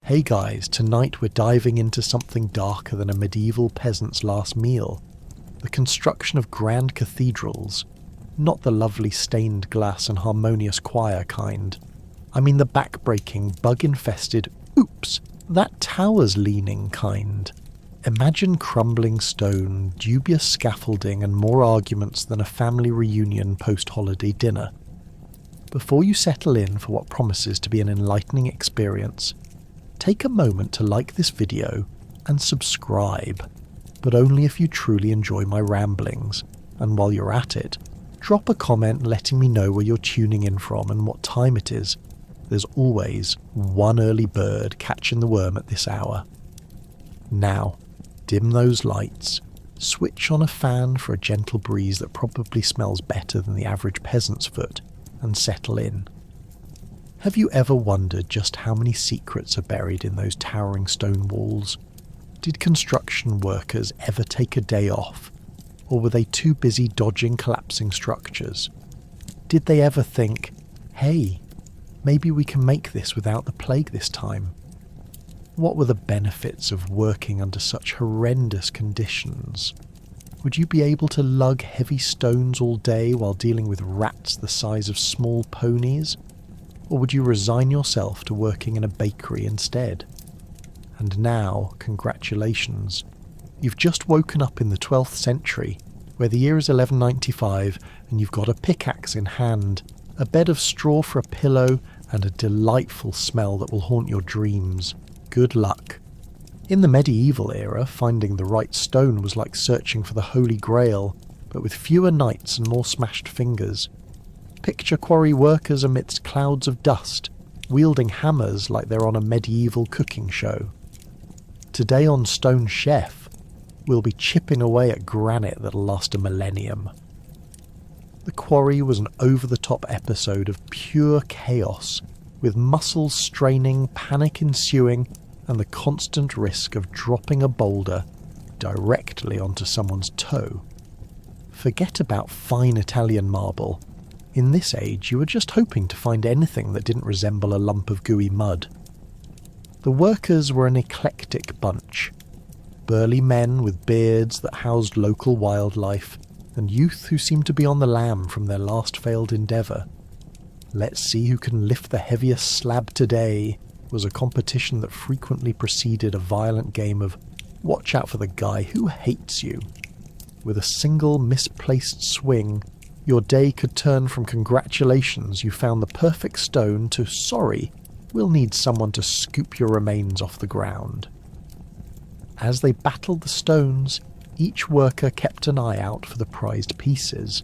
Hey guys, tonight we're diving into something darker than a medieval peasant's last meal. The construction of grand cathedrals. Not the lovely stained glass and harmonious choir kind. I mean the back-breaking, bug-infested, oops, that tower's leaning kind. Imagine crumbling stone, dubious scaffolding and more arguments than a family reunion post-holiday dinner. Before you settle in for what promises to be an enlightening experience, take a moment to like this video and subscribe, but only if you truly enjoy my ramblings, and while you're at it, drop a comment letting me know where you're tuning in from and what time it is. There's always one early bird catching the worm at this hour. Now, dim those lights, switch on a fan for a gentle breeze that probably smells better than the average peasant's foot, and settle in. Have you ever wondered just how many secrets are buried in those towering stone walls? Did construction workers ever take a day off? Or were they too busy dodging collapsing structures? Did they ever think, hey, maybe we can make this without the plague this time? What were the benefits of working under such horrendous conditions? Would you be able to lug heavy stones all day while dealing with rats the size of small ponies? Or would you resign yourself to working in a bakery instead? And now, congratulations, you've just woken up in the 12th century, where the year is 1195 and you've got a pickaxe in hand, a bed of straw for a pillow, and a delightful smell that will haunt your dreams. Good luck. In the medieval era, finding the right stone was like searching for the Holy Grail, but with fewer knights and more smashed fingers. Picture quarry workers amidst clouds of dust, wielding hammers like they're on a medieval cooking show. Today on Stone Chef, we'll be chipping away at granite that'll last a millennium. The Quarry was an over-the-top episode of pure chaos, with muscles straining, panic ensuing, and the constant risk of dropping a boulder directly onto someone's toe. Forget about fine Italian marble. In this age, you were just hoping to find anything that didn't resemble a lump of gooey mud. The workers were an eclectic bunch. Burly men with beards that housed local wildlife, and youth who seemed to be on the lam from their last failed endeavour. Let's see who can lift the heaviest slab today was a competition that frequently preceded a violent game of watch out for the guy who hates you. With a single misplaced swing, your day could turn from congratulations you found the perfect stone to sorry, we'll need someone to scoop your remains off the ground. As they battled the stones, each worker kept an eye out for the prized pieces.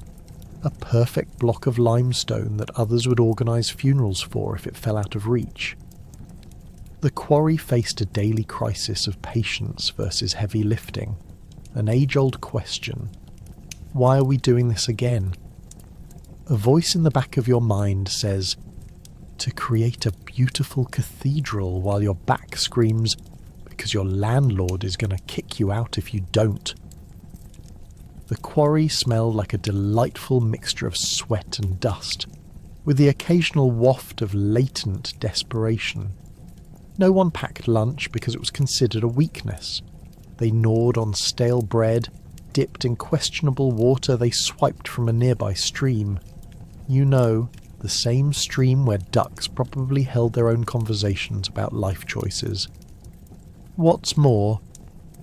A perfect block of limestone that others would organise funerals for if it fell out of reach. The quarry faced a daily crisis of patience versus heavy lifting. An age-old question. Why are we doing this again? A voice in the back of your mind says, to create a beautiful cathedral, while your back screams, because your landlord is going to kick you out if you don't. The quarry smelled like a delightful mixture of sweat and dust, with the occasional waft of latent desperation. No one packed lunch because it was considered a weakness. They gnawed on stale bread, dipped in questionable water they swiped from a nearby stream. You know, the same stream where ducks probably held their own conversations about life choices. What's more,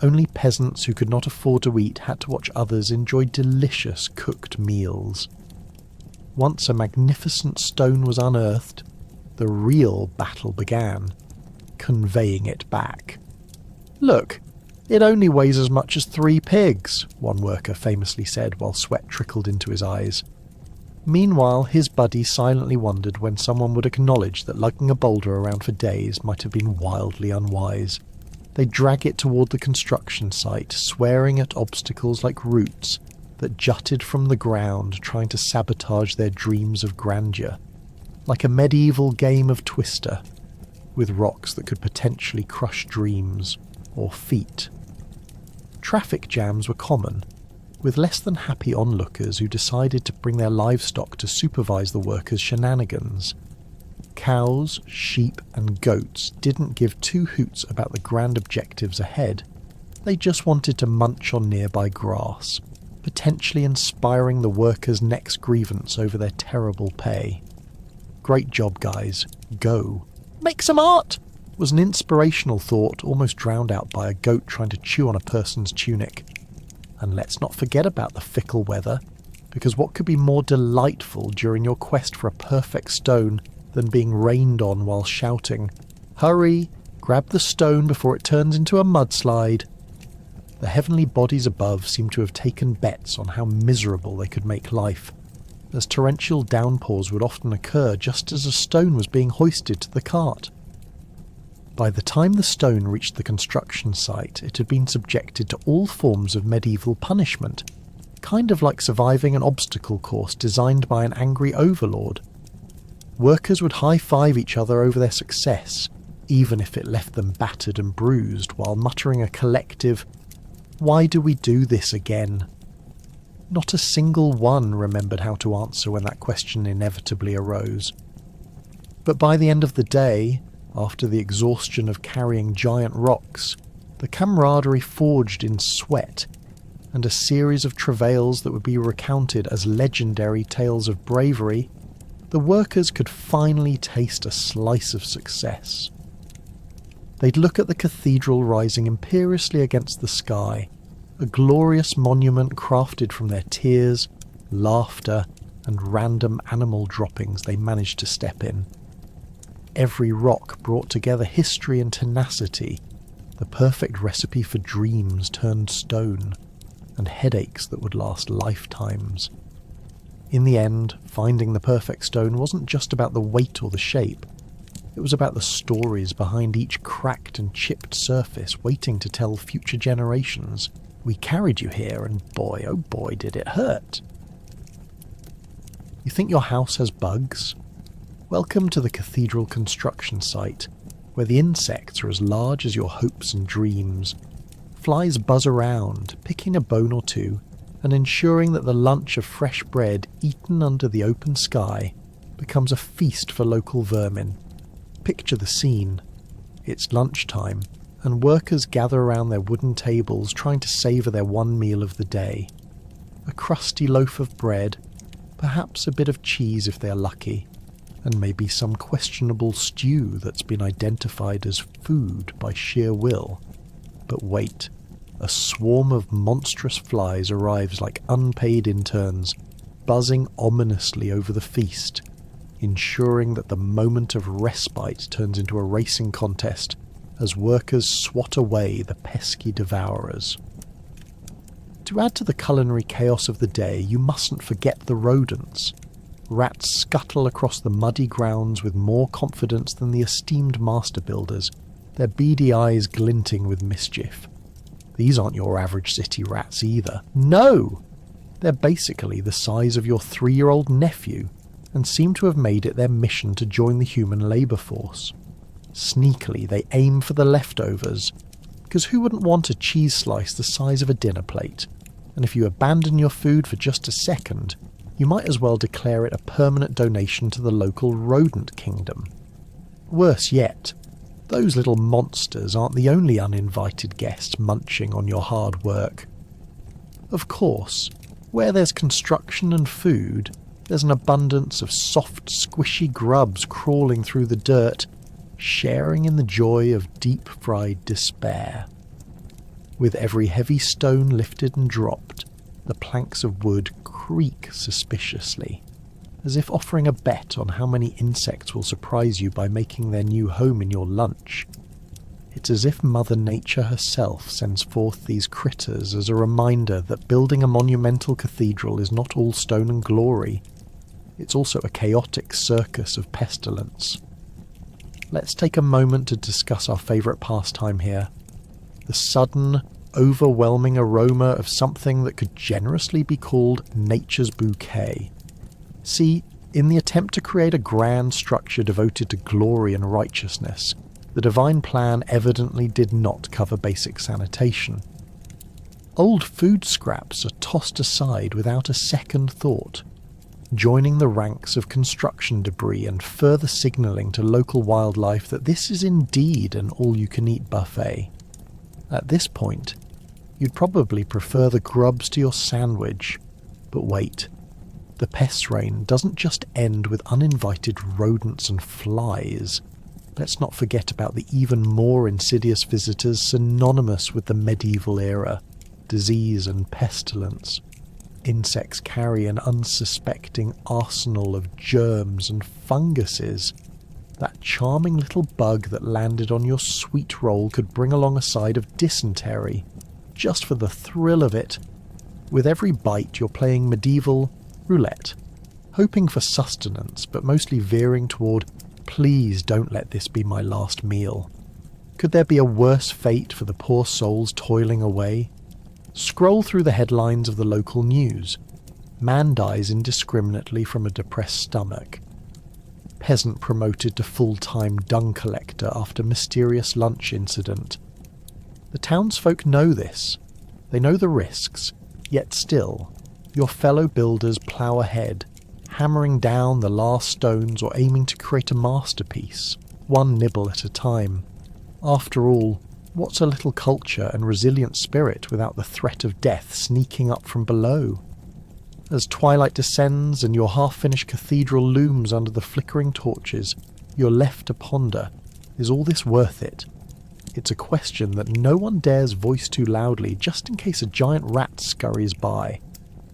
only peasants who could not afford to eat had to watch others enjoy delicious cooked meals. Once a magnificent stone was unearthed, the real battle began, conveying it back. Look, it only weighs as much as 3 pigs, one worker famously said while sweat trickled into his eyes. Meanwhile, his buddy silently wondered when someone would acknowledge that lugging a boulder around for days might have been wildly unwise. They'd drag it toward the construction site, swearing at obstacles like roots that jutted from the ground, trying to sabotage their dreams of grandeur. Like a medieval game of Twister, with rocks that could potentially crush dreams or feet. Traffic jams were common, with less than happy onlookers who decided to bring their livestock to supervise the workers' shenanigans. Cows, sheep and goats didn't give two hoots about the grand objectives ahead. They just wanted to munch on nearby grass, potentially inspiring the workers' next grievance over their terrible pay. "Great job, guys. Go. Make some art!" was an inspirational thought almost drowned out by a goat trying to chew on a person's tunic. And let's not forget about the fickle weather, because what could be more delightful during your quest for a perfect stone than being rained on while shouting, "Hurry! Grab the stone before it turns into a mudslide!" The heavenly bodies above seem to have taken bets on how miserable they could make life, as torrential downpours would often occur just as a stone was being hoisted to the cart. By the time the stone reached the construction site, it had been subjected to all forms of medieval punishment, kind of like surviving an obstacle course designed by an angry overlord. Workers would high-five each other over their success, even if it left them battered and bruised, while muttering a collective, "Why do we do this again?" Not a single one remembered how to answer when that question inevitably arose. But by the end of the day, after the exhaustion of carrying giant rocks, the camaraderie forged in sweat, and a series of travails that would be recounted as legendary tales of bravery, the workers could finally taste a slice of success. They'd look at the cathedral rising imperiously against the sky, a glorious monument crafted from their tears, laughter, and random animal droppings they managed to step in. Every rock brought together history and tenacity, the perfect recipe for dreams turned stone, and headaches that would last lifetimes. In the end, finding the perfect stone wasn't just about the weight or the shape. It was about the stories behind each cracked and chipped surface waiting to tell future generations, "We carried you here, and boy, oh boy, did it hurt." You think your house has bugs? Welcome to the cathedral construction site, where the insects are as large as your hopes and dreams. Flies buzz around, picking a bone or two, and ensuring that the lunch of fresh bread eaten under the open sky becomes a feast for local vermin. Picture the scene. It's lunchtime, and workers gather around their wooden tables trying to savour their one meal of the day. A crusty loaf of bread, perhaps a bit of cheese if they're lucky, and maybe some questionable stew that's been identified as food by sheer will. But wait, a swarm of monstrous flies arrives like unpaid interns, buzzing ominously over the feast, ensuring that the moment of respite turns into a racing contest as workers swat away the pesky devourers. To add to the culinary chaos of the day, you mustn't forget the rodents. Rats scuttle across the muddy grounds with more confidence than the esteemed master builders, their beady eyes glinting with mischief. These aren't your average city rats either. No! They're basically the size of your 3-year-old nephew, and seem to have made it their mission to join the human labour force. Sneakily, they aim for the leftovers, because who wouldn't want a cheese slice the size of a dinner plate? And if you abandon your food for just a second, you might as well declare it a permanent donation to the local rodent kingdom. Worse yet, those little monsters aren't the only uninvited guests munching on your hard work. Of course, where there's construction and food, there's an abundance of soft, squishy grubs crawling through the dirt, sharing in the joy of deep-fried despair. With every heavy stone lifted and dropped, the planks of wood creak suspiciously, as if offering a bet on how many insects will surprise you by making their new home in your lunch. It's as if Mother Nature herself sends forth these critters as a reminder that building a monumental cathedral is not all stone and glory. It's also a chaotic circus of pestilence. Let's take a moment to discuss our favourite pastime here. The sudden, overwhelming aroma of something that could generously be called nature's bouquet. See, in the attempt to create a grand structure devoted to glory and righteousness, the divine plan evidently did not cover basic sanitation. Old food scraps are tossed aside without a second thought. joining the ranks of construction debris and further signalling to local wildlife that this is indeed an all-you-can-eat buffet. At this point, you'd probably prefer the grubs to your sandwich. But wait, the pest reign doesn't just end with uninvited rodents and flies. Let's not forget about the even more insidious visitors synonymous with the medieval era: disease and pestilence. Insects carry an unsuspecting arsenal of germs and funguses. That charming little bug that landed on your sweet roll could bring along a side of dysentery, just for the thrill of it. With every bite you're playing medieval roulette, hoping for sustenance but mostly veering toward, please don't let this be my last meal. Could there be a worse fate for the poor souls toiling away? Scroll through the headlines of the local news. Man dies indiscriminately from a depressed stomach. Peasant promoted to full-time dung collector after mysterious lunch incident. The townsfolk know this. They know the risks, yet still, your fellow builders plough ahead, hammering down the last stones or aiming to create a masterpiece, one nibble at a time. After all, what's a little culture and resilient spirit without the threat of death sneaking up from below? As twilight descends and your half-finished cathedral looms under the flickering torches, you're left to ponder, is all this worth it? It's a question that no one dares voice too loudly just in case a giant rat scurries by,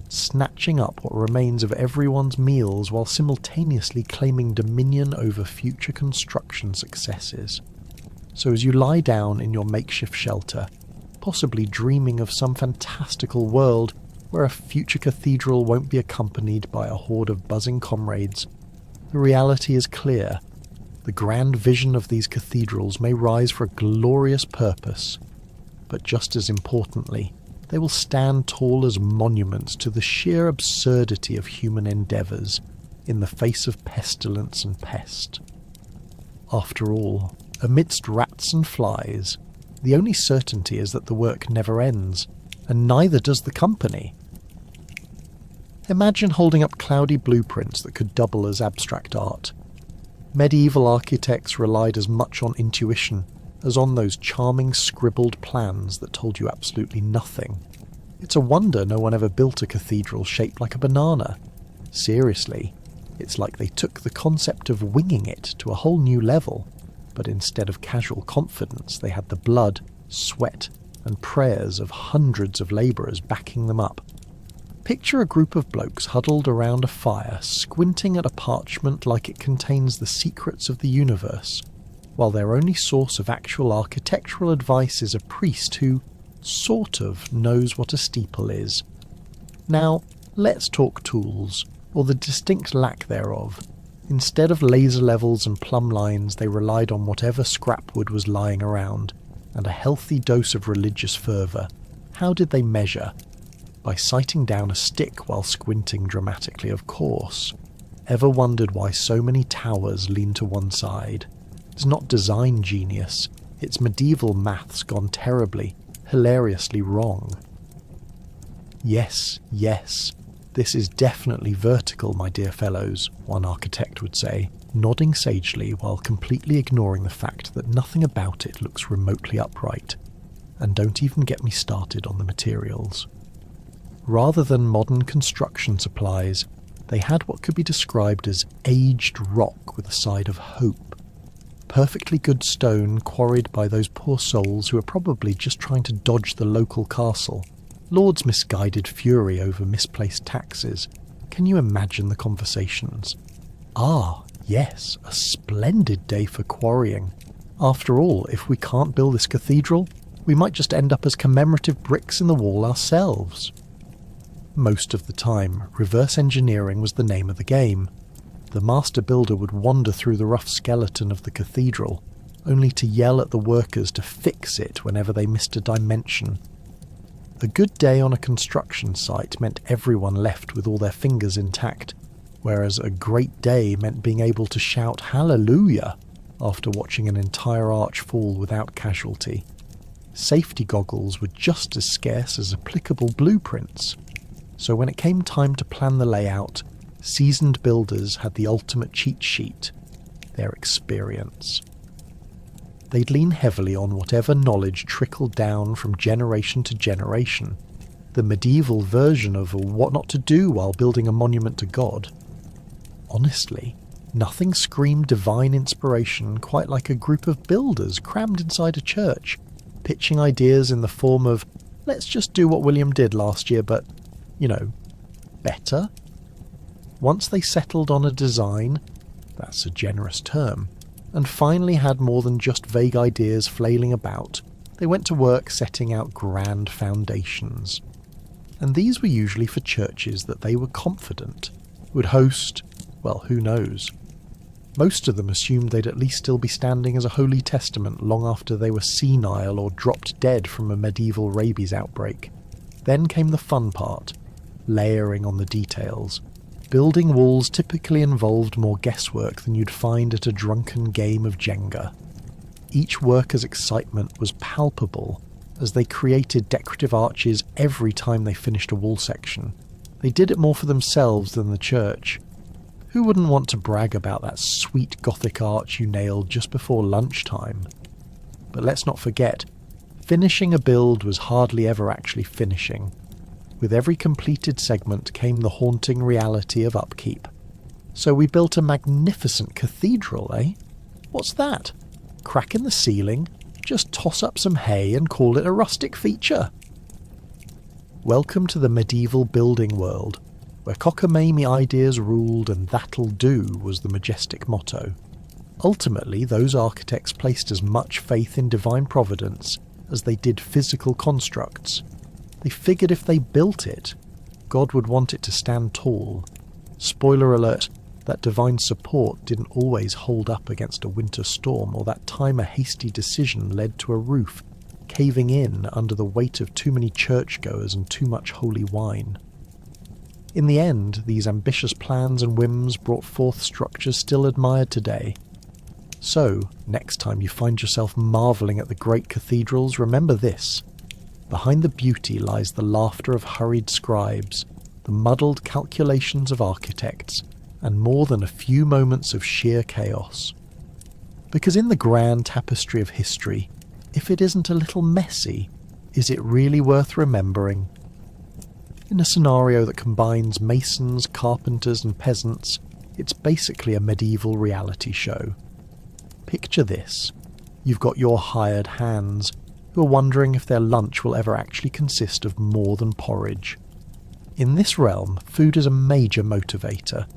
snatching up what remains of everyone's meals while simultaneously claiming dominion over future construction successes. So as you lie down in your makeshift shelter, possibly dreaming of some fantastical world where a future cathedral won't be accompanied by a horde of buzzing comrades, the reality is clear. The grand vision of these cathedrals may rise for a glorious purpose, but just as importantly, they will stand tall as monuments to the sheer absurdity of human endeavours in the face of pestilence and pest. After all, amidst rats and flies, the only certainty is that the work never ends, and neither does the company. Imagine holding up cloudy blueprints that could double as abstract art. Medieval architects relied as much on intuition as on those charming scribbled plans that told you absolutely nothing. It's a wonder no one ever built a cathedral shaped like a banana. Seriously, it's like they took the concept of winging it to a whole new level, but instead of casual confidence, they had the blood, sweat, and prayers of hundreds of labourers backing them up. Picture a group of blokes huddled around a fire, squinting at a parchment like it contains the secrets of the universe, while their only source of actual architectural advice is a priest who, sort of, knows what a steeple is. Now, let's talk tools, or the distinct lack thereof. Instead of laser levels and plumb lines, they relied on whatever scrap wood was lying around, and a healthy dose of religious fervour. How did they measure? By sighting down a stick while squinting dramatically, of course. Ever wondered why so many towers lean to one side? It's not design genius, it's medieval maths gone terribly, hilariously wrong. Yes, this is definitely vertical, my dear fellows, one architect would say, nodding sagely while completely ignoring the fact that nothing about it looks remotely upright. And don't even get me started on the materials. Rather than modern construction supplies, they had what could be described as aged rock with a side of hope. Perfectly good stone quarried by those poor souls who are probably just trying to dodge the local castle. Lord's misguided fury over misplaced taxes. Can you imagine the conversations? Ah, yes, a splendid day for quarrying. After all, if we can't build this cathedral, we might just end up as commemorative bricks in the wall ourselves. Most of the time, reverse engineering was the name of the game. The master builder would wander through the rough skeleton of the cathedral, only to yell at the workers to fix it whenever they missed a dimension. A good day on a construction site meant everyone left with all their fingers intact, whereas a great day meant being able to shout hallelujah after watching an entire arch fall without casualty. Safety goggles were just as scarce as applicable blueprints. So when it came time to plan the layout, seasoned builders had the ultimate cheat sheet: their experience. They'd lean heavily on whatever knowledge trickled down from generation to generation, the medieval version of what not to do while building a monument to God. Honestly, nothing screamed divine inspiration quite like a group of builders crammed inside a church, pitching ideas in the form of, let's just do what William did last year, but, better. Once they settled on a design, that's a generous term, and finally had more than just vague ideas flailing about, they went to work setting out grand foundations. And these were usually for churches that they were confident would host, well, who knows. Most of them assumed they'd at least still be standing as a holy testament long after they were senile or dropped dead from a medieval rabies outbreak. Then came the fun part, layering on the details. Building walls typically involved more guesswork than you'd find at a drunken game of Jenga. Each worker's excitement was palpable as they created decorative arches every time they finished a wall section. They did it more for themselves than the church. Who wouldn't want to brag about that sweet Gothic arch you nailed just before lunchtime? But let's not forget, finishing a build was hardly ever actually finishing. With every completed segment came the haunting reality of upkeep. So we built a magnificent cathedral, eh? What's that? Crack in the ceiling, just toss up some hay and call it a rustic feature. Welcome to the medieval building world, where cockamamie ideas ruled and that'll do was the majestic motto. Ultimately, those architects placed as much faith in divine providence as they did physical constructs. They figured if they built it, God would want it to stand tall. Spoiler alert, that divine support didn't always hold up against a winter storm, or that time a hasty decision led to a roof caving in under the weight of too many churchgoers and too much holy wine. In the end, these ambitious plans and whims brought forth structures still admired today. So, next time you find yourself marvelling at the great cathedrals, remember this. Behind the beauty lies the laughter of hurried scribes, the muddled calculations of architects, and more than a few moments of sheer chaos. Because in the grand tapestry of history, if it isn't a little messy, is it really worth remembering? In a scenario that combines masons, carpenters and peasants, it's basically a medieval reality show. Picture this. You've got your hired hands, who are wondering if their lunch will ever actually consist of more than porridge. In this realm, food is a major motivator,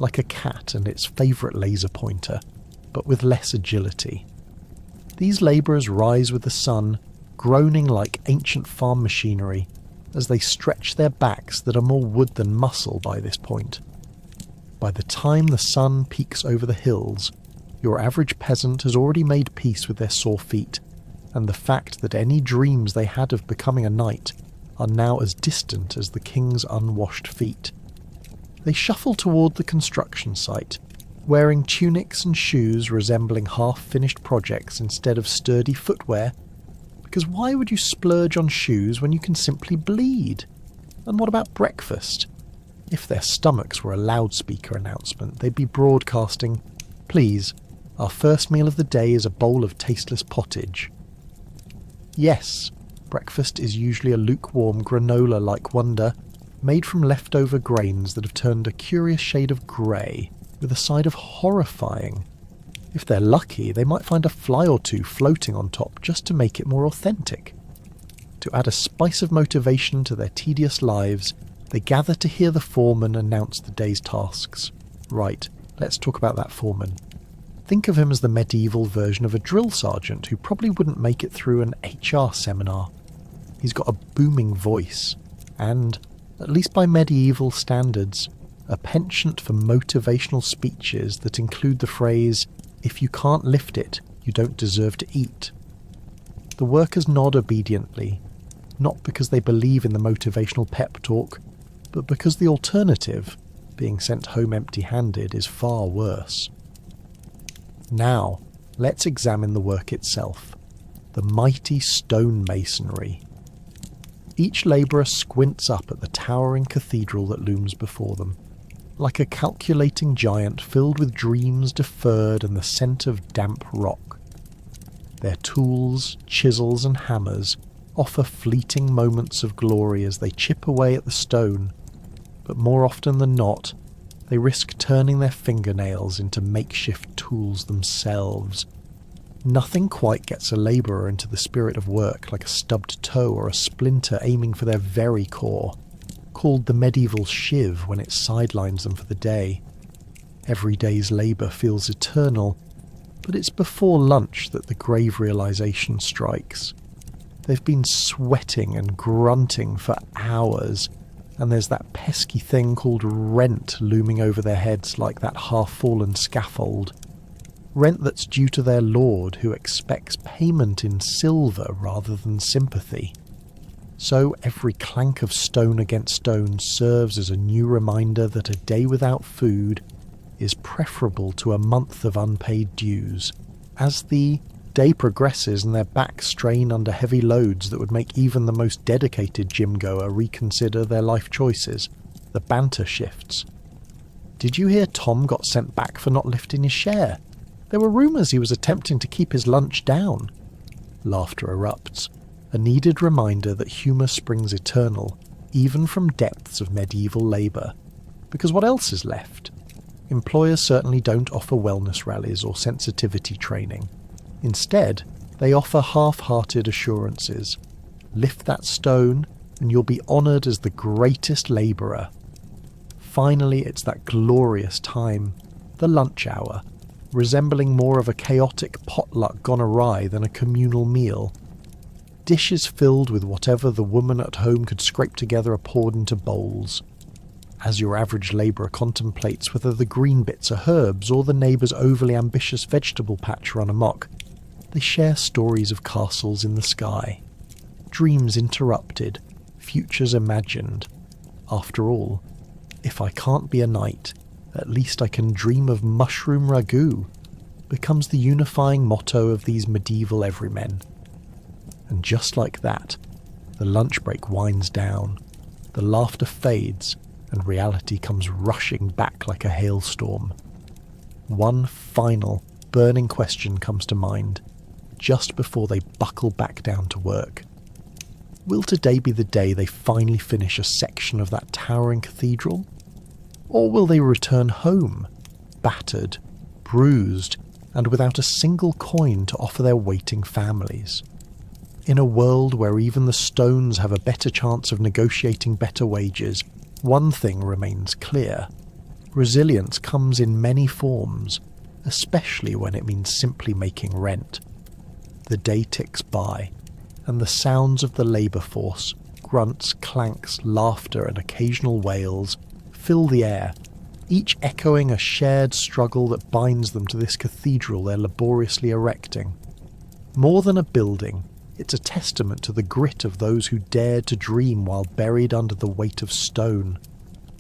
like a cat and its favourite laser pointer, but with less agility. These labourers rise with the sun, groaning like ancient farm machinery, as they stretch their backs that are more wood than muscle by this point. By the time the sun peaks over the hills, your average peasant has already made peace with their sore feet, and the fact that any dreams they had of becoming a knight are now as distant as the king's unwashed feet. They shuffle toward the construction site, wearing tunics and shoes resembling half-finished projects instead of sturdy footwear, because why would you splurge on shoes when you can simply bleed? And what about breakfast? If their stomachs were a loudspeaker announcement, they'd be broadcasting, "Please, our first meal of the day is a bowl of tasteless pottage." Yes, breakfast is usually a lukewarm granola-like wonder, made from leftover grains that have turned a curious shade of grey, with a side of horrifying. If they're lucky, they might find a fly or two floating on top just to make it more authentic. To add a spice of motivation to their tedious lives, they gather to hear the foreman announce the day's tasks. Right, let's talk about that foreman. Think of him as the medieval version of a drill sergeant who probably wouldn't make it through an HR seminar. He's got a booming voice, and, at least by medieval standards, a penchant for motivational speeches that include the phrase, "If you can't lift it, you don't deserve to eat." The workers nod obediently, not because they believe in the motivational pep talk, but because the alternative, being sent home empty-handed, is far worse. Now, let's examine the work itself, the mighty stone masonry. Each labourer squints up at the towering cathedral that looms before them. like a calculating giant filled with dreams deferred and the scent of damp rock. Their tools, chisels and hammers offer fleeting moments of glory as they chip away at the stone, but more often than not, they risk turning their fingernails into makeshift tools themselves. Nothing quite gets a labourer into the spirit of work like a stubbed toe or a splinter aiming for their very core, called the medieval shiv when it sidelines them for the day. Every day's labour feels eternal, but it's before lunch that the grave realisation strikes. They've been sweating and grunting for hours, and there's that pesky thing called rent looming over their heads like that half-fallen scaffold. Rent that's due to their lord, who expects payment in silver rather than sympathy. So every clank of stone against stone serves as a new reminder that a day without food is preferable to a month of unpaid dues. As the day progresses and their backs strain under heavy loads that would make even the most dedicated gym-goer reconsider their life choices, the banter shifts. "Did you hear Tom got sent back for not lifting his share? There were rumours he was attempting to keep his lunch down." Laughter erupts, a needed reminder that humour springs eternal, even from depths of medieval labour. Because what else is left? Employers certainly don't offer wellness rallies or sensitivity training. Instead, they offer half-hearted assurances. Lift that stone and you'll be honoured as the greatest labourer. Finally, it's that glorious time, the lunch hour, resembling more of a chaotic potluck gone awry than a communal meal. Dishes filled with whatever the woman at home could scrape together are poured into bowls. As your average labourer contemplates whether the green bits are herbs or the neighbour's overly ambitious vegetable patch run amok, they share stories of castles in the sky, dreams interrupted, futures imagined. After all, if I can't be a knight, at least I can dream of mushroom ragout, becomes the unifying motto of these medieval everymen. And just like that, the lunch break winds down, the laughter fades, and reality comes rushing back like a hailstorm. One final, burning question comes to mind, just before they buckle back down to work. Will today be the day they finally finish a section of that towering cathedral? Or will they return home, battered, bruised, and without a single coin to offer their waiting families? In a world where even the stones have a better chance of negotiating better wages, one thing remains clear. Resilience comes in many forms, especially when it means simply making rent. The day ticks by, and the sounds of the labour force, grunts, clanks, laughter and occasional wails, fill the air, each echoing a shared struggle that binds them to this cathedral they're laboriously erecting. More than a building, it's a testament to the grit of those who dared to dream while buried under the weight of stone.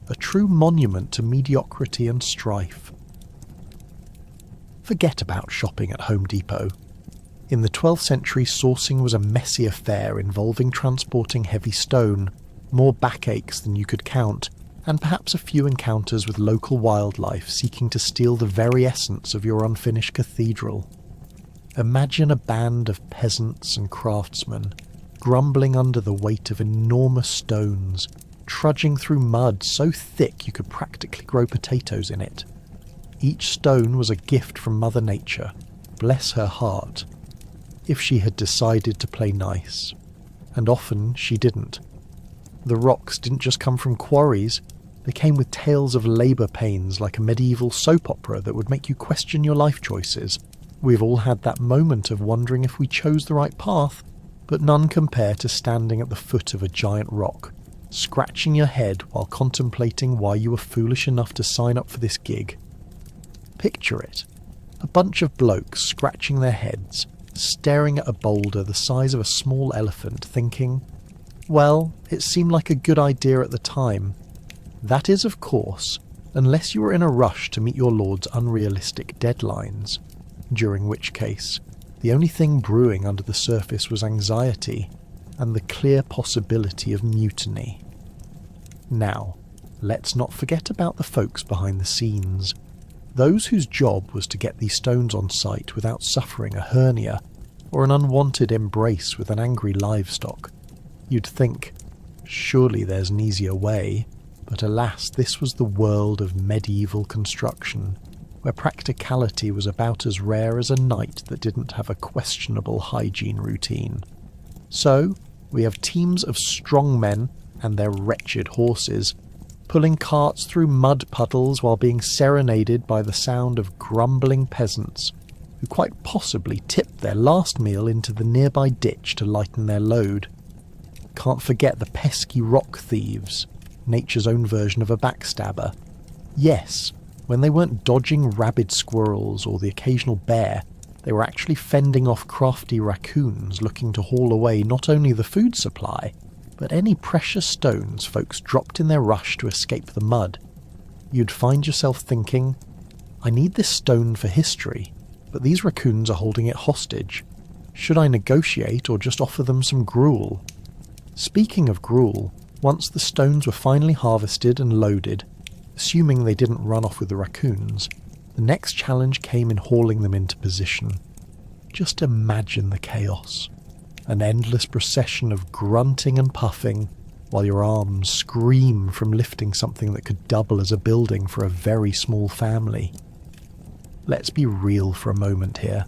A true monument to mediocrity and strife. Forget about shopping at Home Depot. In the 12th century, sourcing was a messy affair involving transporting heavy stone, more backaches than you could count, and perhaps a few encounters with local wildlife seeking to steal the very essence of your unfinished cathedral. Imagine a band of peasants and craftsmen, grumbling under the weight of enormous stones, trudging through mud so thick you could practically grow potatoes in it. Each stone was a gift from Mother Nature, bless her heart, if she had decided to play nice. And often she didn't. The rocks didn't just come from quarries, they came with tales of labour pains like a medieval soap opera that would make you question your life choices. We've all had that moment of wondering if we chose the right path, but none compare to standing at the foot of a giant rock, scratching your head while contemplating why you were foolish enough to sign up for this gig. Picture it. A bunch of blokes scratching their heads, staring at a boulder the size of a small elephant, thinking, well, it seemed like a good idea at the time. That is, of course, unless you were in a rush to meet your lord's unrealistic deadlines, during which case, the only thing brewing under the surface was anxiety and the clear possibility of mutiny. Now, let's not forget about the folks behind the scenes. Those whose job was to get these stones on site without suffering a hernia or an unwanted embrace with an angry livestock. You'd think, surely there's an easier way, but alas, this was the world of medieval construction, where practicality was about as rare as a knight that didn't have a questionable hygiene routine. So, we have teams of strong men and their wretched horses, pulling carts through mud puddles while being serenaded by the sound of grumbling peasants, who quite possibly tipped their last meal into the nearby ditch to lighten their load. Can't forget the pesky rock thieves, nature's own version of a backstabber. Yes, when they weren't dodging rabid squirrels or the occasional bear, they were actually fending off crafty raccoons looking to haul away not only the food supply, but any precious stones folks dropped in their rush to escape the mud. You'd find yourself thinking, I need this stone for history, but these raccoons are holding it hostage. Should I negotiate or just offer them some gruel? Speaking of gruel, once the stones were finally harvested and loaded, assuming they didn't run off with the raccoons, the next challenge came in hauling them into position. Just imagine the chaos. An endless procession of grunting and puffing, while your arms scream from lifting something that could double as a building for a very small family. Let's be real for a moment here.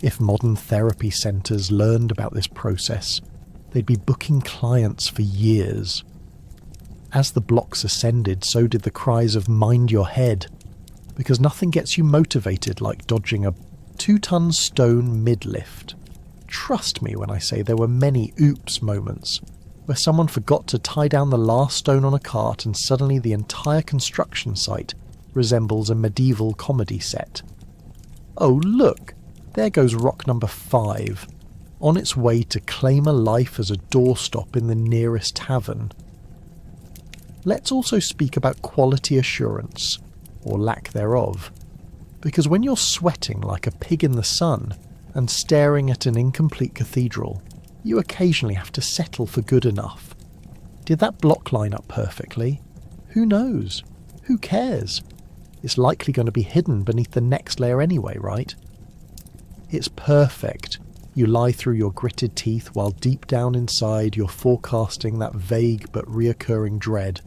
If modern therapy centres learned about this process, they'd be booking clients for years. As the blocks ascended, so did the cries of "mind your head," because nothing gets you motivated like dodging a 2-ton stone mid-lift. Trust me when I say there were many oops moments, where someone forgot to tie down the last stone on a cart and suddenly the entire construction site resembles a medieval comedy set. Oh look, there goes rock number 5, on its way to claim a life as a doorstop in the nearest tavern. Let's also speak about quality assurance, or lack thereof, because when you're sweating like a pig in the sun and staring at an incomplete cathedral, you occasionally have to settle for good enough. Did that block line up perfectly? Who knows? Who cares? It's likely going to be hidden beneath the next layer anyway, right? It's perfect. You lie through your gritted teeth while deep down inside you're forecasting that vague but reoccurring dread.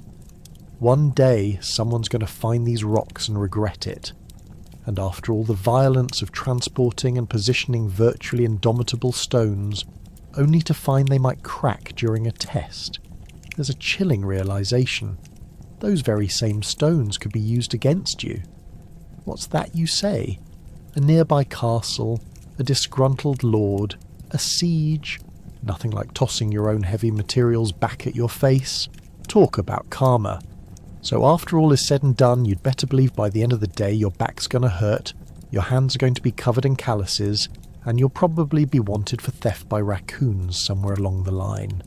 One day someone's going to find these rocks and regret it. And after all the violence of transporting and positioning virtually indomitable stones, only to find they might crack during a test, there's a chilling realization. Those very same stones could be used against you. What's that you say? A nearby castle, a disgruntled lord, a siege, nothing like tossing your own heavy materials back at your face. Talk about karma. So after all is said and done, you'd better believe by the end of the day your back's going to hurt, your hands are going to be covered in calluses, and you'll probably be wanted for theft by raccoons somewhere along the line.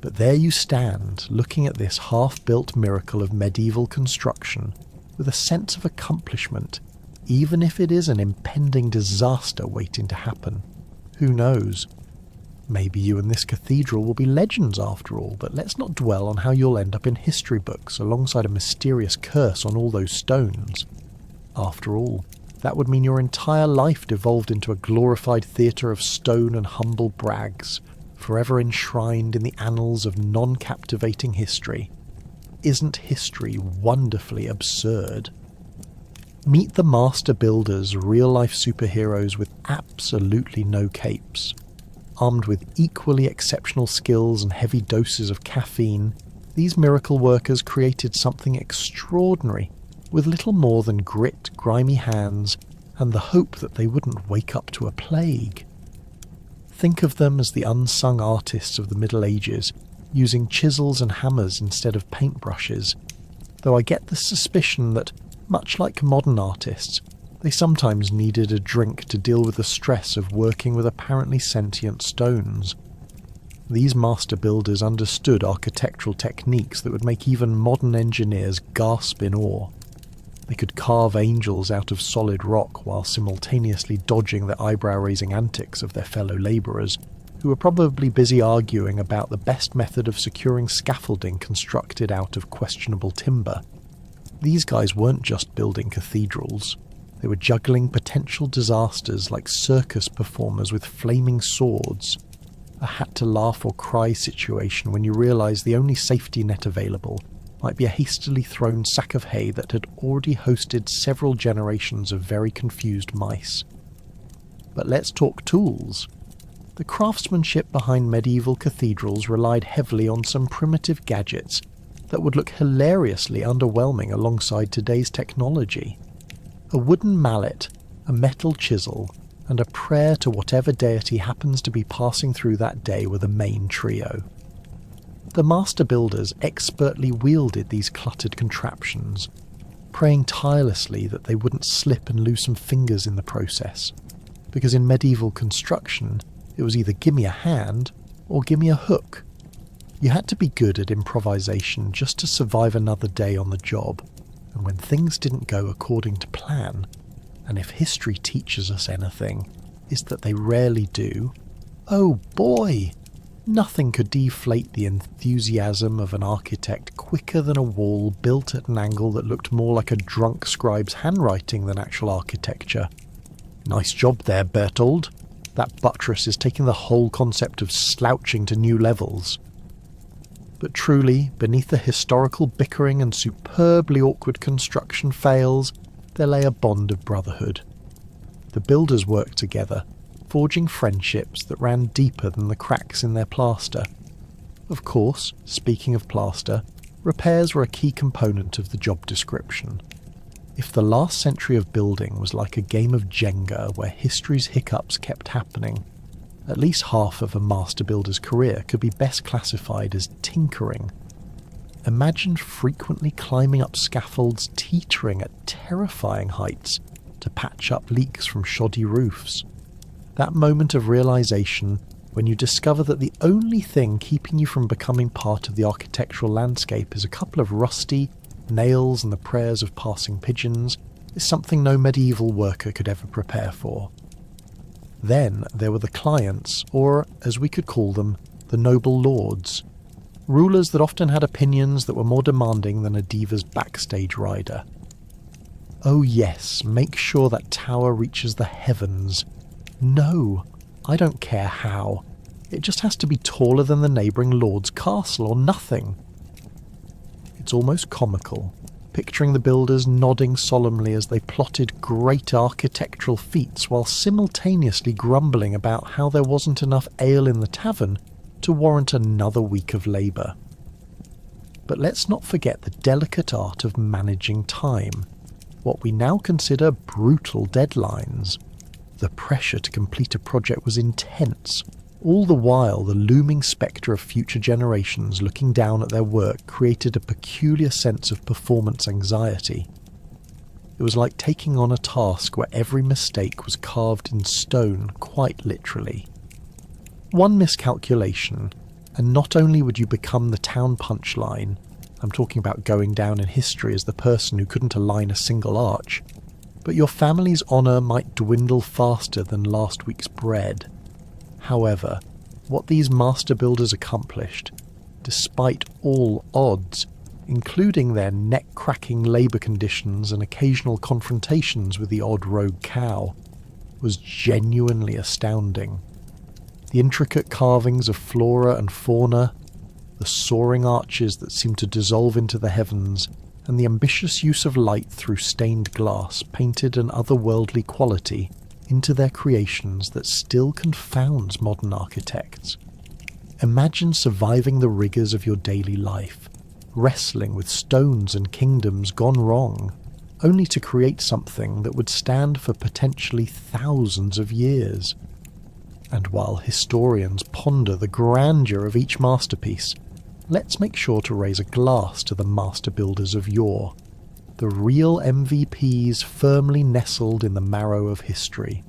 But there you stand, looking at this half-built miracle of medieval construction, with a sense of accomplishment, even if it is an impending disaster waiting to happen. Who knows? Maybe you and this cathedral will be legends after all, but let's not dwell on how you'll end up in history books alongside a mysterious curse on all those stones. After all, that would mean your entire life devolved into a glorified theatre of stone and humble brags, forever enshrined in the annals of non-captivating history. Isn't history wonderfully absurd? Meet the master builders, real-life superheroes with absolutely no capes. Armed with equally exceptional skills and heavy doses of caffeine, these miracle workers created something extraordinary, with little more than grit, grimy hands, and the hope that they wouldn't wake up to a plague. Think of them as the unsung artists of the Middle Ages, using chisels and hammers instead of paintbrushes, though I get the suspicion that, much like modern artists, they sometimes needed a drink to deal with the stress of working with apparently sentient stones. These master builders understood architectural techniques that would make even modern engineers gasp in awe. They could carve angels out of solid rock while simultaneously dodging the eyebrow-raising antics of their fellow labourers, who were probably busy arguing about the best method of securing scaffolding constructed out of questionable timber. These guys weren't just building cathedrals. They were juggling potential disasters like circus performers with flaming swords, a had-to-laugh-or-cry situation when you realise the only safety net available might be a hastily thrown sack of hay that had already hosted several generations of very confused mice. But let's talk tools. The craftsmanship behind medieval cathedrals relied heavily on some primitive gadgets that would look hilariously underwhelming alongside today's technology. A wooden mallet, a metal chisel, and a prayer to whatever deity happens to be passing through that day were the main trio. The master builders expertly wielded these cluttered contraptions, praying tirelessly that they wouldn't slip and lose some fingers in the process, because in medieval construction it was either gimme a hand or gimme a hook. You had to be good at improvisation just to survive another day on the job, and when things didn't go according to plan, and if history teaches us anything, is that they rarely do, oh boy! Nothing could deflate the enthusiasm of an architect quicker than a wall built at an angle that looked more like a drunk scribe's handwriting than actual architecture. Nice job there, Bertold. That buttress is taking the whole concept of slouching to new levels. But truly, beneath the historical bickering and superbly awkward construction fails, there lay a bond of brotherhood. The builders worked together, forging friendships that ran deeper than the cracks in their plaster. Of course, speaking of plaster, repairs were a key component of the job description. If the last century of building was like a game of Jenga where history's hiccups kept happening, at least half of a master builder's career could be best classified as tinkering. Imagine frequently climbing up scaffolds teetering at terrifying heights to patch up leaks from shoddy roofs. That moment of realization when you discover that the only thing keeping you from becoming part of the architectural landscape is a couple of rusty nails and the prayers of passing pigeons is something no medieval worker could ever prepare for. Then there were the clients, or as we could call them, the noble lords. Rulers that often had opinions that were more demanding than a diva's backstage rider. Oh yes, make sure that tower reaches the heavens. No, I don't care how. It just has to be taller than the neighbouring lord's castle or nothing. It's almost comical, picturing the builders nodding solemnly as they plotted great architectural feats while simultaneously grumbling about how there wasn't enough ale in the tavern to warrant another week of labour. But let's not forget the delicate art of managing time, what we now consider brutal deadlines. The pressure to complete a project was intense, all the while the looming spectre of future generations looking down at their work created a peculiar sense of performance anxiety. It was like taking on a task where every mistake was carved in stone, quite literally. One miscalculation, and not only would you become the town punchline, I'm talking about going down in history as the person who couldn't align a single arch, but your family's honour might dwindle faster than last week's bread. However, what these master builders accomplished, despite all odds, including their neck-cracking labour conditions and occasional confrontations with the odd rogue cow, was genuinely astounding. The intricate carvings of flora and fauna, the soaring arches that seemed to dissolve into the heavens, and the ambitious use of light through stained glass painted an otherworldly quality into their creations that still confounds modern architects. Imagine surviving the rigours of your daily life, wrestling with stones and kingdoms gone wrong, only to create something that would stand for potentially thousands of years. And while historians ponder the grandeur of each masterpiece, let's make sure to raise a glass to the master builders of yore, the real MVPs firmly nestled in the marrow of history.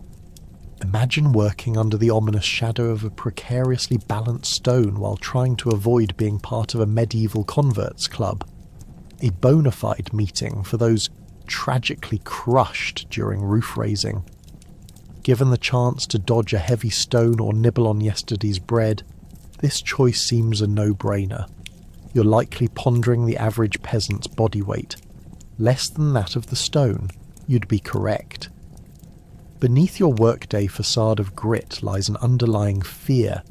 Imagine working under the ominous shadow of a precariously balanced stone while trying to avoid being part of a medieval converts club, a bona fide meeting for those tragically crushed during roof raising. Given the chance to dodge a heavy stone or nibble on yesterday's bread, this choice seems a no-brainer. You're likely pondering the average peasant's body weight. Less than that of the stone. You'd be correct. Beneath your workday facade of grit lies an underlying fear,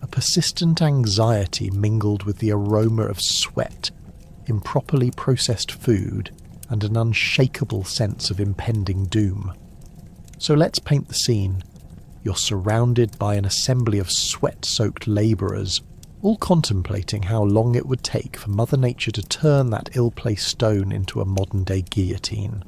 a persistent anxiety mingled with the aroma of sweat, improperly processed food, and an unshakable sense of impending doom. So let's paint the scene. You're surrounded by an assembly of sweat-soaked labourers, all contemplating how long it would take for Mother Nature to turn that ill-placed stone into a modern-day guillotine.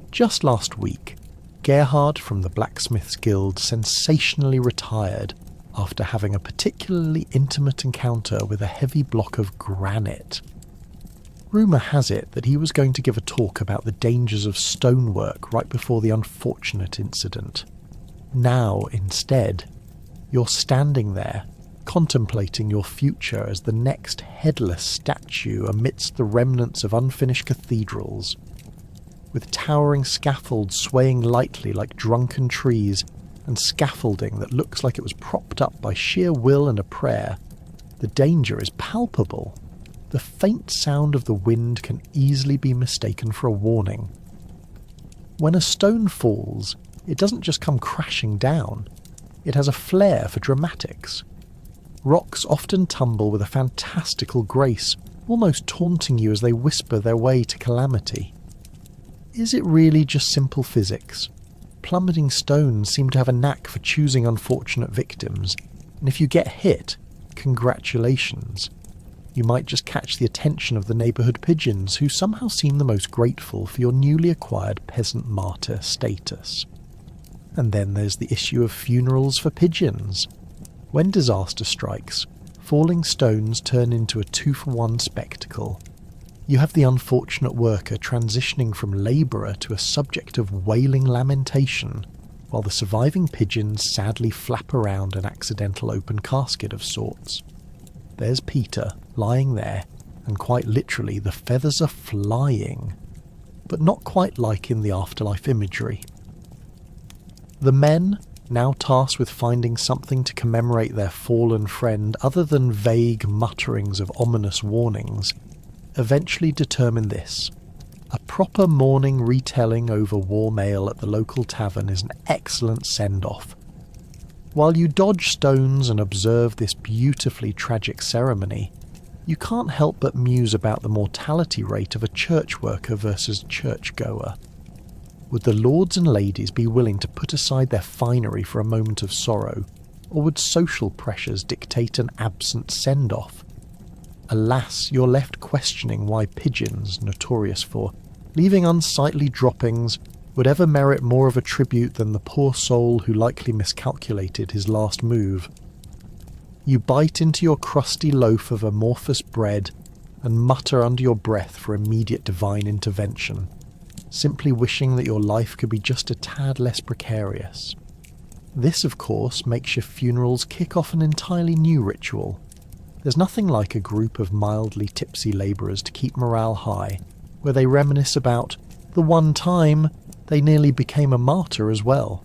Just last week, Gerhard from the Blacksmiths Guild sensationally retired after having a particularly intimate encounter with a heavy block of granite. Rumour has it that he was going to give a talk about the dangers of stonework right before the unfortunate incident. Now, instead, you're standing there, contemplating your future as the next headless statue amidst the remnants of unfinished cathedrals, with towering scaffolds swaying lightly like drunken trees, and scaffolding that looks like it was propped up by sheer will and a prayer. The danger is palpable. The faint sound of the wind can easily be mistaken for a warning. When a stone falls, it doesn't just come crashing down. It has a flair for dramatics. Rocks often tumble with a fantastical grace, almost taunting you as they whisper their way to calamity. Is it really just simple physics? Plummeting stones seem to have a knack for choosing unfortunate victims, and if you get hit, congratulations. You might just catch the attention of the neighbourhood pigeons, who somehow seem the most grateful for your newly acquired peasant martyr status. And then there's the issue of funerals for pigeons. When disaster strikes, falling stones turn into a two-for-one spectacle. You have the unfortunate worker transitioning from labourer to a subject of wailing lamentation, while the surviving pigeons sadly flap around an accidental open casket of sorts. There's Peter, lying there, and quite literally the feathers are flying, but not quite like in the afterlife imagery. The men, now tasked with finding something to commemorate their fallen friend other than vague mutterings of ominous warnings, eventually determine this. A proper morning retelling over warm ale at the local tavern is an excellent send-off. While you dodge stones and observe this beautifully tragic ceremony, you can't help but muse about the mortality rate of a church worker versus churchgoer. Would the lords and ladies be willing to put aside their finery for a moment of sorrow, or would social pressures dictate an absent send-off? Alas, you're left questioning why pigeons, notorious for leaving unsightly droppings, would ever merit more of a tribute than the poor soul who likely miscalculated his last move. You bite into your crusty loaf of amorphous bread and mutter under your breath for immediate divine intervention, simply wishing that your life could be just a tad less precarious. This, of course, makes your funerals kick off an entirely new ritual. There's nothing like a group of mildly tipsy labourers to keep morale high, where they reminisce about the one time they nearly became a martyr as well.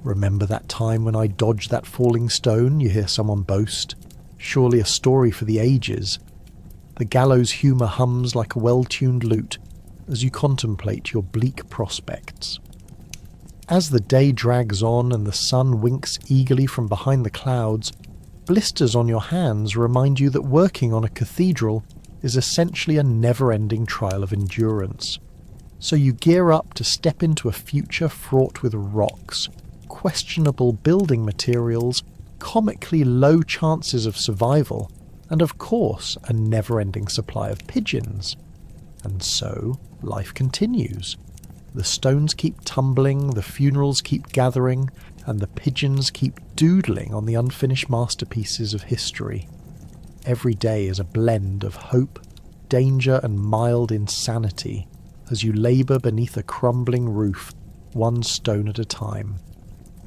Remember that time when I dodged that falling stone, you hear someone boast? Surely a story for the ages. The gallows humour hums like a well-tuned lute as you contemplate your bleak prospects. As the day drags on and the sun winks eagerly from behind the clouds, blisters on your hands remind you that working on a cathedral is essentially a never-ending trial of endurance. So you gear up to step into a future fraught with rocks, questionable building materials, comically low chances of survival, and of course a never-ending supply of pigeons. And so life continues. The stones keep tumbling, the funerals keep gathering, and the pigeons keep doodling on the unfinished masterpieces of history. Every day is a blend of hope, danger, and mild insanity as you labour beneath a crumbling roof, one stone at a time.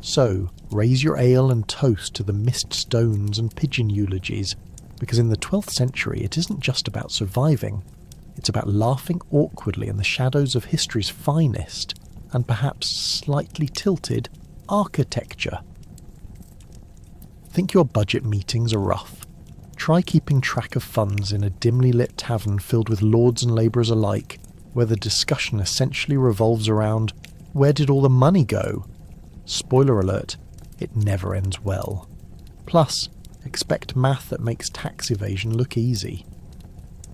So, raise your ale and toast to the missed stones and pigeon eulogies, because in the 12th century it isn't just about surviving, it's about laughing awkwardly in the shadows of history's finest, and perhaps slightly tilted architecture. Think your budget meetings are rough? Try keeping track of funds in a dimly lit tavern filled with lords and labourers alike, where the discussion essentially revolves around, where did all the money go? Spoiler alert, it never ends well. Plus, expect math that makes tax evasion look easy.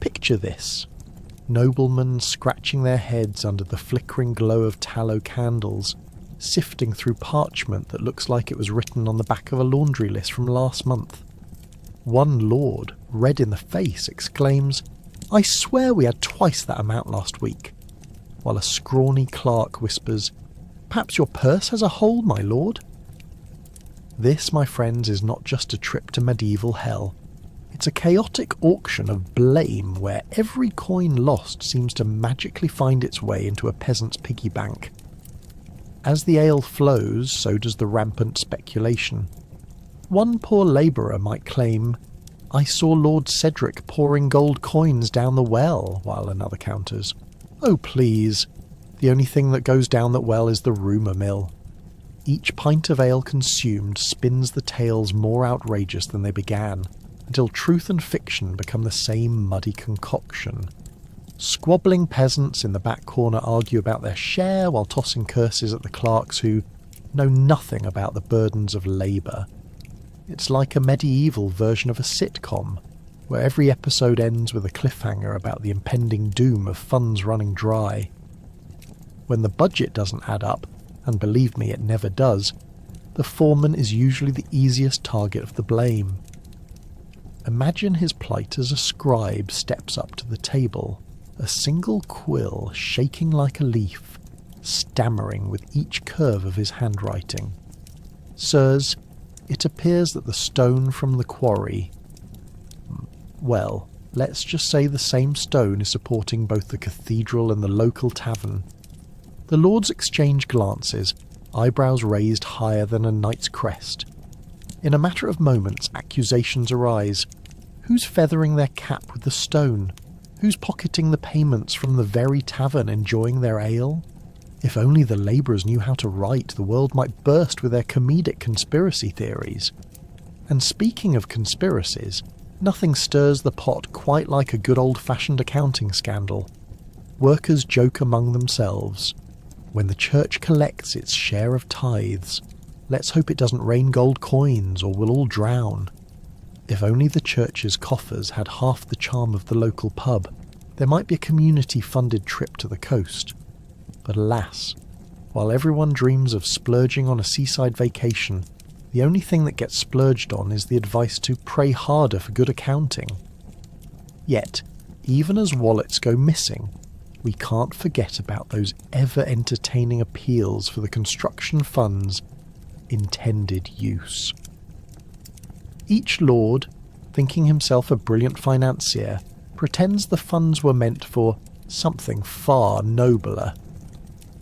Picture this. Noblemen scratching their heads under the flickering glow of tallow candles, sifting through parchment that looks like it was written on the back of a laundry list from last month. One lord, red in the face, exclaims, "I swear we had twice that amount last week," while a scrawny clerk whispers, "Perhaps your purse has a hole, my lord?" This, my friends, is not just a trip to medieval hell. It's a chaotic auction of blame where every coin lost seems to magically find its way into a peasant's piggy bank. As the ale flows, so does the rampant speculation. One poor labourer might claim, "I saw Lord Cedric pouring gold coins down the well," while another counters, "Oh please, the only thing that goes down that well is the rumour mill." Each pint of ale consumed spins the tales more outrageous than they began, until truth and fiction become the same muddy concoction. Squabbling peasants in the back corner argue about their share while tossing curses at the clerks who know nothing about the burdens of labour. It's like a medieval version of a sitcom, where every episode ends with a cliffhanger about the impending doom of funds running dry. When the budget doesn't add up, and believe me, it never does, the foreman is usually the easiest target of the blame. Imagine his plight as a scribe steps up to the table, a single quill shaking like a leaf, stammering with each curve of his handwriting. "Sirs, it appears that the stone from the quarry..." Well, let's just say the same stone is supporting both the cathedral and the local tavern. The lords exchange glances, eyebrows raised higher than a knight's crest. In a matter of moments, accusations arise. Who's feathering their cap with the stone? Who's pocketing the payments from the very tavern enjoying their ale? If only the labourers knew how to write, the world might burst with their comedic conspiracy theories. And speaking of conspiracies, nothing stirs the pot quite like a good old-fashioned accounting scandal. Workers joke among themselves. When the church collects its share of tithes, let's hope it doesn't rain gold coins or we'll all drown. If only the church's coffers had half the charm of the local pub, there might be a community-funded trip to the coast. But alas, while everyone dreams of splurging on a seaside vacation, the only thing that gets splurged on is the advice to pray harder for good accounting. Yet, even as wallets go missing, we can't forget about those ever-entertaining appeals for the construction fund's intended use. Each lord, thinking himself a brilliant financier, pretends the funds were meant for something far nobler.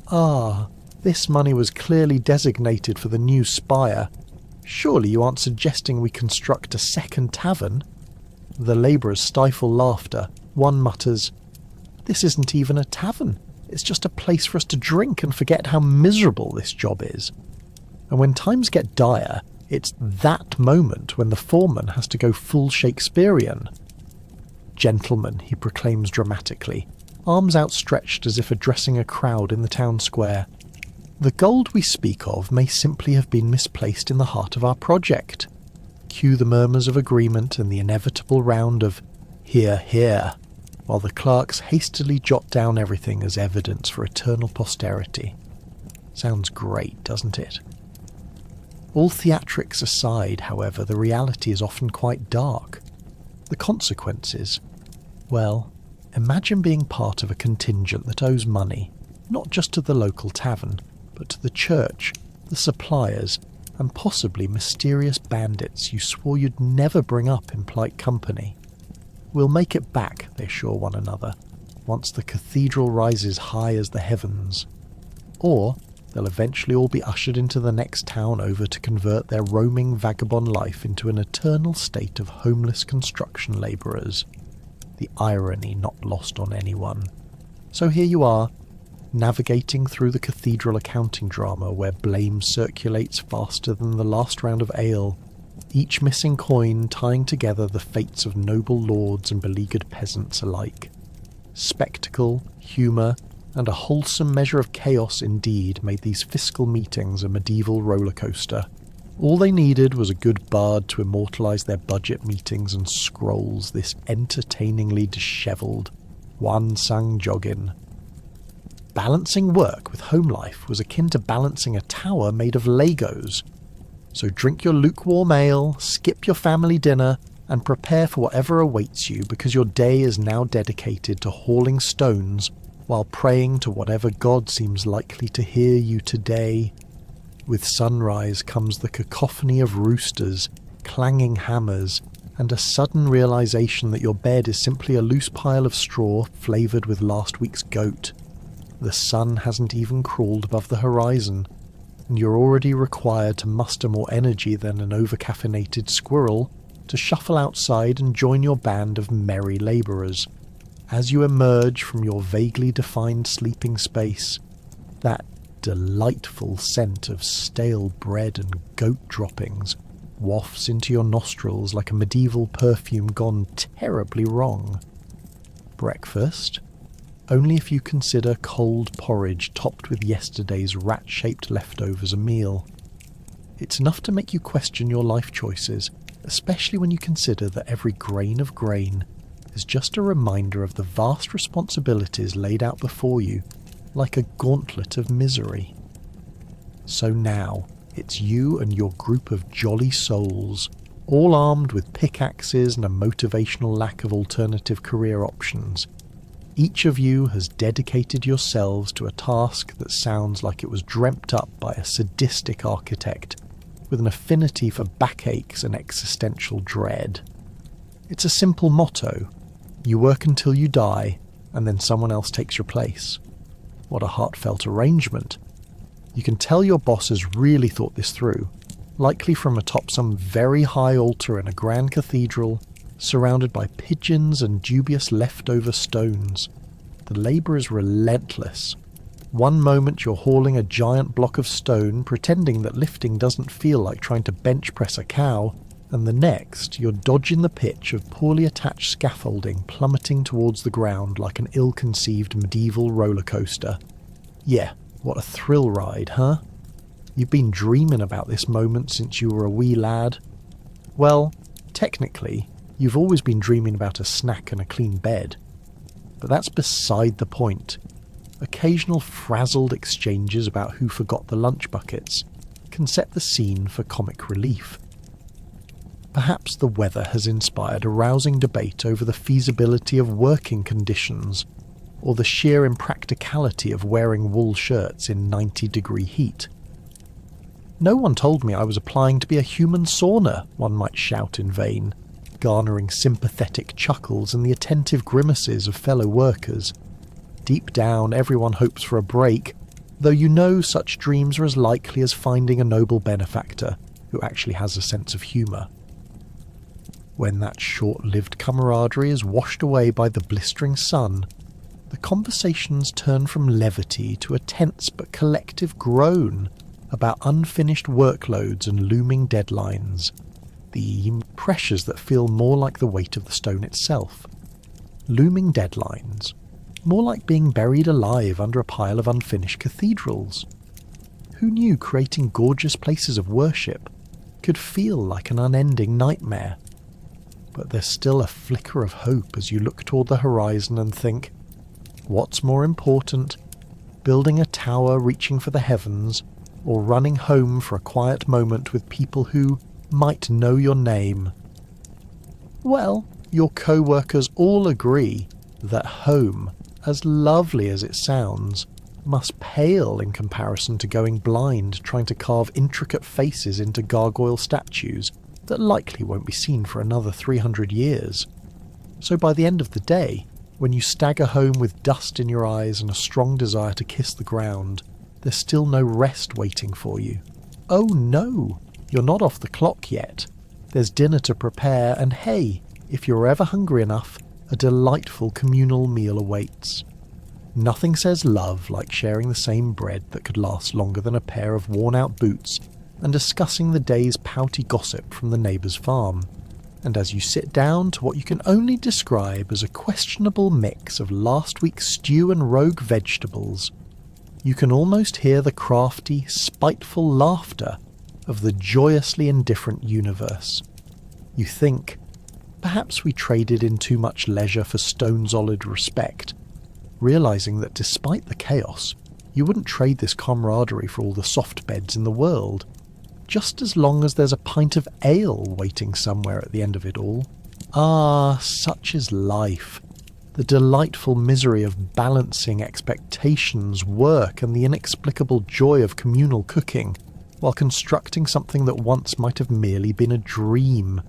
"Ah, this money was clearly designated for the new spire. Surely you aren't suggesting we construct a second tavern?" The labourers stifle laughter. One mutters, "This isn't even a tavern. It's just a place for us to drink and forget how miserable this job is." And when times get dire, it's that moment when the foreman has to go full Shakespearean. "Gentlemen," he proclaims dramatically, arms outstretched as if addressing a crowd in the town square, "the gold we speak of may simply have been misplaced in the heart of our project." Cue the murmurs of agreement and the inevitable round of "hear, hear," while the clerks hastily jot down everything as evidence for eternal posterity. Sounds great, doesn't it? All theatrics aside, however, the reality is often quite dark. The consequences? Well, imagine being part of a contingent that owes money, not just to the local tavern, but to the church, the suppliers, and possibly mysterious bandits you swore you'd never bring up in polite company. "We'll make it back," they assure one another, once the cathedral rises high as the heavens. Or they'll eventually all be ushered into the next town over to convert their roaming vagabond life into an eternal state of homeless construction labourers. The irony not lost on anyone. So here you are, navigating through the cathedral accounting drama where blame circulates faster than the last round of ale, each missing coin tying together the fates of noble lords and beleaguered peasants alike. Spectacle, humour, and a wholesome measure of chaos indeed made these fiscal meetings a medieval roller coaster. All they needed was a good bard to immortalise their budget meetings and scrolls this entertainingly dishevelled, wan-sang joggin. Balancing work with home life was akin to balancing a tower made of Legos. So drink your lukewarm ale, skip your family dinner, and prepare for whatever awaits you, because your day is now dedicated to hauling stones while praying to whatever god seems likely to hear you today. With sunrise comes the cacophony of roosters, clanging hammers, and a sudden realization that your bed is simply a loose pile of straw flavoured with last week's goat. The sun hasn't even crawled above the horizon, and you're already required to muster more energy than an over-caffeinated squirrel to shuffle outside and join your band of merry labourers. As you emerge from your vaguely defined sleeping space, that delightful scent of stale bread and goat droppings wafts into your nostrils like a medieval perfume gone terribly wrong. Breakfast? Only if you consider cold porridge topped with yesterday's rat-shaped leftovers a meal. It's enough to make you question your life choices, especially when you consider that every grain of grain is just a reminder of the vast responsibilities laid out before you, like a gauntlet of misery. So now, it's you and your group of jolly souls, all armed with pickaxes and a motivational lack of alternative career options. Each of you has dedicated yourselves to a task that sounds like it was dreamt up by a sadistic architect with an affinity for backaches and existential dread. It's a simple motto: you work until you die, and then someone else takes your place. What a heartfelt arrangement. You can tell your boss has really thought this through, likely from atop some very high altar in a grand cathedral, surrounded by pigeons and dubious leftover stones. The labour is relentless. One moment you're hauling a giant block of stone, pretending that lifting doesn't feel like trying to bench press a cow, and the next you're dodging the pitch of poorly attached scaffolding plummeting towards the ground like an ill-conceived medieval roller coaster. Yeah, what a thrill ride, huh? You've been dreaming about this moment since you were a wee lad. Well, technically, you've always been dreaming about a snack and a clean bed. But that's beside the point. Occasional frazzled exchanges about who forgot the lunch buckets can set the scene for comic relief. Perhaps the weather has inspired a rousing debate over the feasibility of working conditions, or the sheer impracticality of wearing wool shirts in 90-degree heat. No one told me I was applying to be a human sauna, one might shout in vain, garnering sympathetic chuckles and the attentive grimaces of fellow workers. Deep down, everyone hopes for a break, though you know such dreams are as likely as finding a noble benefactor who actually has a sense of humour. When that short-lived camaraderie is washed away by the blistering sun, the conversations turn from levity to a tense but collective groan about unfinished workloads and looming deadlines, the pressures that feel more like the weight of the stone itself. Looming deadlines, more like being buried alive under a pile of unfinished cathedrals. Who knew creating gorgeous places of worship could feel like an unending nightmare? But there's still a flicker of hope as you look toward the horizon and think, what's more important, building a tower reaching for the heavens, or running home for a quiet moment with people who might know your name? Well, your co-workers all agree that home, as lovely as it sounds, must pale in comparison to going blind trying to carve intricate faces into gargoyle statues that likely won't be seen for another 300 years. So by the end of the day, when you stagger home with dust in your eyes and a strong desire to kiss the ground, there's still no rest waiting for you. Oh no, you're not off the clock yet. There's dinner to prepare, and hey, if you're ever hungry enough, a delightful communal meal awaits. Nothing says love like sharing the same bread that could last longer than a pair of worn-out boots and discussing the day's pouty gossip from the neighbour's farm. And as you sit down to what you can only describe as a questionable mix of last week's stew and rogue vegetables, you can almost hear the crafty, spiteful laughter of the joyously indifferent universe. You think, perhaps we traded in too much leisure for stone-solid respect, realising that despite the chaos, you wouldn't trade this camaraderie for all the soft beds in the world, just as long as there's a pint of ale waiting somewhere at the end of it all. Ah, such is life. The delightful misery of balancing expectations, work, and the inexplicable joy of communal cooking, while constructing something that once might have merely been a dream,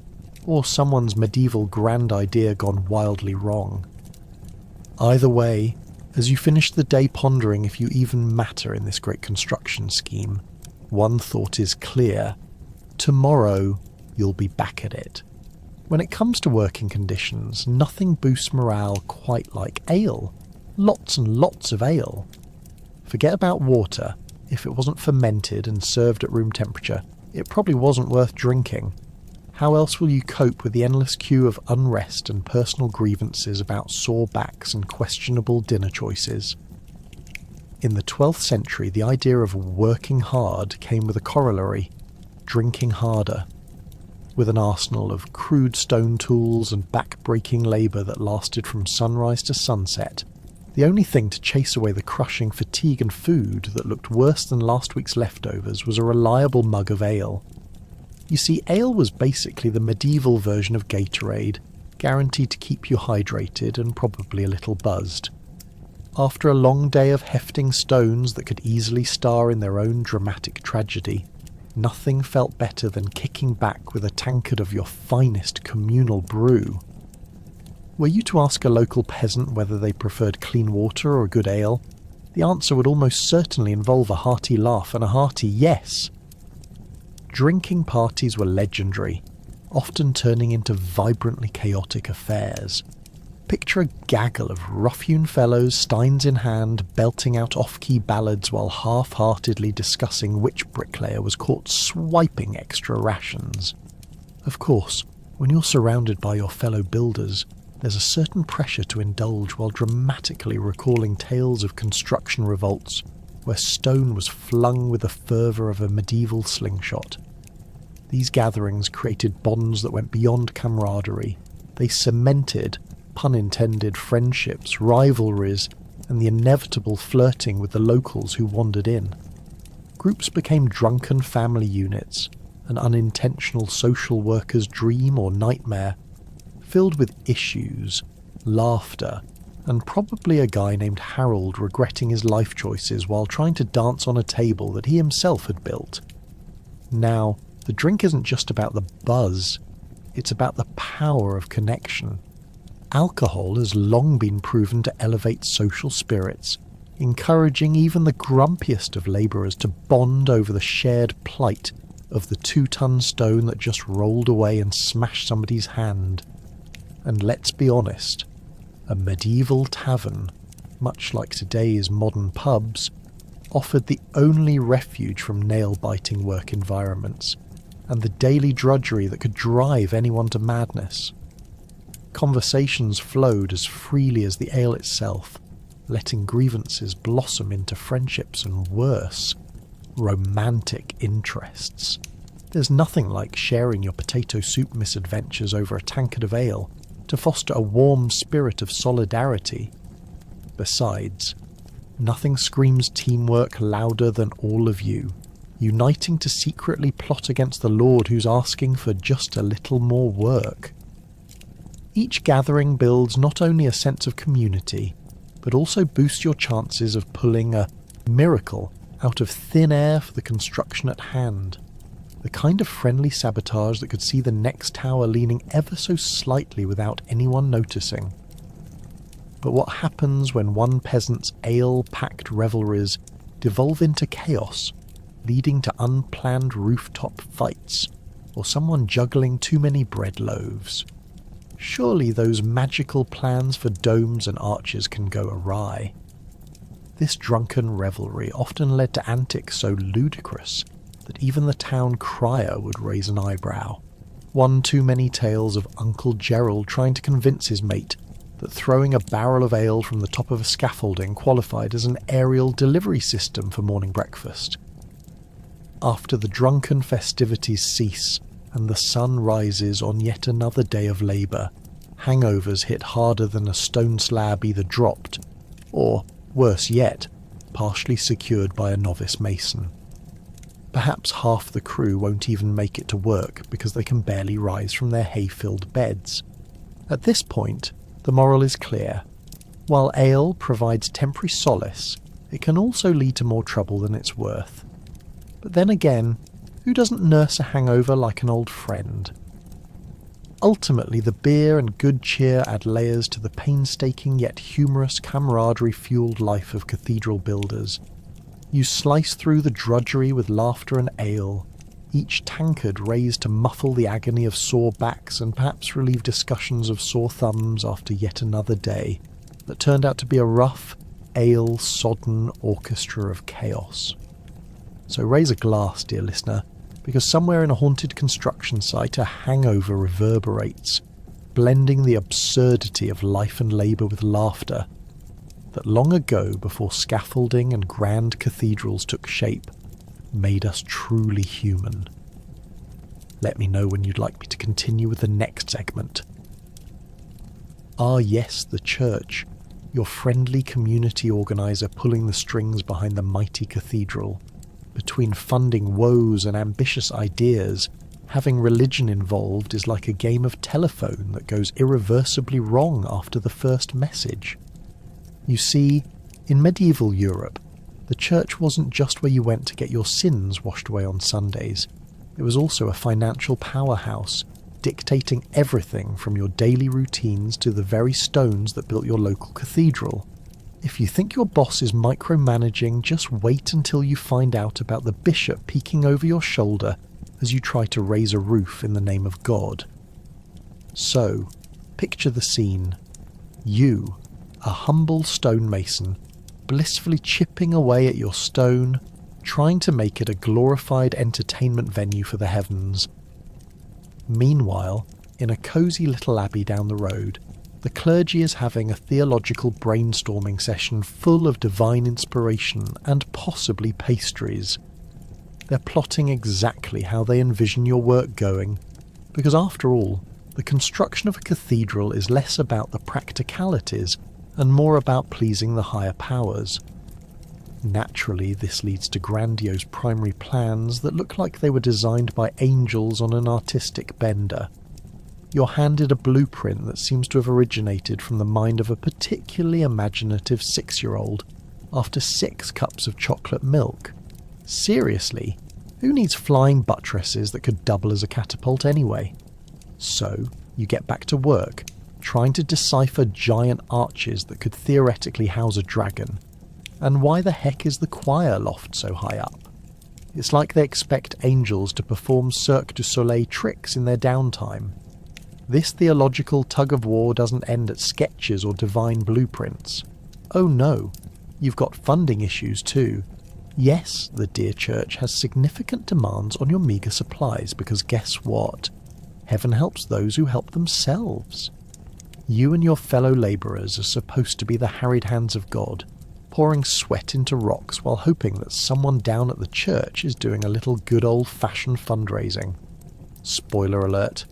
or someone's medieval grand idea gone wildly wrong. Either way, as you finish the day pondering if you even matter in this great construction scheme, one thought is clear: tomorrow you'll be back at it. When it comes to working conditions, nothing boosts morale quite like ale. Lots and lots of ale. Forget about water. If it wasn't fermented and served at room temperature, it probably wasn't worth drinking. How else will you cope with the endless queue of unrest and personal grievances about sore backs and questionable dinner choices? In the 12th century, the idea of working hard came with a corollary: drinking harder. With an arsenal of crude stone tools and back-breaking labour that lasted from sunrise to sunset, the only thing to chase away the crushing fatigue and food that looked worse than last week's leftovers was a reliable mug of ale. You see, ale was basically the medieval version of Gatorade, guaranteed to keep you hydrated and probably a little buzzed. After a long day of hefting stones that could easily star in their own dramatic tragedy, nothing felt better than kicking back with a tankard of your finest communal brew. Were you to ask a local peasant whether they preferred clean water or good ale, the answer would almost certainly involve a hearty laugh and a hearty yes. Drinking parties were legendary, often turning into vibrantly chaotic affairs. Picture a gaggle of rough-hewn fellows, steins in hand, belting out off-key ballads while half-heartedly discussing which bricklayer was caught swiping extra rations. Of course, when you're surrounded by your fellow builders, there's a certain pressure to indulge while dramatically recalling tales of construction revolts where stone was flung with the fervour of a medieval slingshot. These gatherings created bonds that went beyond camaraderie. They cemented, pun intended, friendships, rivalries, and the inevitable flirting with the locals who wandered in. Groups became drunken family units, an unintentional social worker's dream or nightmare, filled with issues, laughter, and probably a guy named Harold regretting his life choices while trying to dance on a table that he himself had built. Now, the drink isn't just about the buzz, it's about the power of connection. Alcohol has long been proven to elevate social spirits, encouraging even the grumpiest of labourers to bond over the shared plight of the 2-ton stone that just rolled away and smashed somebody's hand. And let's be honest, a medieval tavern, much like today's modern pubs, offered the only refuge from nail-biting work environments, and the daily drudgery that could drive anyone to madness. Conversations flowed as freely as the ale itself, letting grievances blossom into friendships and worse, romantic interests. There's nothing like sharing your potato soup misadventures over a tankard of ale to foster a warm spirit of solidarity. Besides, nothing screams teamwork louder than all of you, uniting to secretly plot against the Lord who's asking for just a little more work. Each gathering builds not only a sense of community, but also boosts your chances of pulling a miracle out of thin air for the construction at hand. The kind of friendly sabotage that could see the next tower leaning ever so slightly without anyone noticing. But what happens when one peasant's ale-packed revelries devolve into chaos, leading to unplanned rooftop fights, or someone juggling too many bread loaves? Surely those magical plans for domes and arches can go awry. This drunken revelry often led to antics so ludicrous that even the town crier would raise an eyebrow. One too many tales of Uncle Gerald trying to convince his mate that throwing a barrel of ale from the top of a scaffolding qualified as an aerial delivery system for morning breakfast. After the drunken festivities cease and the sun rises on yet another day of labour, hangovers hit harder than a stone slab either dropped, or, worse yet, partially secured by a novice mason. Perhaps half the crew won't even make it to work because they can barely rise from their hay-filled beds. At this point, the moral is clear. While ale provides temporary solace, it can also lead to more trouble than it's worth. But then again, who doesn't nurse a hangover like an old friend? Ultimately, the beer and good cheer add layers to the painstaking yet humorous camaraderie-fueled life of cathedral builders. You slice through the drudgery with laughter and ale, each tankard raised to muffle the agony of sore backs and perhaps relieve discussions of sore thumbs after yet another day that turned out to be a rough, ale-sodden orchestra of chaos. So raise a glass, dear listener, because somewhere in a haunted construction site a hangover reverberates, blending the absurdity of life and labour with laughter that long ago, before scaffolding and grand cathedrals took shape, made us truly human. Let me know when you'd like me to continue with the next segment. Ah yes, the church, your friendly community organiser pulling the strings behind the mighty cathedral. Between funding woes and ambitious ideas, having religion involved is like a game of telephone that goes irreversibly wrong after the first message. You see, in medieval Europe, the church wasn't just where you went to get your sins washed away on Sundays. It was also a financial powerhouse, dictating everything from your daily routines to the very stones that built your local cathedral. If you think your boss is micromanaging, just wait until you find out about the bishop peeking over your shoulder as you try to raise a roof in the name of God. So, picture the scene. You, a humble stonemason, blissfully chipping away at your stone, trying to make it a glorified entertainment venue for the heavens. Meanwhile, in a cosy little abbey down the road, the clergy is having a theological brainstorming session full of divine inspiration and possibly pastries. They're plotting exactly how they envision your work going, because after all, the construction of a cathedral is less about the practicalities and more about pleasing the higher powers. Naturally, this leads to grandiose primary plans that look like they were designed by angels on an artistic bender. You're handed a blueprint that seems to have originated from the mind of a particularly imaginative 6-year-old after 6 cups of chocolate milk. Seriously, who needs flying buttresses that could double as a catapult anyway? So, you get back to work, trying to decipher giant arches that could theoretically house a dragon. And why the heck is the choir loft so high up? It's like they expect angels to perform Cirque du Soleil tricks in their downtime. This theological tug-of-war doesn't end at sketches or divine blueprints. Oh no, you've got funding issues too. Yes, the dear church has significant demands on your meagre supplies because guess what? Heaven helps those who help themselves. You and your fellow labourers are supposed to be the harried hands of God, pouring sweat into rocks while hoping that someone down at the church is doing a little good old-fashioned fundraising. Spoiler alert.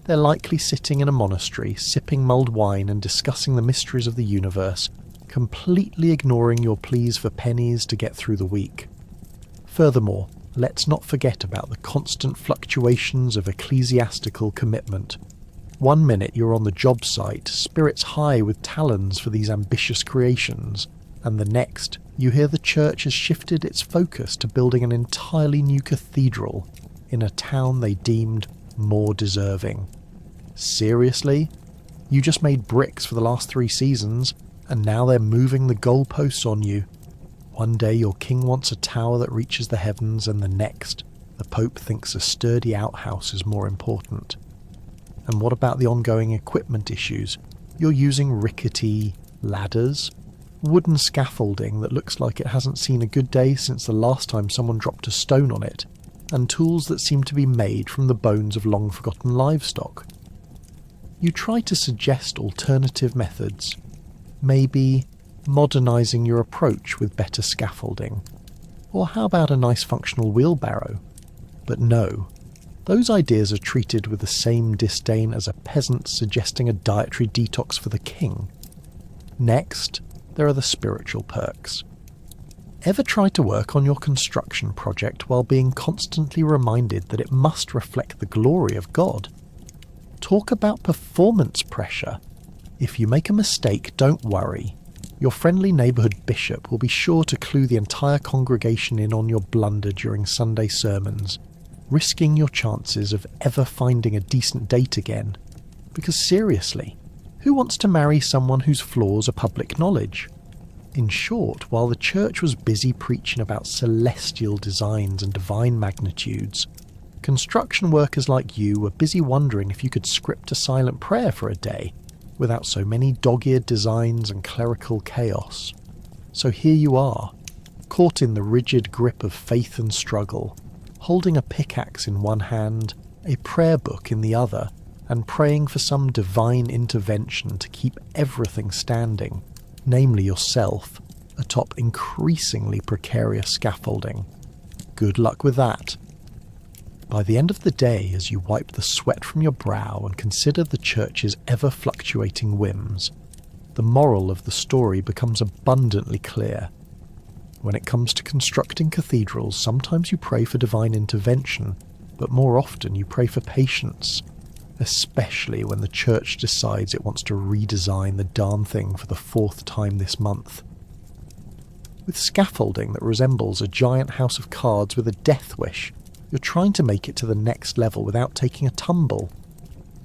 They're likely sitting in a monastery, sipping mulled wine and discussing the mysteries of the universe, completely ignoring your pleas for pennies to get through the week. Furthermore, let's not forget about the constant fluctuations of ecclesiastical commitment. One minute you're on the job site, spirits high with talons for these ambitious creations, and the next you hear the church has shifted its focus to building an entirely new cathedral in a town they deemed more deserving. Seriously? You just made bricks for the last 3 seasons, and now they're moving the goalposts on you. One day your king wants a tower that reaches the heavens, and the next, the Pope thinks a sturdy outhouse is more important. And what about the ongoing equipment issues? You're using rickety ladders? wooden scaffolding that looks like it hasn't seen a good day since the last time someone dropped a stone on it, and tools that seem to be made from the bones of long-forgotten livestock. You try to suggest alternative methods, maybe modernising your approach with better scaffolding, or how about a nice functional wheelbarrow? But no, those ideas are treated with the same disdain as a peasant suggesting a dietary detox for the king. Next, there are the spiritual perks. Ever try to work on your construction project while being constantly reminded that it must reflect the glory of God? Talk about performance pressure. If you make a mistake, don't worry. Your friendly neighbourhood bishop will be sure to clue the entire congregation in on your blunder during Sunday sermons, risking your chances of ever finding a decent date again. Because seriously, who wants to marry someone whose flaws are public knowledge? In short, while the church was busy preaching about celestial designs and divine magnitudes, construction workers like you were busy wondering if you could script a silent prayer for a day without so many dog-eared designs and clerical chaos. So here you are, caught in the rigid grip of faith and struggle, holding a pickaxe in one hand, a prayer book in the other, and praying for some divine intervention to keep everything standing, namely yourself, atop increasingly precarious scaffolding. Good luck with that. By the end of the day, as you wipe the sweat from your brow and consider the church's ever-fluctuating whims, the moral of the story becomes abundantly clear. When it comes to constructing cathedrals, sometimes you pray for divine intervention, but more often you pray for patience, especially when the church decides it wants to redesign the darn thing for the 4th time this month. With scaffolding that resembles a giant house of cards with a death wish, you're trying to make it to the next level without taking a tumble.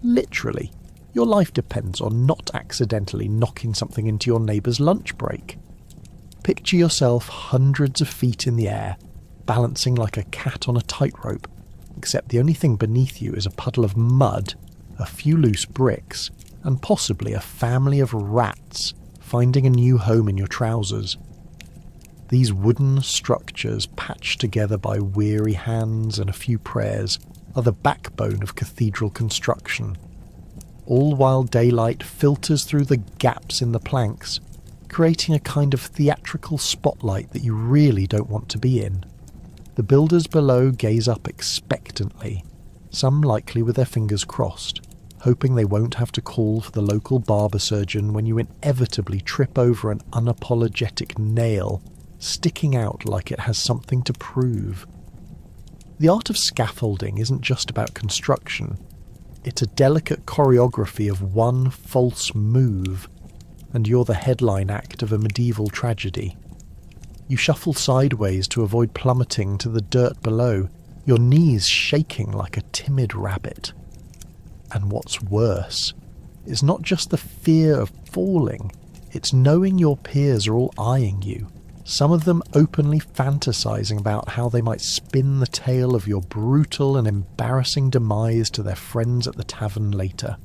Literally, your life depends on not accidentally knocking something into your neighbour's lunch break. Picture yourself hundreds of feet in the air, balancing like a cat on a tightrope, except the only thing beneath you is a puddle of mud, a few loose bricks, and possibly a family of rats finding a new home in your trousers. These wooden structures, patched together by weary hands and a few prayers, are the backbone of cathedral construction, all while daylight filters through the gaps in the planks, creating a kind of theatrical spotlight that you really don't want to be in. The builders below gaze up expectantly, some likely with their fingers crossed, hoping they won't have to call for the local barber surgeon when you inevitably trip over an unapologetic nail sticking out like it has something to prove. The art of scaffolding isn't just about construction. It's a delicate choreography of one false move, and you're the headline act of a medieval tragedy. You shuffle sideways to avoid plummeting to the dirt below, your knees shaking like a timid rabbit. And what's worse, it's not just the fear of falling, it's knowing your peers are all eyeing you, some of them openly fantasizing about how they might spin the tale of your brutal and embarrassing demise to their friends at the tavern later.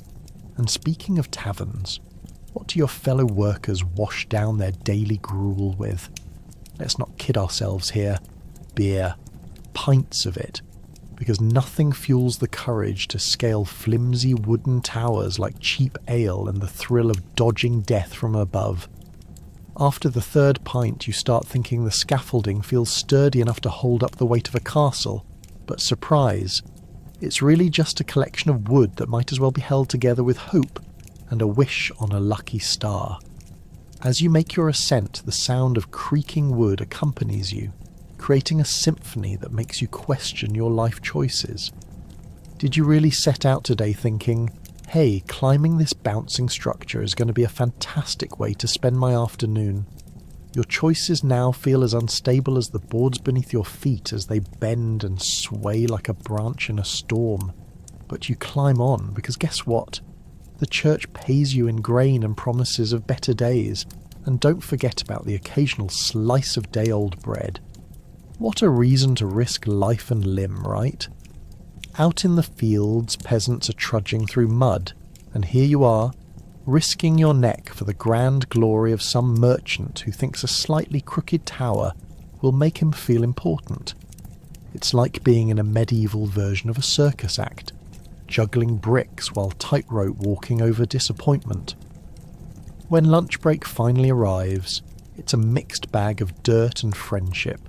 And speaking of taverns, what do your fellow workers wash down their daily gruel with? Let's not kid ourselves here. Beer. Pints of it. Because nothing fuels the courage to scale flimsy wooden towers like cheap ale and the thrill of dodging death from above. After the 3rd pint, you start thinking the scaffolding feels sturdy enough to hold up the weight of a castle, but surprise, it's really just a collection of wood that might as well be held together with hope and a wish on a lucky star. As you make your ascent, the sound of creaking wood accompanies you, creating a symphony that makes you question your life choices. Did you really set out today thinking, hey, climbing this bouncing structure is going to be a fantastic way to spend my afternoon? Your choices now feel as unstable as the boards beneath your feet as they bend and sway like a branch in a storm. But you climb on, because guess what? The church pays you in grain and promises of better days, and don't forget about the occasional slice of day-old bread. What a reason to risk life and limb, right? Out in the fields, peasants are trudging through mud, and here you are, risking your neck for the grand glory of some merchant who thinks a slightly crooked tower will make him feel important. It's like being in a medieval version of a circus act, juggling bricks while tightrope walking over disappointment. When lunch break finally arrives, it's a mixed bag of dirt and friendship.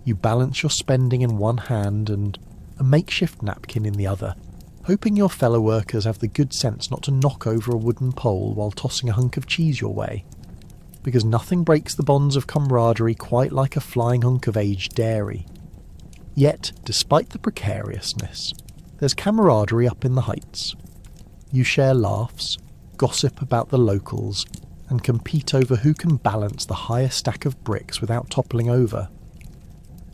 You balance your spending in one hand and a makeshift napkin in the other, hoping your fellow workers have the good sense not to knock over a wooden pole while tossing a hunk of cheese your way. Because nothing breaks the bonds of camaraderie quite like a flying hunk of aged dairy. Yet, despite the precariousness, there's camaraderie up in the heights. You share laughs, gossip about the locals, and compete over who can balance the highest stack of bricks without toppling over.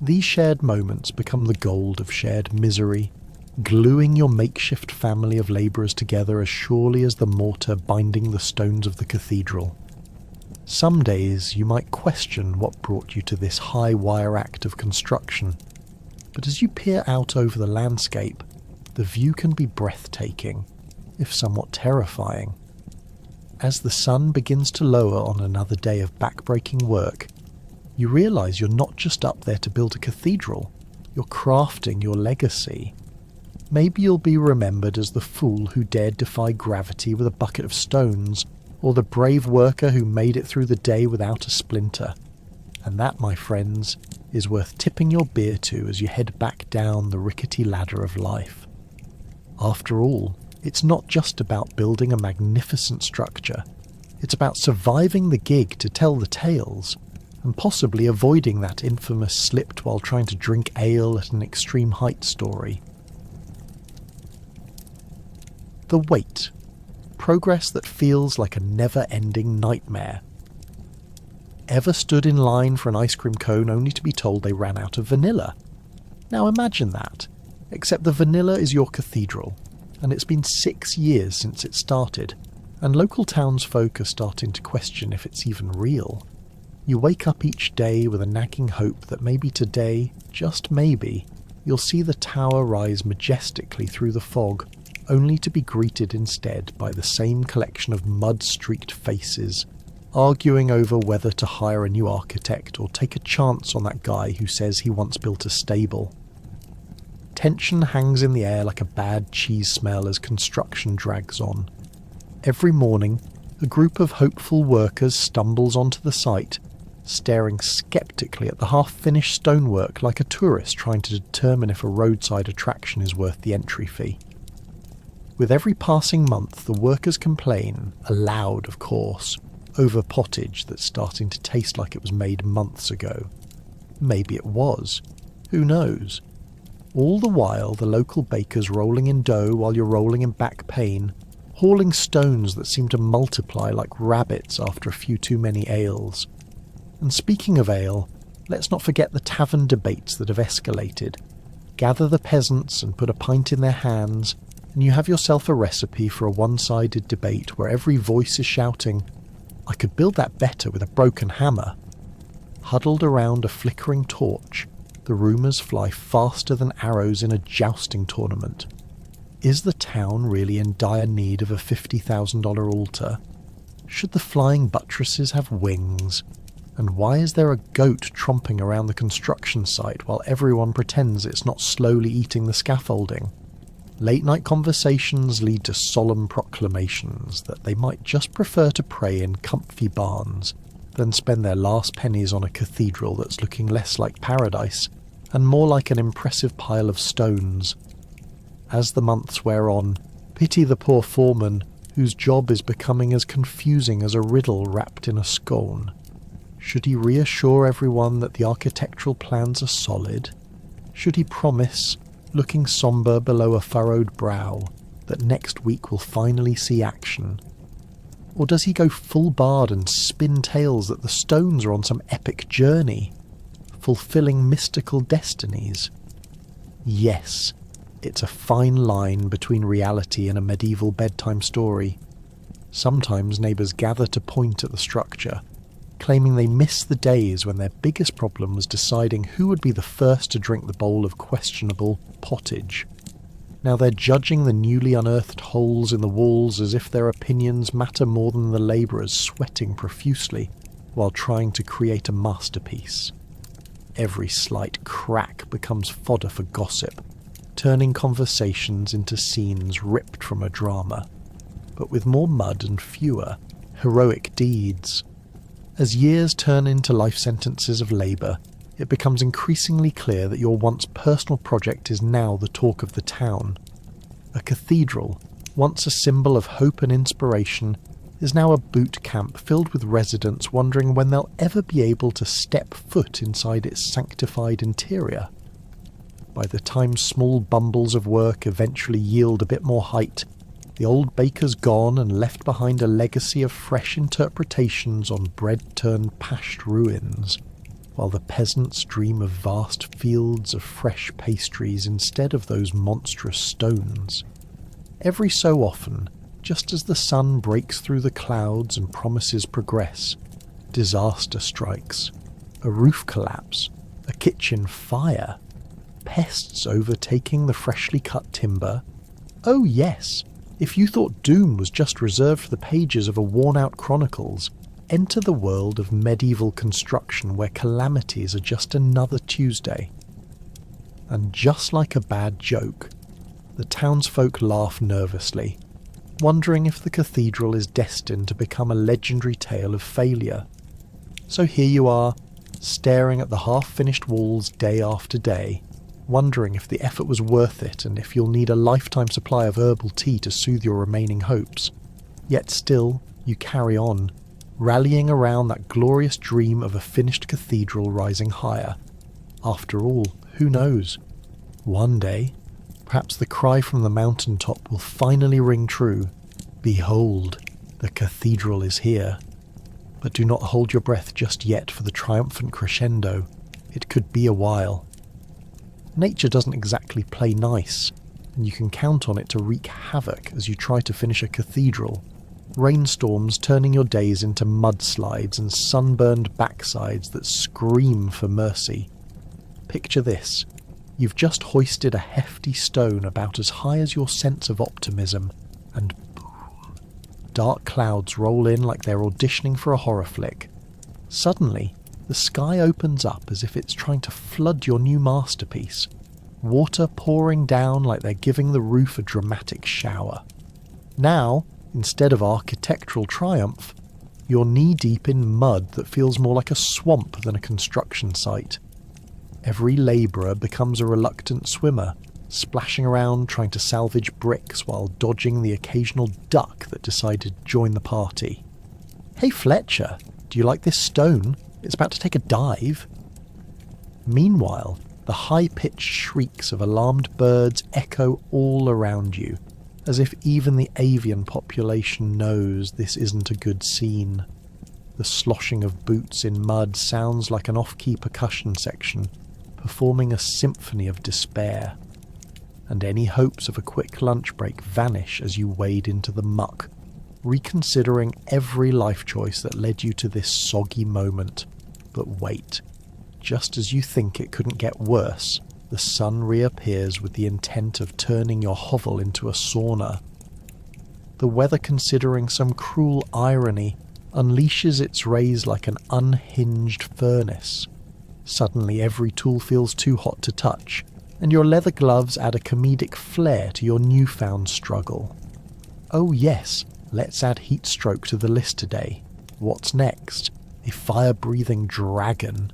These shared moments become the gold of shared misery, gluing your makeshift family of labourers together as surely as the mortar binding the stones of the cathedral. Some days you might question what brought you to this high-wire act of construction, but as you peer out over the landscape, the view can be breathtaking, if somewhat terrifying. As the sun begins to lower on another day of back-breaking work, you realise you're not just up there to build a cathedral, you're crafting your legacy. Maybe you'll be remembered as the fool who dared defy gravity with a bucket of stones, or the brave worker who made it through the day without a splinter. And that, my friends, is worth tipping your beer to as you head back down the rickety ladder of life. After all, it's not just about building a magnificent structure. It's about surviving the gig to tell the tales, and possibly avoiding that infamous slipped while trying to drink ale at an extreme height story. The wait. Progress that feels like a never-ending nightmare. Ever stood in line for an ice cream cone only to be told they ran out of vanilla? Now imagine that, except the vanilla is your cathedral, and it's been 6 years since it started, and local townsfolk are starting to question if it's even real. You wake up each day with a nagging hope that maybe today, just maybe, you'll see the tower rise majestically through the fog, only to be greeted instead by the same collection of mud-streaked faces, arguing over whether to hire a new architect or take a chance on that guy who says he once built a stable. Tension hangs in the air like a bad cheese smell as construction drags on. Every morning, a group of hopeful workers stumbles onto the site, staring skeptically at the half-finished stonework like a tourist trying to determine if a roadside attraction is worth the entry fee. With every passing month, the workers complain, aloud of course, over pottage that's starting to taste like it was made months ago. Maybe it was. Who knows? All the while, the local baker's rolling in dough while you're rolling in back pain, hauling stones that seem to multiply like rabbits after a few too many ales. And speaking of ale, let's not forget the tavern debates that have escalated. Gather the peasants and put a pint in their hands, and you have yourself a recipe for a one-sided debate where every voice is shouting, "I could build that better with a broken hammer." Huddled around a flickering torch, the rumours fly faster than arrows in a jousting tournament. Is the town really in dire need of a $50,000 altar? Should the flying buttresses have wings? And why is there a goat tromping around the construction site while everyone pretends it's not slowly eating the scaffolding? Late-night conversations lead to solemn proclamations that they might just prefer to pray in comfy barns than spend their last pennies on a cathedral that's looking less like paradise and more like an impressive pile of stones. As the months wear on, pity the poor foreman whose job is becoming as confusing as a riddle wrapped in a scone. Should he reassure everyone that the architectural plans are solid? Should he promise, looking sombre below a furrowed brow, that next week will finally see action? Or does he go full bard and spin tales that the stones are on some epic journey, fulfilling mystical destinies? Yes, it's a fine line between reality and a medieval bedtime story. Sometimes neighbours gather to point at the structure, claiming they miss the days when their biggest problem was deciding who would be the first to drink the bowl of questionable pottage. Now they're judging the newly unearthed holes in the walls as if their opinions matter more than the labourers sweating profusely while trying to create a masterpiece. Every slight crack becomes fodder for gossip, turning conversations into scenes ripped from a drama, but with more mud and fewer heroic deeds. As years turn into life sentences of labour, it becomes increasingly clear that your once personal project is now the talk of the town. A cathedral, once a symbol of hope and inspiration, is now a boot camp filled with residents wondering when they'll ever be able to step foot inside its sanctified interior. By the time small bumbles of work eventually yield a bit more height, the old baker's gone and left behind a legacy of fresh interpretations on bread-turned-pashed ruins, while the peasants dream of vast fields of fresh pastries instead of those monstrous stones. Every so often, just as the sun breaks through the clouds and promises progress, disaster strikes. A roof collapse, a kitchen fire, pests overtaking the freshly cut timber. Oh yes, if you thought doom was just reserved for the pages of a worn-out chronicles, enter the world of medieval construction where calamities are just another Tuesday. And just like a bad joke, the townsfolk laugh nervously, wondering if the cathedral is destined to become a legendary tale of failure. So here you are, staring at the half-finished walls day after day, wondering if the effort was worth it and if you'll need a lifetime supply of herbal tea to soothe your remaining hopes. Yet still, you carry on, rallying around that glorious dream of a finished cathedral rising higher. After all, who knows? One day, perhaps the cry from the mountaintop will finally ring true. Behold, the cathedral is here. But do not hold your breath just yet for the triumphant crescendo. It could be a while. Nature doesn't exactly play nice, and you can count on it to wreak havoc as you try to finish a cathedral. Rainstorms turning your days into mudslides and sunburned backsides that scream for mercy. Picture this. You've just hoisted a hefty stone about as high as your sense of optimism, and boom, dark clouds roll in like they're auditioning for a horror flick. Suddenly, the sky opens up as if it's trying to flood your new masterpiece, water pouring down like they're giving the roof a dramatic shower. Now, instead of architectural triumph, you're knee-deep in mud that feels more like a swamp than a construction site. Every labourer becomes a reluctant swimmer, splashing around trying to salvage bricks while dodging the occasional duck that decided to join the party. Hey Fletcher, do you like this stone? It's about to take a dive. Meanwhile, the high-pitched shrieks of alarmed birds echo all around you, as if even the avian population knows this isn't a good scene. The sloshing of boots in mud sounds like an off-key percussion section, performing a symphony of despair. And any hopes of a quick lunch break vanish as you wade into the muck, reconsidering every life choice that led you to this soggy moment. But wait, just as you think it couldn't get worse, the sun reappears with the intent of turning your hovel into a sauna. The weather, considering some cruel irony, unleashes its rays like an unhinged furnace. Suddenly every tool feels too hot to touch, and your leather gloves add a comedic flair to your newfound struggle. Oh yes, let's add heat stroke to the list today. What's next? A fire-breathing dragon.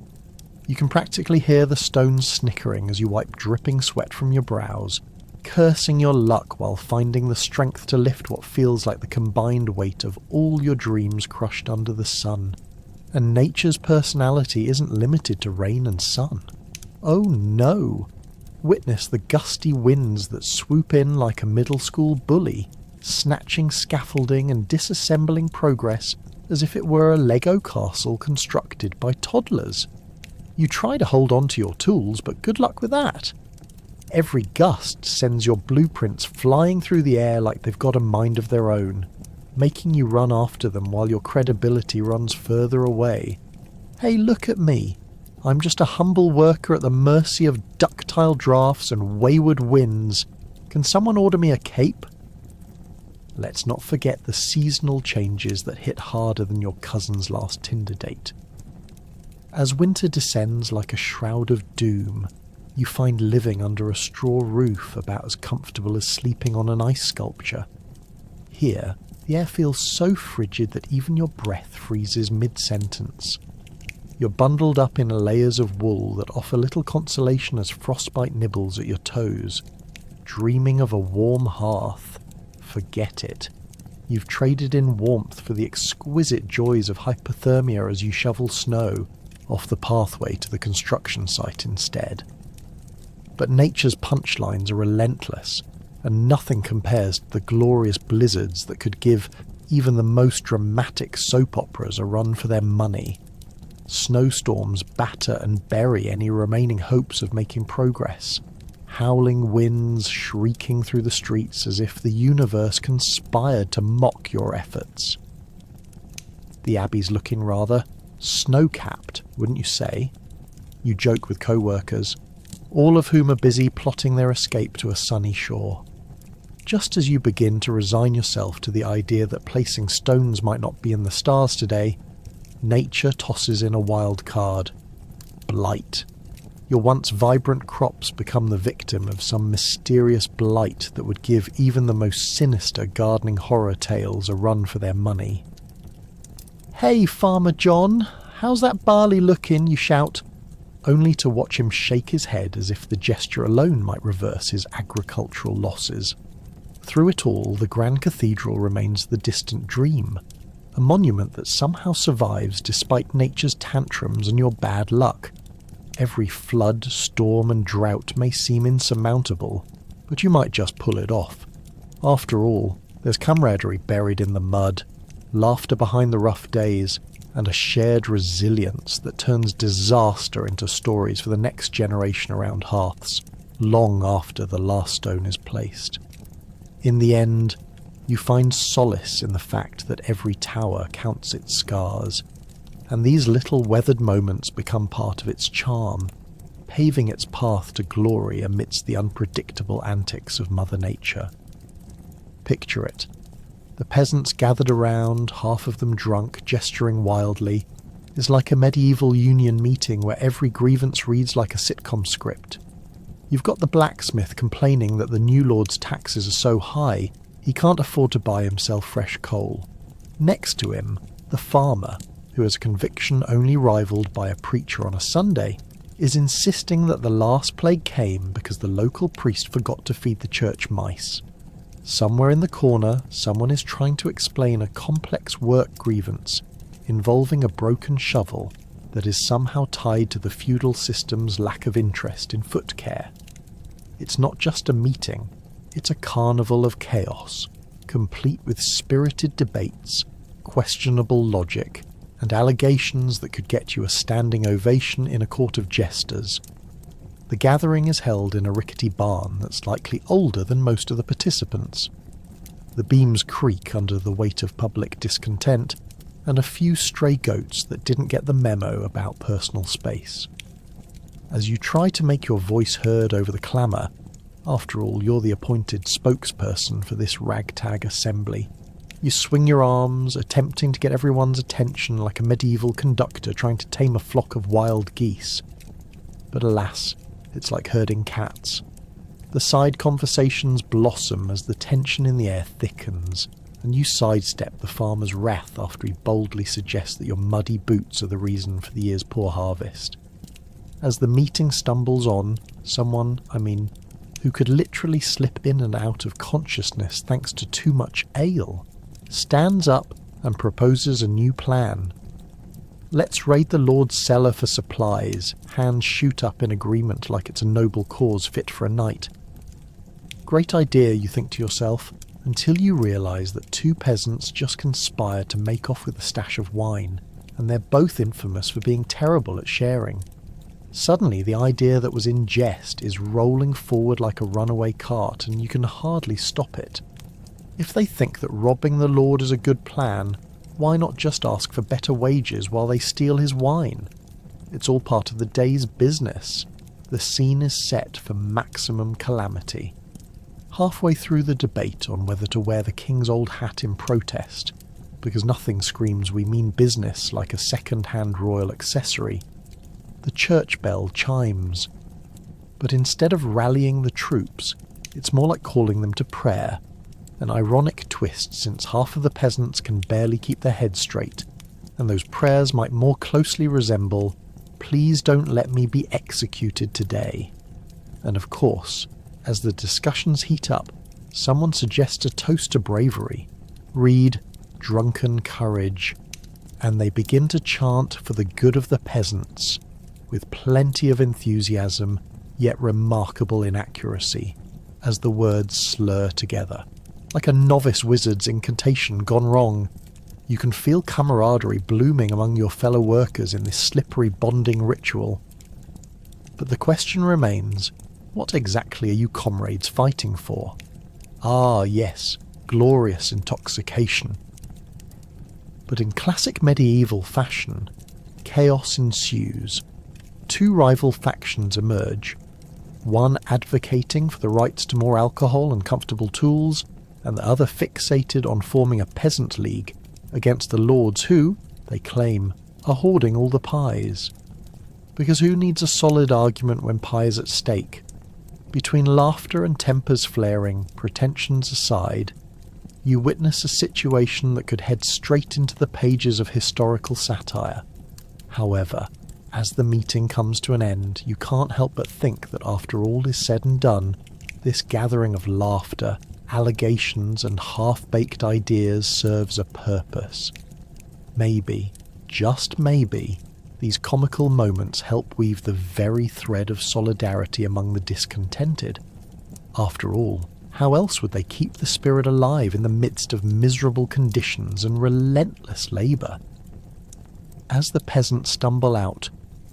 You can practically hear the stones snickering as you wipe dripping sweat from your brows, cursing your luck while finding the strength to lift what feels like the combined weight of all your dreams crushed under the sun. And nature's personality isn't limited to rain and sun. Oh no! Witness the gusty winds that swoop in like a middle school bully, snatching scaffolding and disassembling progress as if it were a Lego castle constructed by toddlers. You try to hold on to your tools, but good luck with that. Every gust sends your blueprints flying through the air like they've got a mind of their own, making you run after them while your credibility runs further away. Hey, look at me. I'm just a humble worker at the mercy of ductile drafts and wayward winds, Can someone order me a cape? Let's not forget the seasonal changes that hit harder than your cousin's last Tinder date. As winter descends like a shroud of doom, you find living under a straw roof about as comfortable as sleeping on an ice sculpture. Here, the air feels so frigid that even your breath freezes mid-sentence. You're bundled up in layers of wool that offer little consolation as frostbite nibbles at your toes. Dreaming of a warm hearth? Forget it. You've traded in warmth for the exquisite joys of hypothermia as you shovel snow off the pathway to the construction site instead. But nature's punchlines are relentless, and nothing compares to the glorious blizzards that could give even the most dramatic soap operas a run for their money. Snowstorms batter and bury any remaining hopes of making progress. Howling winds shrieking through the streets as if the universe conspired to mock your efforts. The Abbey's looking rather snow-capped, wouldn't you say? You joke with co-workers, all of whom are busy plotting their escape to a sunny shore. Just as you begin to resign yourself to the idea that placing stones might not be in the stars today, nature tosses in a wild card. Blight. Your once vibrant crops become the victim of some mysterious blight that would give even the most sinister gardening horror tales a run for their money. "Hey, Farmer John, how's that barley looking?" you shout, only to watch him shake his head as if the gesture alone might reverse his agricultural losses. Through it all, the Grand Cathedral remains the distant dream, a monument that somehow survives despite nature's tantrums and your bad luck. Every flood, storm and drought may seem insurmountable, but you might just pull it off. After all, there's camaraderie buried in the mud, laughter behind the rough days, and a shared resilience that turns disaster into stories for the next generation around hearths, long after the last stone is placed. In the end, you find solace in the fact that every tower counts its scars, and these little weathered moments become part of its charm, paving its path to glory amidst the unpredictable antics of Mother Nature. Picture it. The peasants gathered around, half of them drunk, gesturing wildly, is like a medieval union meeting where every grievance reads like a sitcom script. You've got the blacksmith complaining that the new lord's taxes are so high, he can't afford to buy himself fresh coal. Next to him, the farmer, who has a conviction only rivaled by a preacher on a Sunday, is insisting that the last plague came because the local priest forgot to feed the church mice. Somewhere in the corner, someone is trying to explain a complex work grievance involving a broken shovel that is somehow tied to the feudal system's lack of interest in foot care. It's not just a meeting, it's a carnival of chaos, complete with spirited debates, questionable logic, and allegations that could get you a standing ovation in a court of jesters. The gathering is held in a rickety barn that's likely older than most of the participants. The beams creak under the weight of public discontent, and a few stray goats that didn't get the memo about personal space. As you try to make your voice heard over the clamour, after all, you're the appointed spokesperson for this ragtag assembly, you swing your arms, attempting to get everyone's attention like a medieval conductor trying to tame a flock of wild geese. But alas, it's like herding cats. The side conversations blossom as the tension in the air thickens, and you sidestep the farmer's wrath after he boldly suggests that your muddy boots are the reason for the year's poor harvest. As the meeting stumbles on, someone, who could literally slip in and out of consciousness thanks to too much ale, stands up and proposes a new plan. Let's raid the Lord's cellar for supplies, hands shoot up in agreement like it's a noble cause fit for a knight. Great idea, you think to yourself, until you realise that two peasants just conspire to make off with a stash of wine, and they're both infamous for being terrible at sharing. Suddenly the idea that was in jest is rolling forward like a runaway cart, and you can hardly stop it. If they think that robbing the Lord is a good plan, why not just ask for better wages while they steal his wine? It's all part of the day's business. The scene is set for maximum calamity. halfway through the debate on whether to wear the king's old hat in protest, because nothing screams we mean business like a second-hand royal accessory, the church bell chimes. But instead of rallying the troops, it's more like calling them to prayer, an ironic twist since half of the peasants can barely keep their heads straight, and those prayers might more closely resemble, "Please don't let me be executed today." And of course, as the discussions heat up, someone suggests a toast to bravery. Read "Drunken Courage," and they begin to chant for the good of the peasants, with plenty of enthusiasm, yet remarkable inaccuracy, as the words slur together. Like a novice wizard's incantation gone wrong, you can feel camaraderie blooming among your fellow workers in this slippery bonding ritual. But the question remains, what exactly are you comrades fighting for? Ah, yes, glorious intoxication. But in classic medieval fashion, chaos ensues. Two rival factions emerge, one advocating for the rights to more alcohol and comfortable tools, and the other fixated on forming a peasant league against the lords who, they claim, are hoarding all the pies. Because who needs a solid argument when pie is at stake? Between laughter and tempers flaring, pretensions aside, you witness a situation that could head straight into the pages of historical satire. However, as the meeting comes to an end, you can't help but think that after all is said and done, this gathering of laughter, allegations and half-baked ideas serves a purpose. Maybe, just maybe, these comical moments help weave the very thread of solidarity among the discontented. After all, how else would they keep the spirit alive in the midst of miserable conditions and relentless labour? As the peasants stumble out,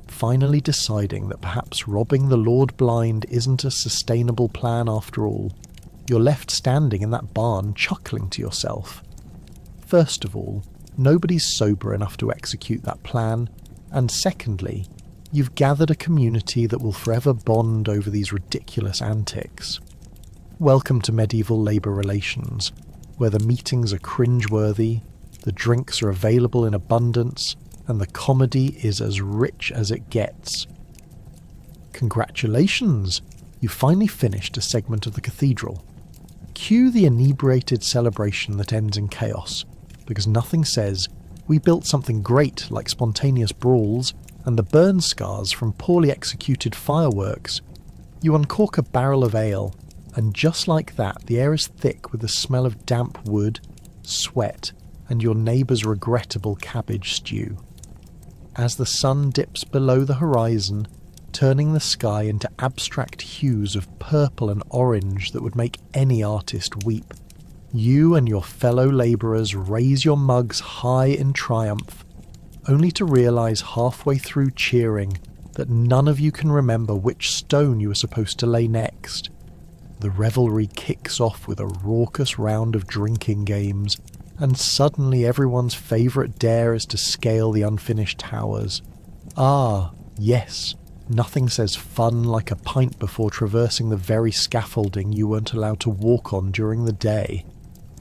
finally deciding that perhaps robbing the Lord blind isn't a sustainable plan after all, you're left standing in that barn chuckling to yourself. First of all, nobody's sober enough to execute that plan, and secondly, you've gathered a community that will forever bond over these ridiculous antics. Welcome to medieval labour relations, where the meetings are cringeworthy, the drinks are available in abundance, and the comedy is as rich as it gets. Congratulations! You've finally finished a segment of the cathedral. Cue the inebriated celebration that ends in chaos, because nothing says, "We built something great," like spontaneous brawls and the burn scars from poorly executed fireworks. You uncork a barrel of ale, and just like that, the air is thick with the smell of damp wood, sweat, and your neighbour's regrettable cabbage stew. As the sun dips below the horizon, turning the sky into abstract hues of purple and orange that would make any artist weep, you and your fellow labourers raise your mugs high in triumph, only to realise halfway through cheering that none of you can remember which stone you were supposed to lay next. The revelry kicks off with a raucous round of drinking games, and suddenly everyone's favourite dare is to scale the unfinished towers. Ah, yes, nothing says fun like a pint before traversing the very scaffolding you weren't allowed to walk on during the day.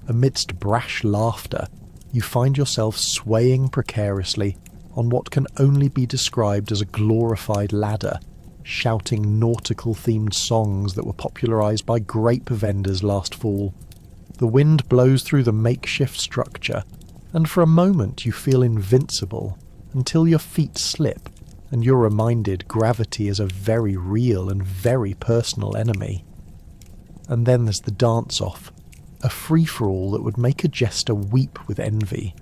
Amidst brash laughter, you find yourself swaying precariously on what can only be described as a glorified ladder, shouting nautical-themed songs that were popularised by grape vendors last fall. The wind blows through the makeshift structure, and for a moment you feel invincible, until your feet slip, and you're reminded gravity is a very real and very personal enemy. And then there's the dance-off, a free-for-all that would make a jester weep with envy.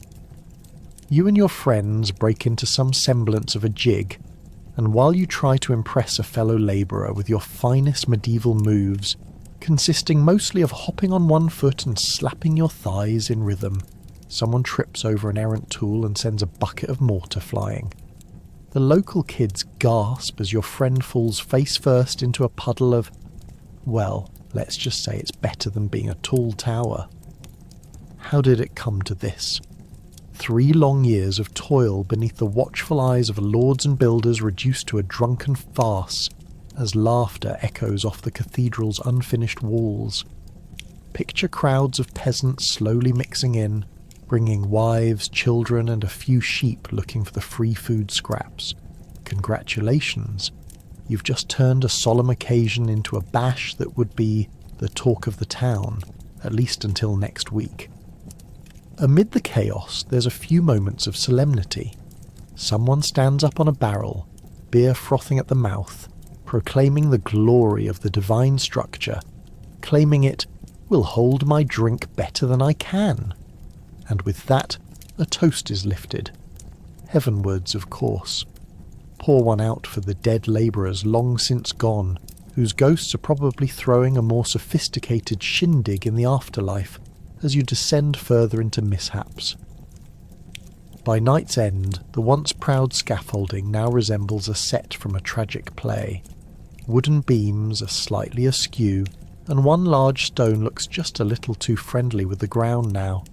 You and your friends break into some semblance of a jig, and while you try to impress a fellow labourer with your finest medieval moves, consisting mostly of hopping on one foot and slapping your thighs in rhythm, someone trips over an errant tool and sends a bucket of mortar flying. The local kids gasp as your friend falls face first into a puddle of, well, let's just say it's better than being a tall tower. How did it come to this? 3 long years of toil beneath the watchful eyes of lords and builders reduced to a drunken farce, as laughter echoes off the cathedral's unfinished walls. Picture crowds of peasants slowly mixing in, bringing wives, children, and a few sheep looking for the free food scraps. Congratulations, you've just turned a solemn occasion into a bash that would be the talk of the town, at least until next week. Amid the chaos, there's a few moments of solemnity. Someone stands up on a barrel, beer frothing at the mouth, proclaiming the glory of the divine structure, claiming it will hold my drink better than I can. And with that, a toast is lifted. Heavenwards, of course. Pour one out for the dead labourers long since gone, whose ghosts are probably throwing a more sophisticated shindig in the afterlife as you descend further into mishaps. By night's end, the once proud scaffolding now resembles a set from a tragic play. Wooden beams are slightly askew, and one large stone looks just a little too friendly with the ground now.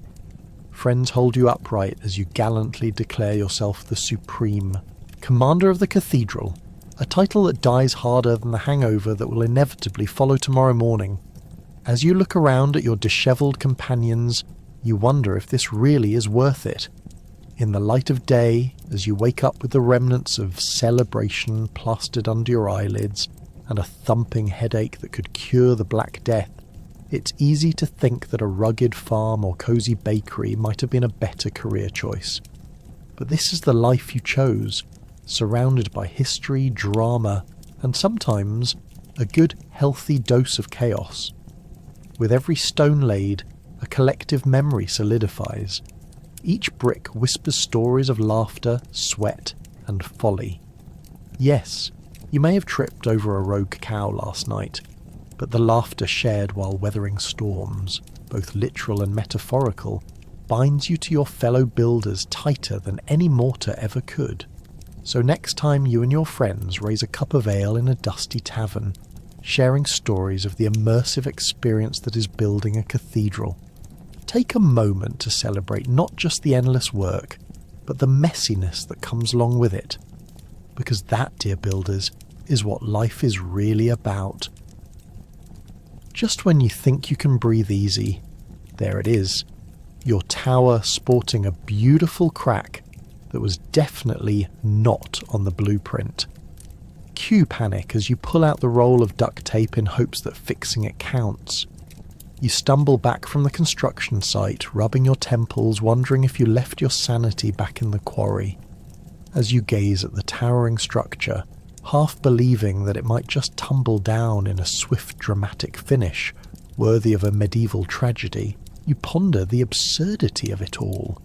Friends hold you upright as you gallantly declare yourself the supreme Commander of the Cathedral, a title that dies harder than the hangover that will inevitably follow tomorrow morning. As you look around at your dishevelled companions, you wonder if this really is worth it. In the light of day, as you wake up with the remnants of celebration plastered under your eyelids, and a thumping headache that could cure the Black Death, it's easy to think that a rugged farm or cosy bakery might have been a better career choice. But this is the life you chose, surrounded by history, drama, and sometimes a good, healthy dose of chaos. With every stone laid, a collective memory solidifies. Each brick whispers stories of laughter, sweat, and folly. Yes, you may have tripped over a rogue cow last night, but the laughter shared while weathering storms, both literal and metaphorical, binds you to your fellow builders tighter than any mortar ever could. So next time you and your friends raise a cup of ale in a dusty tavern, sharing stories of the immersive experience that is building a cathedral, take a moment to celebrate not just the endless work, but the messiness that comes along with it. Because that, dear builders, is what life is really about. Just when you think you can breathe easy, there it is, your tower sporting a beautiful crack that was definitely not on the blueprint. Cue panic as you pull out the roll of duct tape in hopes that fixing it counts. You stumble back from the construction site, rubbing your temples, wondering if you left your sanity back in the quarry. As you gaze at the towering structure, half believing that it might just tumble down in a swift dramatic finish, worthy of a medieval tragedy, you ponder the absurdity of it all.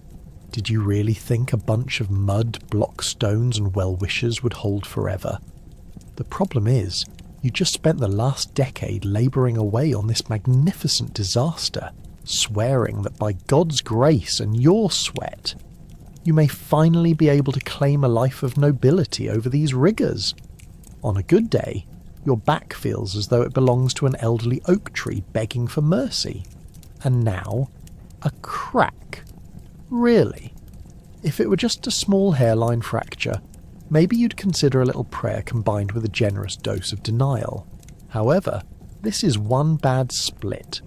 Did you really think a bunch of mud, block stones and well-wishers would hold forever? The problem is, you just spent the last decade labouring away on this magnificent disaster, swearing that by God's grace and your sweat, you may finally be able to claim a life of nobility over these rigours. On a good day, your back feels as though it belongs to an elderly oak tree begging for mercy. And now, a crack. Really? If it were just a small hairline fracture, maybe you'd consider a little prayer combined with a generous dose of denial. However, this is one bad split,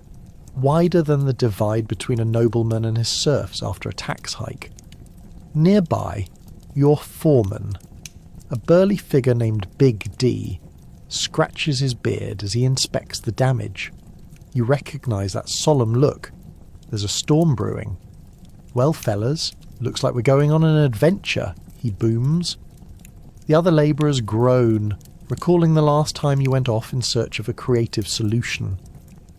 wider than the divide between a nobleman and his serfs after a tax hike. Nearby, your foreman, a burly figure named Big D, scratches his beard as he inspects the damage. You recognise that solemn look. There's a storm brewing. "Well, fellas, looks like we're going on an adventure," he booms. The other labourers groan, recalling the last time you went off in search of a creative solution.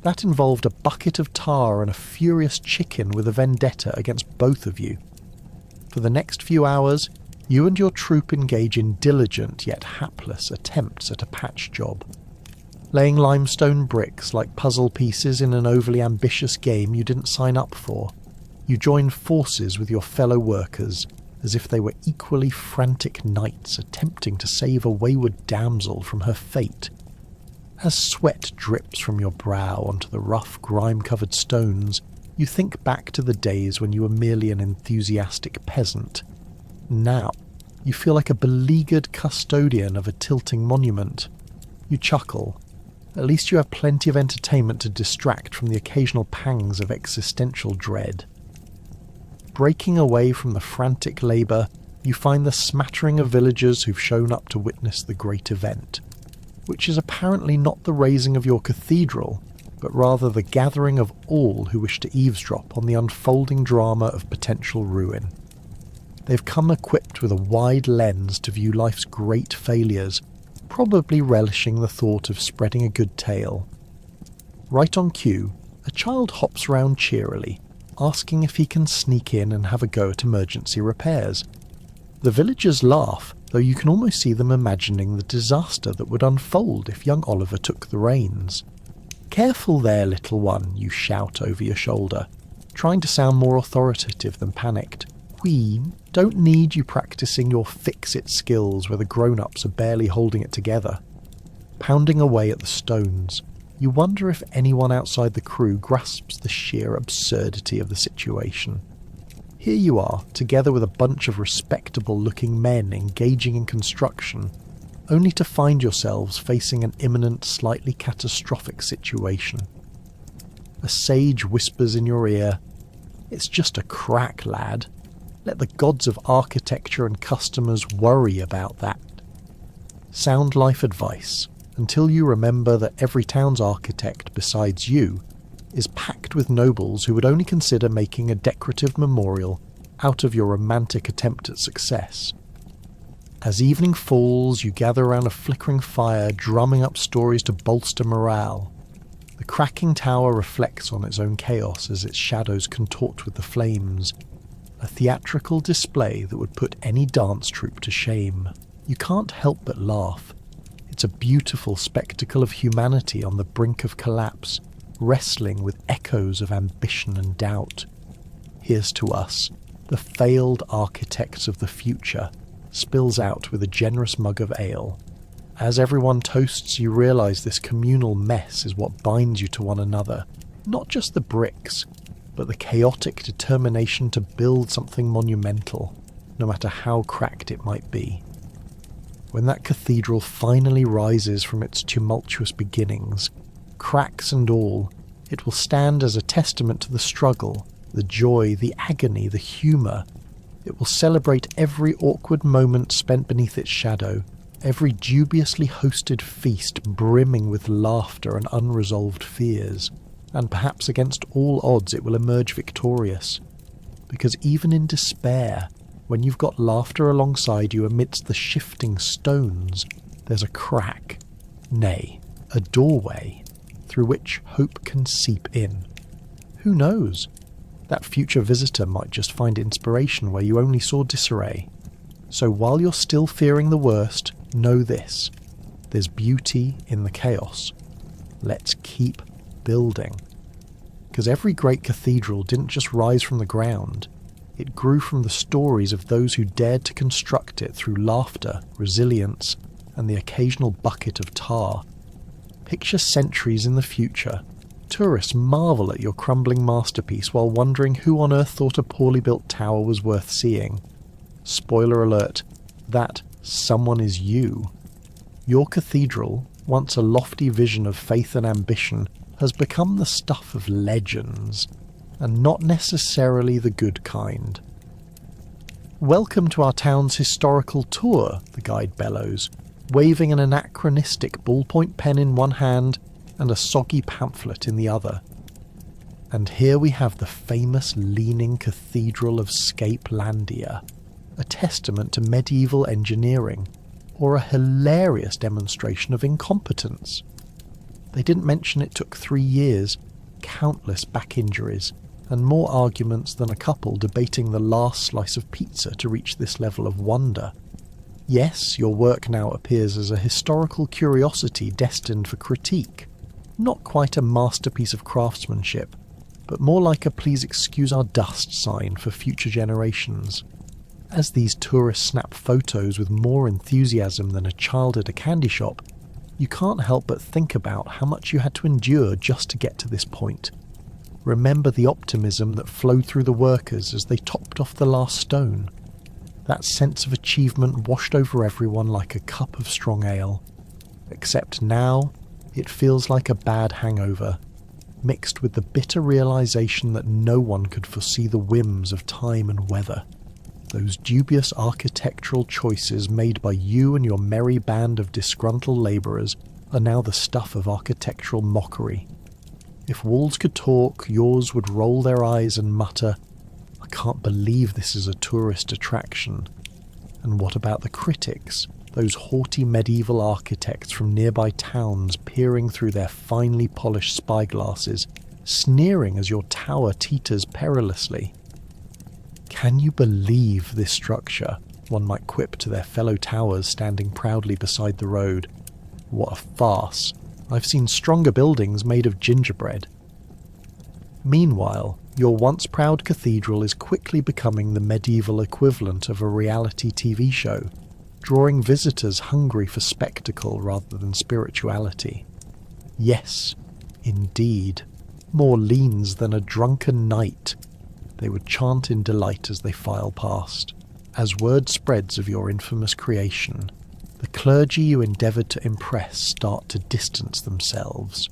That involved a bucket of tar and a furious chicken with a vendetta against both of you. For the next few hours, you and your troop engage in diligent yet hapless attempts at a patch job. Laying limestone bricks like puzzle pieces in an overly ambitious game you didn't sign up for, you join forces with your fellow workers as if they were equally frantic knights attempting to save a wayward damsel from her fate. As sweat drips from your brow onto the rough, grime-covered stones, you think back to the days when you were merely an enthusiastic peasant. Now, you feel like a beleaguered custodian of a tilting monument. You chuckle. At least you have plenty of entertainment to distract from the occasional pangs of existential dread. Breaking away from the frantic labour, you find the smattering of villagers who've shown up to witness the great event, which is apparently not the raising of your cathedral, but rather the gathering of all who wish to eavesdrop on the unfolding drama of potential ruin. They've come equipped with a wide lens to view life's great failures, probably relishing the thought of spreading a good tale. Right on cue, a child hops round cheerily, asking if he can sneak in and have a go at emergency repairs. The villagers laugh, though you can almost see them imagining the disaster that would unfold if young Oliver took the reins. "Careful there, little one," you shout over your shoulder, trying to sound more authoritative than panicked. "We don't need you practicing your fix-it skills where the grown-ups are barely holding it together." Pounding away at the stones, you wonder if anyone outside the crew grasps the sheer absurdity of the situation. Here you are, together with a bunch of respectable-looking men engaging in construction, only to find yourselves facing an imminent, slightly catastrophic situation. A sage whispers in your ear, "It's just a crack, lad. Let the gods of architecture and customers worry about that." Sound life advice, until you remember that every town's architect besides you is packed with nobles who would only consider making a decorative memorial out of your romantic attempt at success. As evening falls, you gather around a flickering fire, drumming up stories to bolster morale. The cracking tower reflects on its own chaos as its shadows contort with the flames, a theatrical display that would put any dance troupe to shame. You can't help but laugh. It's a beautiful spectacle of humanity on the brink of collapse, wrestling with echoes of ambition and doubt. Here's to us, the failed architects of the future, spills out with a generous mug of ale. As everyone toasts, you realise this communal mess is what binds you to one another, not just the bricks, but the chaotic determination to build something monumental, no matter how cracked it might be. When that cathedral finally rises from its tumultuous beginnings, cracks and all, it will stand as a testament to the struggle, the joy, the agony, the humour. It will celebrate every awkward moment spent beneath its shadow, every dubiously hosted feast brimming with laughter and unresolved fears, and perhaps against all odds it will emerge victorious. Because even in despair, when you've got laughter alongside you amidst the shifting stones, there's a crack, nay, a doorway, through which hope can seep in. Who knows? That future visitor might just find inspiration where you only saw disarray. So while you're still fearing the worst, know this: there's beauty in the chaos. Let's keep building. Because every great cathedral didn't just rise from the ground. It grew from the stories of those who dared to construct it through laughter, resilience, and the occasional bucket of tar. Picture centuries in the future. Tourists marvel at your crumbling masterpiece while wondering who on earth thought a poorly built tower was worth seeing. Spoiler alert, that someone is you. Your cathedral, once a lofty vision of faith and ambition, has become the stuff of legends, and not necessarily the good kind. "Welcome to our town's historical tour," the guide bellows, waving an anachronistic ballpoint pen in one hand and a soggy pamphlet in the other. And here we have the famous leaning cathedral of Scapelandia, a testament to medieval engineering, or a hilarious demonstration of incompetence. They didn't mention it took 3 years, countless back injuries, and more arguments than a couple debating the last slice of pizza to reach this level of wonder. Yes, your work now appears as a historical curiosity destined for critique. Not quite a masterpiece of craftsmanship, but more like a "please excuse our dust" sign for future generations. As these tourists snap photos with more enthusiasm than a child at a candy shop, you can't help but think about how much you had to endure just to get to this point. Remember the optimism that flowed through the workers as they topped off the last stone. That sense of achievement washed over everyone like a cup of strong ale. Except now, It feels like a bad hangover, mixed with the bitter realization that no one could foresee the whims of time and weather. Those dubious architectural choices made by you and your merry band of disgruntled labourers are now the stuff of architectural mockery. If walls could talk, yours would roll their eyes and mutter, "I can't believe this is a tourist attraction." And what about the critics? Those haughty medieval architects from nearby towns peering through their finely polished spyglasses, sneering as your tower teeters perilously. "Can you believe this structure?" one might quip to their fellow towers standing proudly beside the road. "What a farce. I've seen stronger buildings made of gingerbread." Meanwhile, your once proud cathedral is quickly becoming the medieval equivalent of a reality TV show, drawing visitors hungry for spectacle rather than spirituality. Yes, indeed, more leans than a drunken knight, they would chant in delight as they file past. As word spreads of your infamous creation, the clergy you endeavoured to impress start to distance themselves.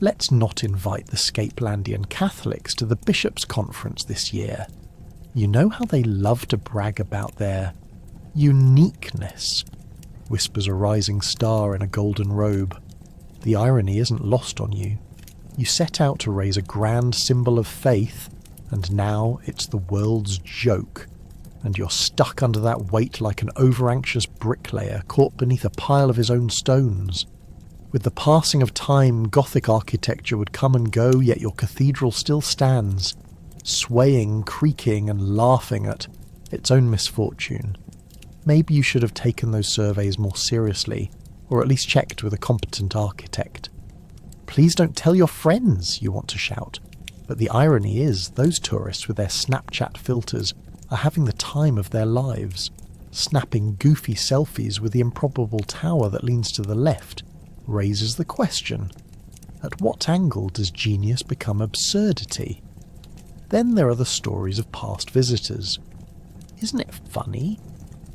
Let's not invite the Scapelandian Catholics to the Bishops' Conference this year. You know how they love to brag about their uniqueness, whispers a rising star in a golden robe. The irony isn't lost on you. You set out to raise a grand symbol of faith, and now it's the world's joke, and you're stuck under that weight like an over-anxious bricklayer caught beneath a pile of his own stones. With the passing of time, Gothic architecture would come and go, yet your cathedral still stands, swaying, creaking, and laughing at its own misfortune. Maybe you should have taken those surveys more seriously, or at least checked with a competent architect. "Please don't tell your friends," you want to shout. But the irony is, those tourists with their Snapchat filters are having the time of their lives, snapping goofy selfies with the improbable tower that leans to the left raises the question, at what angle does genius become absurdity? Then there are the stories of past visitors. Isn't it funny?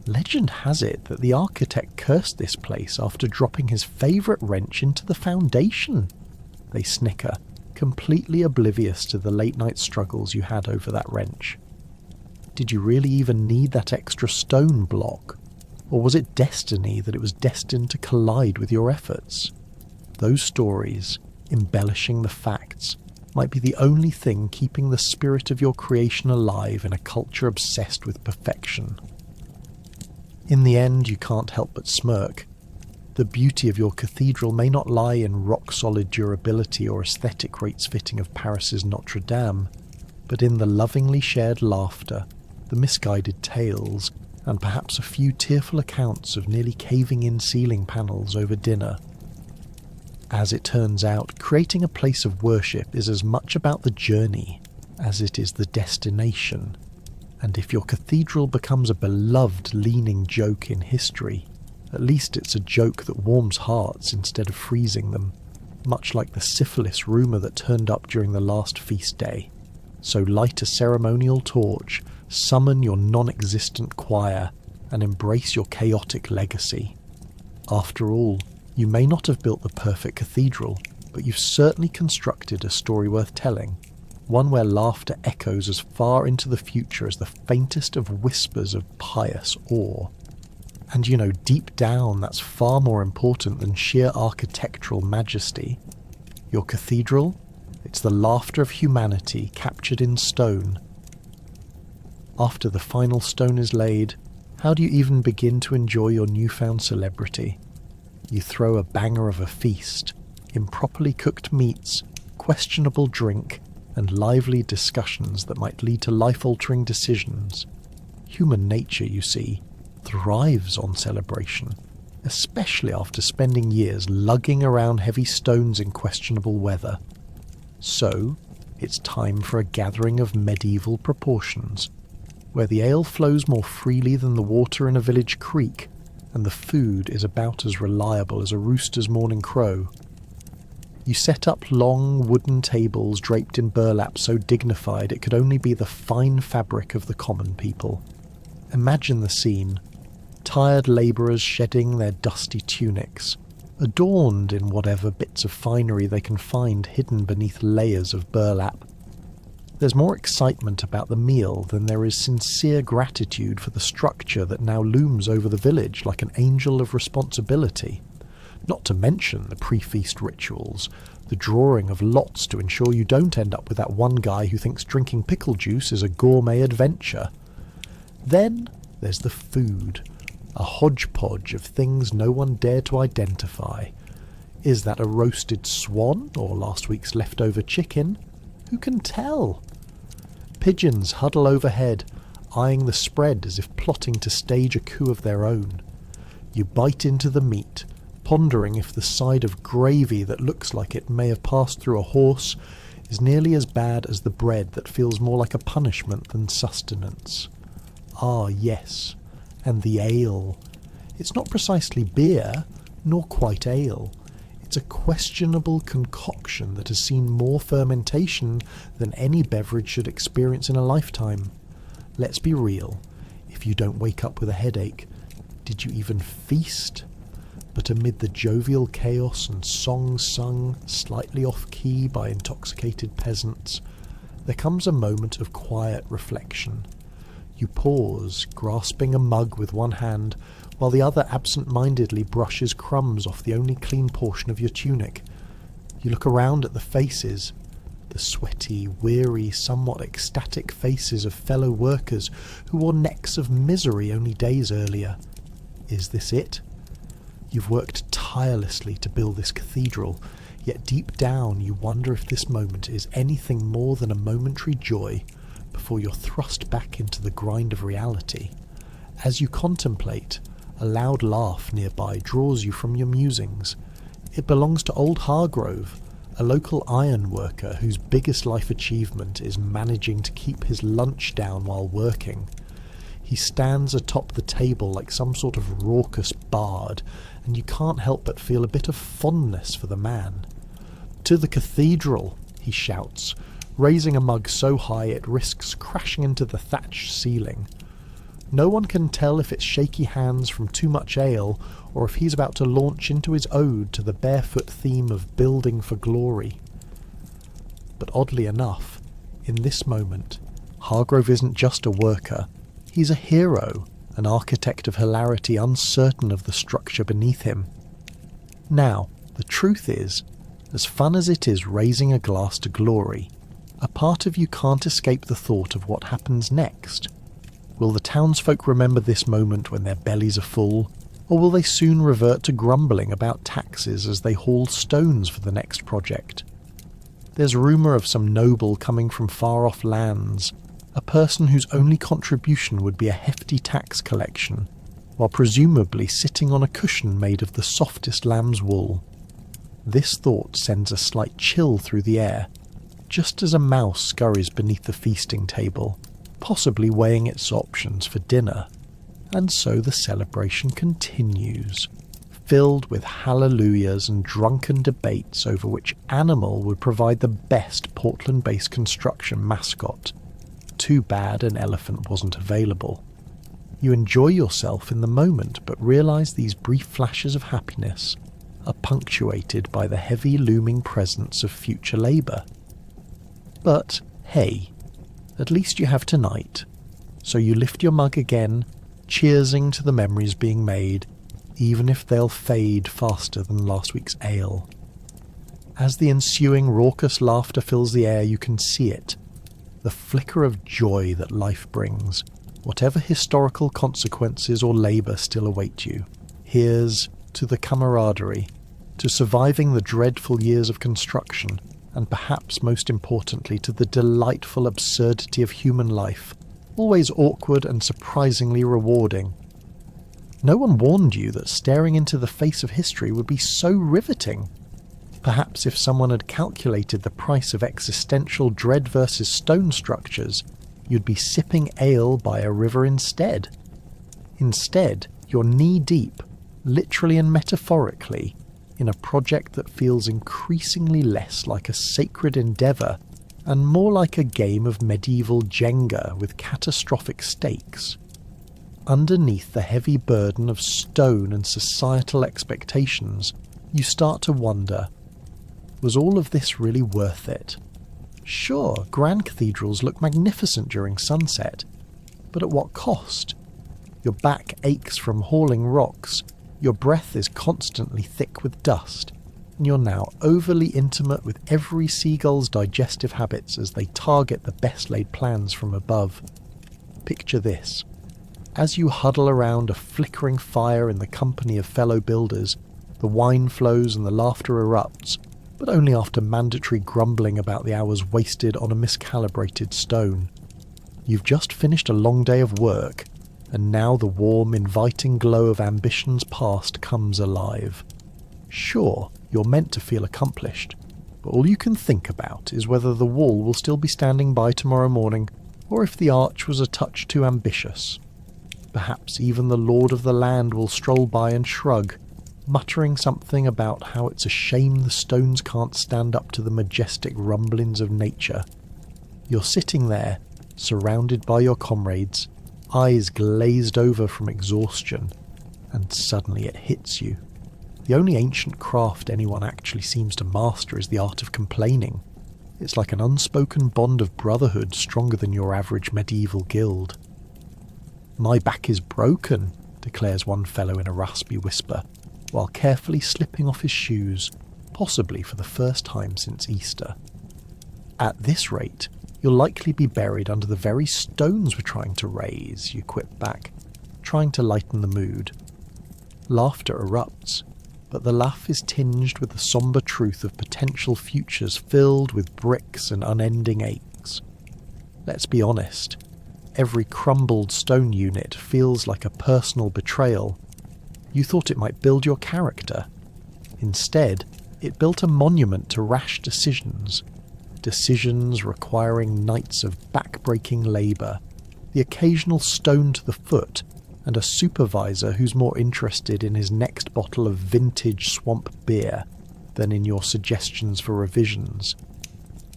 Legend has it that the architect cursed this place after dropping his favourite wrench into the foundation. They snicker, completely oblivious to the late-night struggles you had over that wrench. Did you really even need that extra stone block? Or was it destiny that it was destined to collide with your efforts? Those stories, embellishing the facts, might be the only thing keeping the spirit of your creation alive in a culture obsessed with perfection. In the end, you can't help but smirk. The beauty of your cathedral may not lie in rock-solid durability or aesthetic rates fitting of Paris's Notre Dame, but in the lovingly shared laughter, the misguided tales, and perhaps a few tearful accounts of nearly caving-in ceiling panels over dinner. As it turns out, creating a place of worship is as much about the journey as it is the destination, and if your cathedral becomes a beloved leaning joke in history, at least it's a joke that warms hearts instead of freezing them, much like the syphilis rumour that turned up during the last feast day. So light a ceremonial torch, summon your non-existent choir, and embrace your chaotic legacy. After all, you may not have built the perfect cathedral, but you've certainly constructed a story worth telling, one where laughter echoes as far into the future as the faintest of whispers of pious awe. And you know, deep down, that's far more important than sheer architectural majesty. Your cathedral? It's the laughter of humanity captured in stone. After the final stone is laid, how do you even begin to enjoy your newfound celebrity? You throw a banger of a feast, improperly cooked meats, questionable drink, and lively discussions that might lead to life-altering decisions. Human nature, you see, thrives on celebration, especially after spending years lugging around heavy stones in questionable weather. So, it's time for a gathering of medieval proportions, where the ale flows more freely than the water in a village creek, and the food is about as reliable as a rooster's morning crow. You set up long wooden tables draped in burlap so dignified it could only be the fine fabric of the common people. Imagine the scene. Tired labourers shedding their dusty tunics, adorned in whatever bits of finery they can find hidden beneath layers of burlap. There's more excitement about the meal than there is sincere gratitude for the structure that now looms over the village like an angel of responsibility. Not to mention the pre-feast rituals, the drawing of lots to ensure you don't end up with that one guy who thinks drinking pickle juice is a gourmet adventure. Then there's the food, a hodgepodge of things no one dared to identify. Is that a roasted swan or last week's leftover chicken? Who can tell? Pigeons huddle overhead, eyeing the spread as if plotting to stage a coup of their own. You bite into the meat, pondering if the side of gravy that looks like it may have passed through a horse is nearly as bad as the bread that feels more like a punishment than sustenance. Ah, yes, and the ale. It's not precisely beer, nor quite ale. It's a questionable concoction that has seen more fermentation than any beverage should experience in a lifetime. Let's be real, if you don't wake up with a headache, did you even feast? But amid the jovial chaos and songs sung slightly off-key by intoxicated peasants, there comes a moment of quiet reflection. You pause, grasping a mug with one hand, while the other absent-mindedly brushes crumbs off the only clean portion of your tunic. You look around at the faces, the sweaty, weary, somewhat ecstatic faces of fellow workers who wore necks of misery only days earlier. Is this it? You've worked tirelessly to build this cathedral, yet deep down you wonder if this moment is anything more than a momentary joy before you're thrust back into the grind of reality. As you contemplate, a loud laugh nearby draws you from your musings. It belongs to old Hargrove, a local iron worker whose biggest life achievement is managing to keep his lunch down while working. He stands atop the table like some sort of raucous bard, and you can't help but feel a bit of fondness for the man. "To the cathedral!" he shouts, raising a mug so high it risks crashing into the thatched ceiling. No one can tell if it's shaky hands from too much ale, or if he's about to launch into his ode to the barefoot theme of building for glory. But oddly enough, in this moment, Hargrove isn't just a worker. He's a hero, an architect of hilarity uncertain of the structure beneath him. Now, the truth is, as fun as it is raising a glass to glory, a part of you can't escape the thought of what happens next. Will the townsfolk remember this moment when their bellies are full, or will they soon revert to grumbling about taxes as they haul stones for the next project? There's rumour of some noble coming from far-off lands, a person whose only contribution would be a hefty tax collection, while presumably sitting on a cushion made of the softest lamb's wool. This thought sends a slight chill through the air, just as a mouse scurries beneath the feasting table, possibly weighing its options for dinner. And so the celebration continues, filled with hallelujahs and drunken debates over which animal would provide the best Portland-based construction mascot. Too bad an elephant wasn't available. You enjoy yourself in the moment, but realise these brief flashes of happiness are punctuated by the heavy looming presence of future labour. But, hey, at least you have tonight, so you lift your mug again, cheersing to the memories being made, even if they'll fade faster than last week's ale. As the ensuing raucous laughter fills the air, you can see it, the flicker of joy that life brings, whatever historical consequences or labour still await you. Here's to the camaraderie, to surviving the dreadful years of construction, and perhaps most importantly to the delightful absurdity of human life, always awkward and surprisingly rewarding. No one warned you that staring into the face of history would be so riveting. Perhaps if someone had calculated the price of existential dread versus stone structures, you'd be sipping ale by a river instead. Instead, you're knee-deep, literally and metaphorically, in a project that feels increasingly less like a sacred endeavour and more like a game of medieval Jenga with catastrophic stakes. Underneath the heavy burden of stone and societal expectations, You start to wonder, was all of this really worth it? Sure, grand cathedrals look magnificent during sunset, but at what cost? Your back aches from hauling rocks, your breath is constantly thick with dust, and you're now overly intimate with every seagull's digestive habits as they target the best laid plans from above. Picture this. As you huddle around a flickering fire in the company of fellow builders, the wine flows and the laughter erupts, but only after mandatory grumbling about the hours wasted on a miscalibrated stone. You've just finished a long day of work, and now the warm, inviting glow of ambition's past comes alive. Sure, you're meant to feel accomplished, but all you can think about is whether the wall will still be standing by tomorrow morning, or if the arch was a touch too ambitious. Perhaps even the lord of the land will stroll by and shrug, muttering something about how it's a shame the stones can't stand up to the majestic rumblings of nature. You're sitting there, surrounded by your comrades, eyes glazed over from exhaustion, and suddenly it hits you. The only ancient craft anyone actually seems to master is the art of complaining. It's like an unspoken bond of brotherhood stronger than your average medieval guild. "My back is broken," declares one fellow in a raspy whisper, while carefully slipping off his shoes, possibly for the first time since Easter. "At this rate, you'll likely be buried under the very stones we're trying to raise," you quip back, trying to lighten the mood. Laughter erupts, but the laugh is tinged with the sombre truth of potential futures filled with bricks and unending aches. Let's be honest, every crumbled stone unit feels like a personal betrayal. You thought it might build your character. Instead, it built a monument to rash decisions. Decisions requiring nights of back-breaking labour, the occasional stone to the foot, and a supervisor who's more interested in his next bottle of vintage swamp beer than in your suggestions for revisions.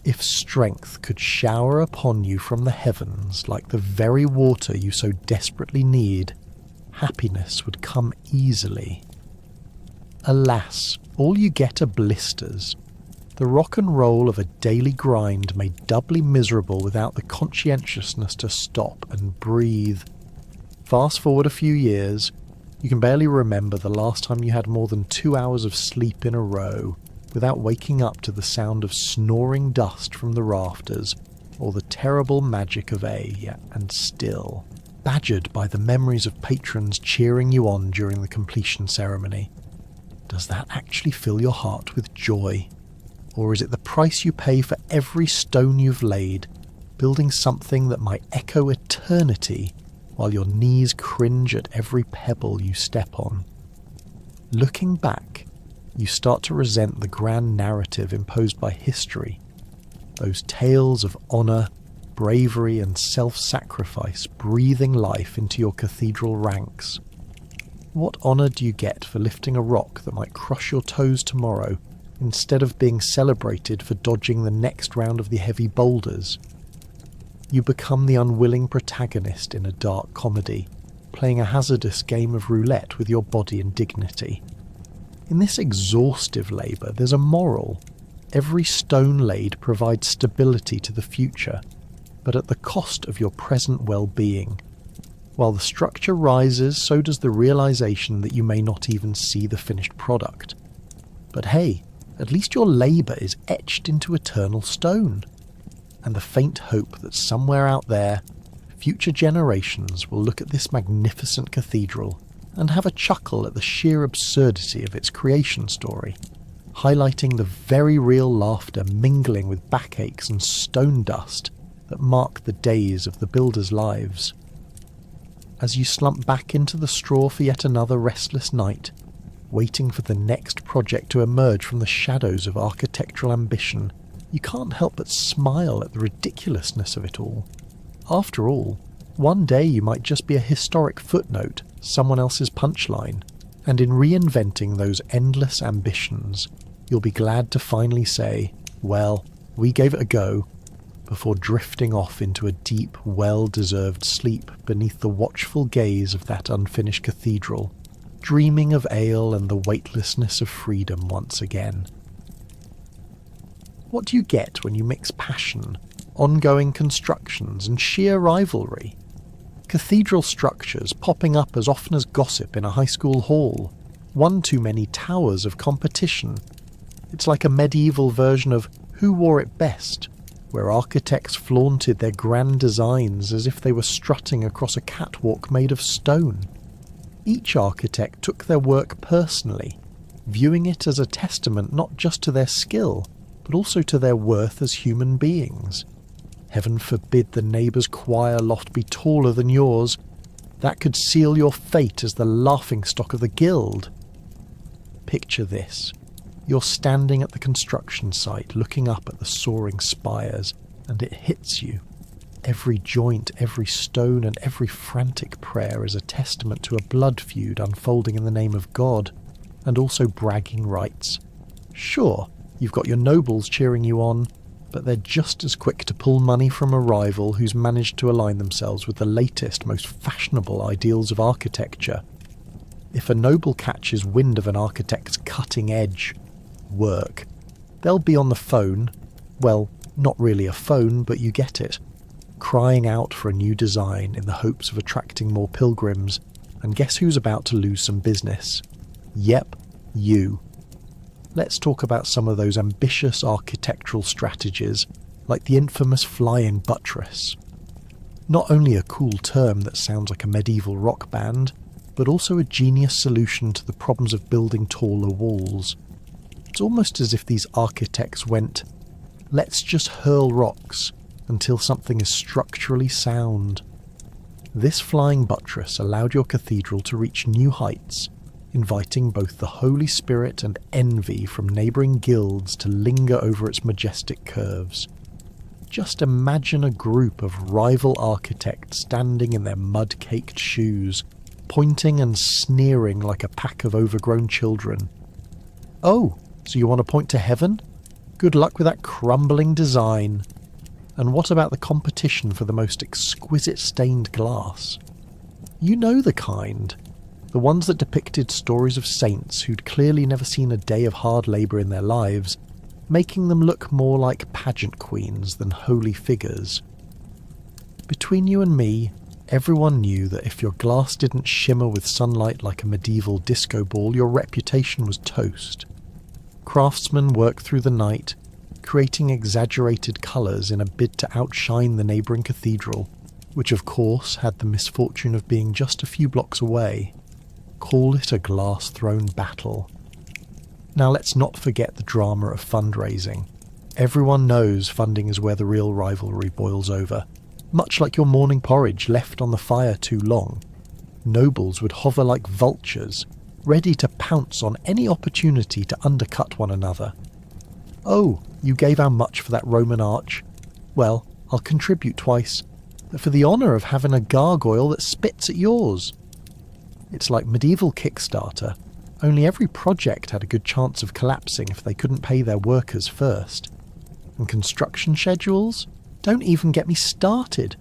If strength could shower upon you from the heavens like the very water you so desperately need, happiness would come easily. Alas, all you get are blisters. The rock and roll of a daily grind made doubly miserable without the conscientiousness to stop and breathe. Fast forward a few years, you can barely remember the last time you had more than 2 hours of sleep in a row without waking up to the sound of snoring dust from the rafters or the terrible magic of and still, badgered by the memories of patrons cheering you on during the completion ceremony. Does that actually fill your heart with joy? Or is it the price you pay for every stone you've laid, building something that might echo eternity while your knees cringe at every pebble you step on? Looking back, you start to resent the grand narrative imposed by history, those tales of honour, bravery and self-sacrifice breathing life into your cathedral ranks. What honour do you get for lifting a rock that might crush your toes tomorrow instead of being celebrated for dodging the next round of the heavy boulders? You become the unwilling protagonist in a dark comedy, playing a hazardous game of roulette with your body and dignity. In this exhaustive labour, there's a moral. Every stone laid provides stability to the future, but at the cost of your present well-being. While the structure rises, so does the realisation that you may not even see the finished product. But hey, at least your labour is etched into eternal stone. And the faint hope that somewhere out there, future generations will look at this magnificent cathedral and have a chuckle at the sheer absurdity of its creation story, highlighting the very real laughter mingling with backaches and stone dust that mark the days of the builders' lives. As you slump back into the straw for yet another restless night, waiting for the next project to emerge from the shadows of architectural ambition, you can't help but smile at the ridiculousness of it all. After all, one day you might just be a historic footnote, someone else's punchline, and in reinventing those endless ambitions, you'll be glad to finally say, well, we gave it a go, before drifting off into a deep, well-deserved sleep beneath the watchful gaze of that unfinished cathedral, dreaming of ale and the weightlessness of freedom once again. What do you get when you mix passion, ongoing constructions, and sheer rivalry? Cathedral structures popping up as often as gossip in a high school hall, one too many towers of competition. It's like a medieval version of Who Wore It Best, where architects flaunted their grand designs as if they were strutting across a catwalk made of stone. Each architect took their work personally, viewing it as a testament not just to their skill, but also to their worth as human beings. Heaven forbid the neighbour's choir loft be taller than yours. That could seal your fate as the laughingstock of the guild. Picture this. You're standing at the construction site looking up at the soaring spires, and it hits you. Every joint, every stone, and every frantic prayer is a testament to a blood feud unfolding in the name of God, and also bragging rights. Sure, you've got your nobles cheering you on, but they're just as quick to pull money from a rival who's managed to align themselves with the latest, most fashionable ideals of architecture. If a noble catches wind of an architect's cutting-edge work, they'll be on the phone, well, not really a phone, but you get it, crying out for a new design in the hopes of attracting more pilgrims, and guess who's about to lose some business? Yep, you. Let's talk about some of those ambitious architectural strategies, like the infamous flying buttress. Not only a cool term that sounds like a medieval rock band, but also a genius solution to the problems of building taller walls. It's almost as if these architects went, let's just hurl rocks until something is structurally sound. This flying buttress allowed your cathedral to reach new heights, inviting both the Holy Spirit and envy from neighbouring guilds to linger over its majestic curves. Just imagine a group of rival architects standing in their mud-caked shoes, pointing and sneering like a pack of overgrown children. Oh, so you want to point to heaven? Good luck with that crumbling design. And what about the competition for the most exquisite stained glass? You know the kind. The ones that depicted stories of saints who'd clearly never seen a day of hard labour in their lives, making them look more like pageant queens than holy figures. Between you and me, everyone knew that if your glass didn't shimmer with sunlight like a medieval disco ball, your reputation was toast. Craftsmen worked through the night, creating exaggerated colours in a bid to outshine the neighbouring cathedral, which of course had the misfortune of being just a few blocks away. Call it a glass-thrown battle. Now let's not forget the drama of fundraising. Everyone knows funding is where the real rivalry boils over. Much like your morning porridge left on the fire too long, nobles would hover like vultures, ready to pounce on any opportunity to undercut one another. Oh, you gave how much for that Roman arch? Well, I'll contribute twice, but for the honour of having a gargoyle that spits at yours. It's like medieval Kickstarter, only every project had a good chance of collapsing if they couldn't pay their workers first. And construction schedules? Don't even get me started.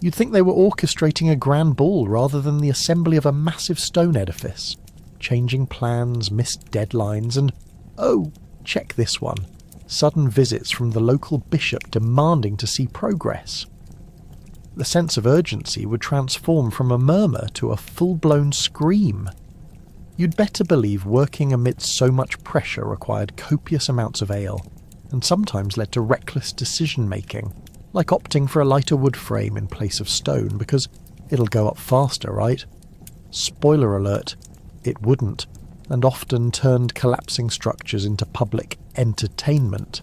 You'd think they were orchestrating a grand ball rather than the assembly of a massive stone edifice. Changing plans, missed deadlines, and, oh, check this one, sudden visits from the local bishop demanding to see progress. The sense of urgency would transform from a murmur to a full-blown scream. You'd better believe working amidst so much pressure required copious amounts of ale, and sometimes led to reckless decision-making, like opting for a lighter wood frame in place of stone because it'll go up faster, right? Spoiler alert, it wouldn't, and often turned collapsing structures into public entertainment.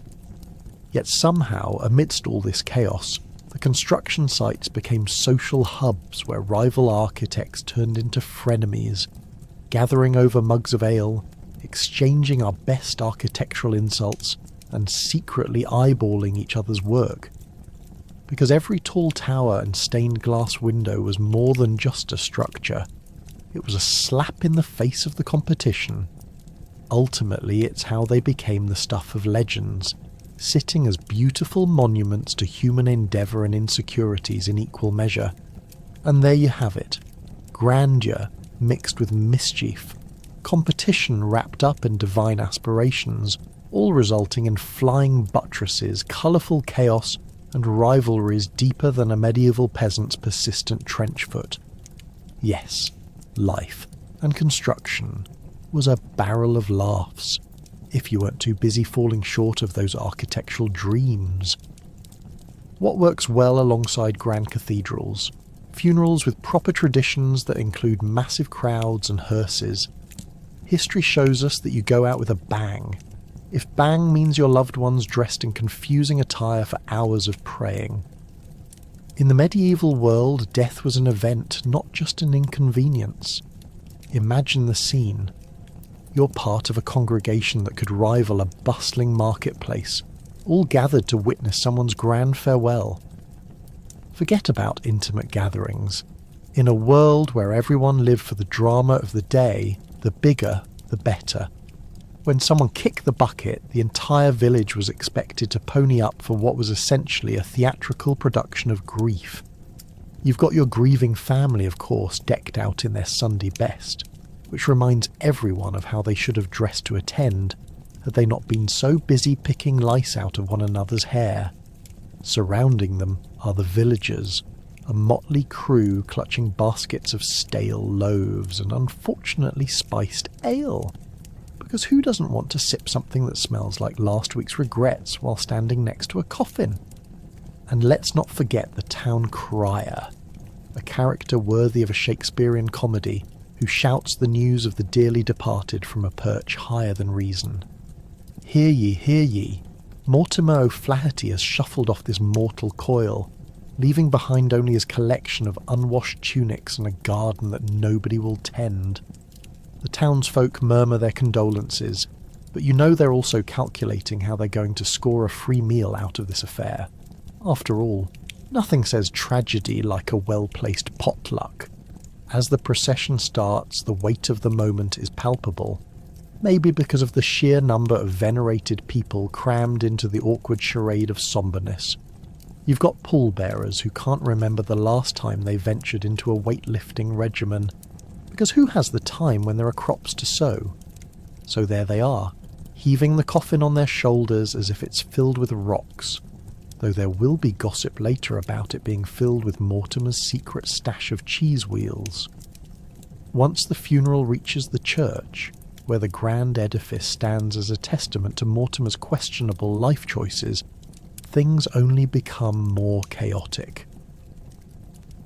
Yet somehow, amidst all this chaos, the construction sites became social hubs where rival architects turned into frenemies, gathering over mugs of ale, exchanging our best architectural insults, and secretly eyeballing each other's work. Because every tall tower and stained glass window was more than just a structure. It was a slap in the face of the competition. Ultimately, it's how they became the stuff of legends, sitting as beautiful monuments to human endeavour and insecurities in equal measure. And there you have it. Grandeur mixed with mischief, competition wrapped up in divine aspirations, all resulting in flying buttresses, colourful chaos, and rivalries deeper than a medieval peasant's persistent trench foot. Yes, life and construction was a barrel of laughs, if you weren't too busy falling short of those architectural dreams. What works well alongside grand cathedrals? Funerals with proper traditions that include massive crowds and hearses. History shows us that you go out with a bang. If bang means your loved ones dressed in confusing attire for hours of praying. In the medieval world, death was an event, not just an inconvenience. Imagine the scene. You're part of a congregation that could rival a bustling marketplace, all gathered to witness someone's grand farewell. Forget about intimate gatherings. In a world where everyone lived for the drama of the day, the bigger, the better. When someone kicked the bucket, the entire village was expected to pony up for what was essentially a theatrical production of grief. You've got your grieving family, of course, decked out in their Sunday best, which reminds everyone of how they should have dressed to attend, had they not been so busy picking lice out of one another's hair. Surrounding them are the villagers, a motley crew clutching baskets of stale loaves and unfortunately spiced ale. Because who doesn't want to sip something that smells like last week's regrets while standing next to a coffin? And let's not forget the town crier, a character worthy of a Shakespearean comedy who shouts the news of the dearly departed from a perch higher than reason. Hear ye, hear ye! Mortimer O'Flaherty has shuffled off this mortal coil, leaving behind only his collection of unwashed tunics and a garden that nobody will tend. The townsfolk murmur their condolences, but you know they're also calculating how they're going to score a free meal out of this affair. After all, nothing says tragedy like a well-placed potluck. As the procession starts, the weight of the moment is palpable, maybe because of the sheer number of venerated people crammed into the awkward charade of somberness. You've got pallbearers who can't remember the last time they ventured into a weightlifting regimen, because who has the time when there are crops to sow? So there they are, heaving the coffin on their shoulders as if it's filled with rocks, though there will be gossip later about it being filled with Mortimer's secret stash of cheese wheels. Once the funeral reaches the church, where the grand edifice stands as a testament to Mortimer's questionable life choices, things only become more chaotic.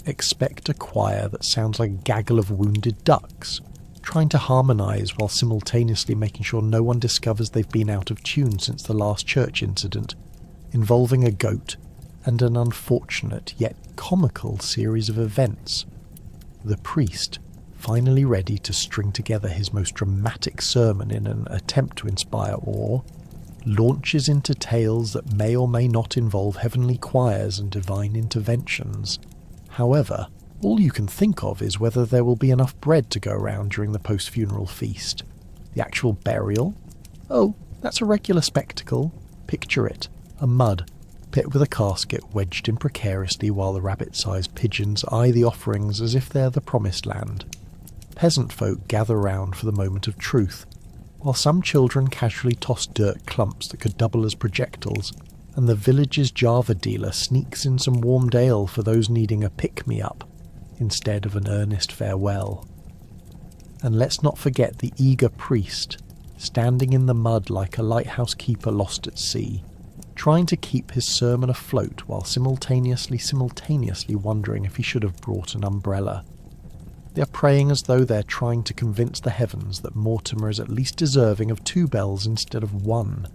Expect a choir that sounds like a gaggle of wounded ducks, trying to harmonise while simultaneously making sure no one discovers they've been out of tune since the last church incident, involving a goat and an unfortunate yet comical series of events. The priest, finally ready to string together his most dramatic sermon in an attempt to inspire awe, launches into tales that may or may not involve heavenly choirs and divine interventions. However, all you can think of is whether there will be enough bread to go around during the post-funeral feast. The actual burial? Oh, that's a regular spectacle. Picture it. A mud pit with a casket wedged in precariously while the rabbit-sized pigeons eye the offerings as if they're the promised land. Peasant folk gather round for the moment of truth, while some children casually toss dirt clumps that could double as projectiles, and the village's Java dealer sneaks in some warmed ale for those needing a pick-me-up, instead of an earnest farewell. And let's not forget the eager priest, standing in the mud like a lighthouse keeper lost at sea, trying to keep his sermon afloat while simultaneously wondering if he should have brought an umbrella. They are praying as though they're trying to convince the heavens that Mortimer is at least deserving of 2 bells instead of 1,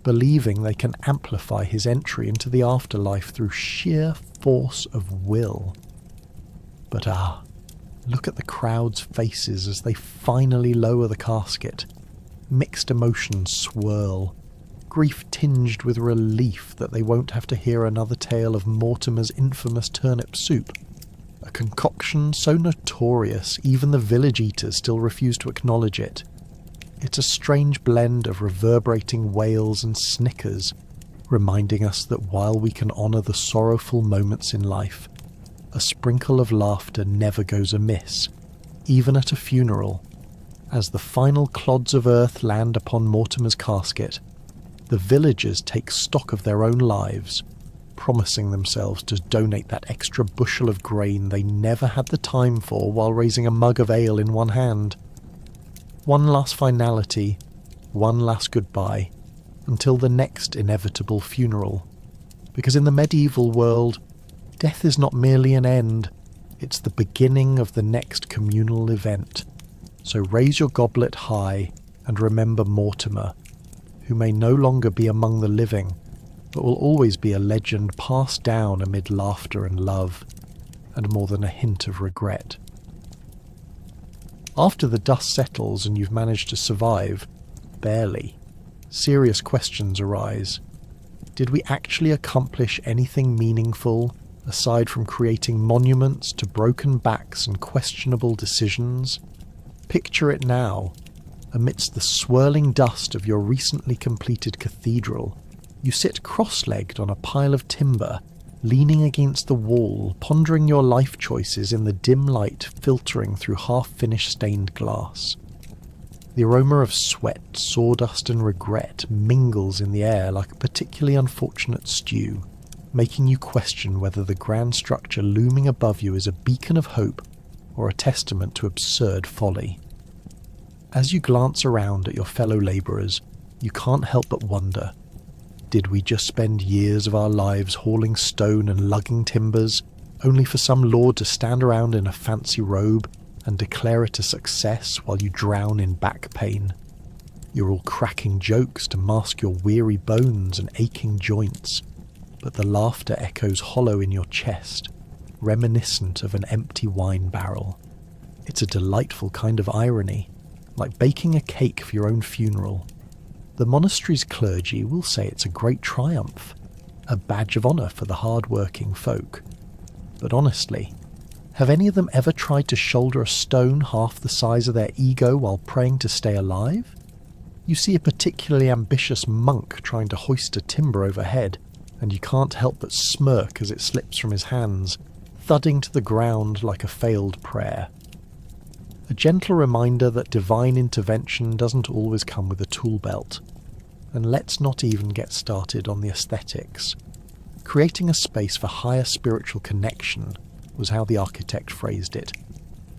believing they can amplify his entry into the afterlife through sheer force of will. But look at the crowd's faces as they finally lower the casket. Mixed emotions swirl, grief tinged with relief that they won't have to hear another tale of Mortimer's infamous turnip soup, a concoction so notorious even the village eaters still refuse to acknowledge it. It's a strange blend of reverberating wails and snickers, reminding us that while we can honour the sorrowful moments in life, a sprinkle of laughter never goes amiss, even at a funeral. As the final clods of earth land upon Mortimer's casket, the villagers take stock of their own lives, promising themselves to donate that extra bushel of grain they never had the time for while raising a mug of ale in one hand. One last finality, one last goodbye, until the next inevitable funeral. Because in the medieval world, death is not merely an end, it's the beginning of the next communal event. So raise your goblet high and remember Mortimer, who may no longer be among the living, but will always be a legend passed down amid laughter and love, and more than a hint of regret. After the dust settles and you've managed to survive, barely, serious questions arise. Did we actually accomplish anything meaningful, aside from creating monuments to broken backs and questionable decisions? Picture it now. Amidst the swirling dust of your recently completed cathedral, you sit cross-legged on a pile of timber, leaning against the wall, pondering your life choices in the dim light filtering through half-finished stained glass. The aroma of sweat, sawdust and regret mingles in the air like a particularly unfortunate stew, making you question whether the grand structure looming above you is a beacon of hope or a testament to absurd folly. As you glance around at your fellow labourers, you can't help but wonder, did we just spend years of our lives hauling stone and lugging timbers, only for some lord to stand around in a fancy robe and declare it a success while you drown in back pain? You're all cracking jokes to mask your weary bones and aching joints, but the laughter echoes hollow in your chest, reminiscent of an empty wine barrel. It's a delightful kind of irony, like baking a cake for your own funeral. The monastery's clergy will say it's a great triumph, a badge of honour for the hard-working folk. But honestly, have any of them ever tried to shoulder a stone half the size of their ego while praying to stay alive? You see a particularly ambitious monk trying to hoist a timber overhead, and you can't help but smirk as it slips from his hands, thudding to the ground like a failed prayer. A gentle reminder that divine intervention doesn't always come with a tool belt. And let's not even get started on the aesthetics. Creating a space for higher spiritual connection was how the architect phrased it.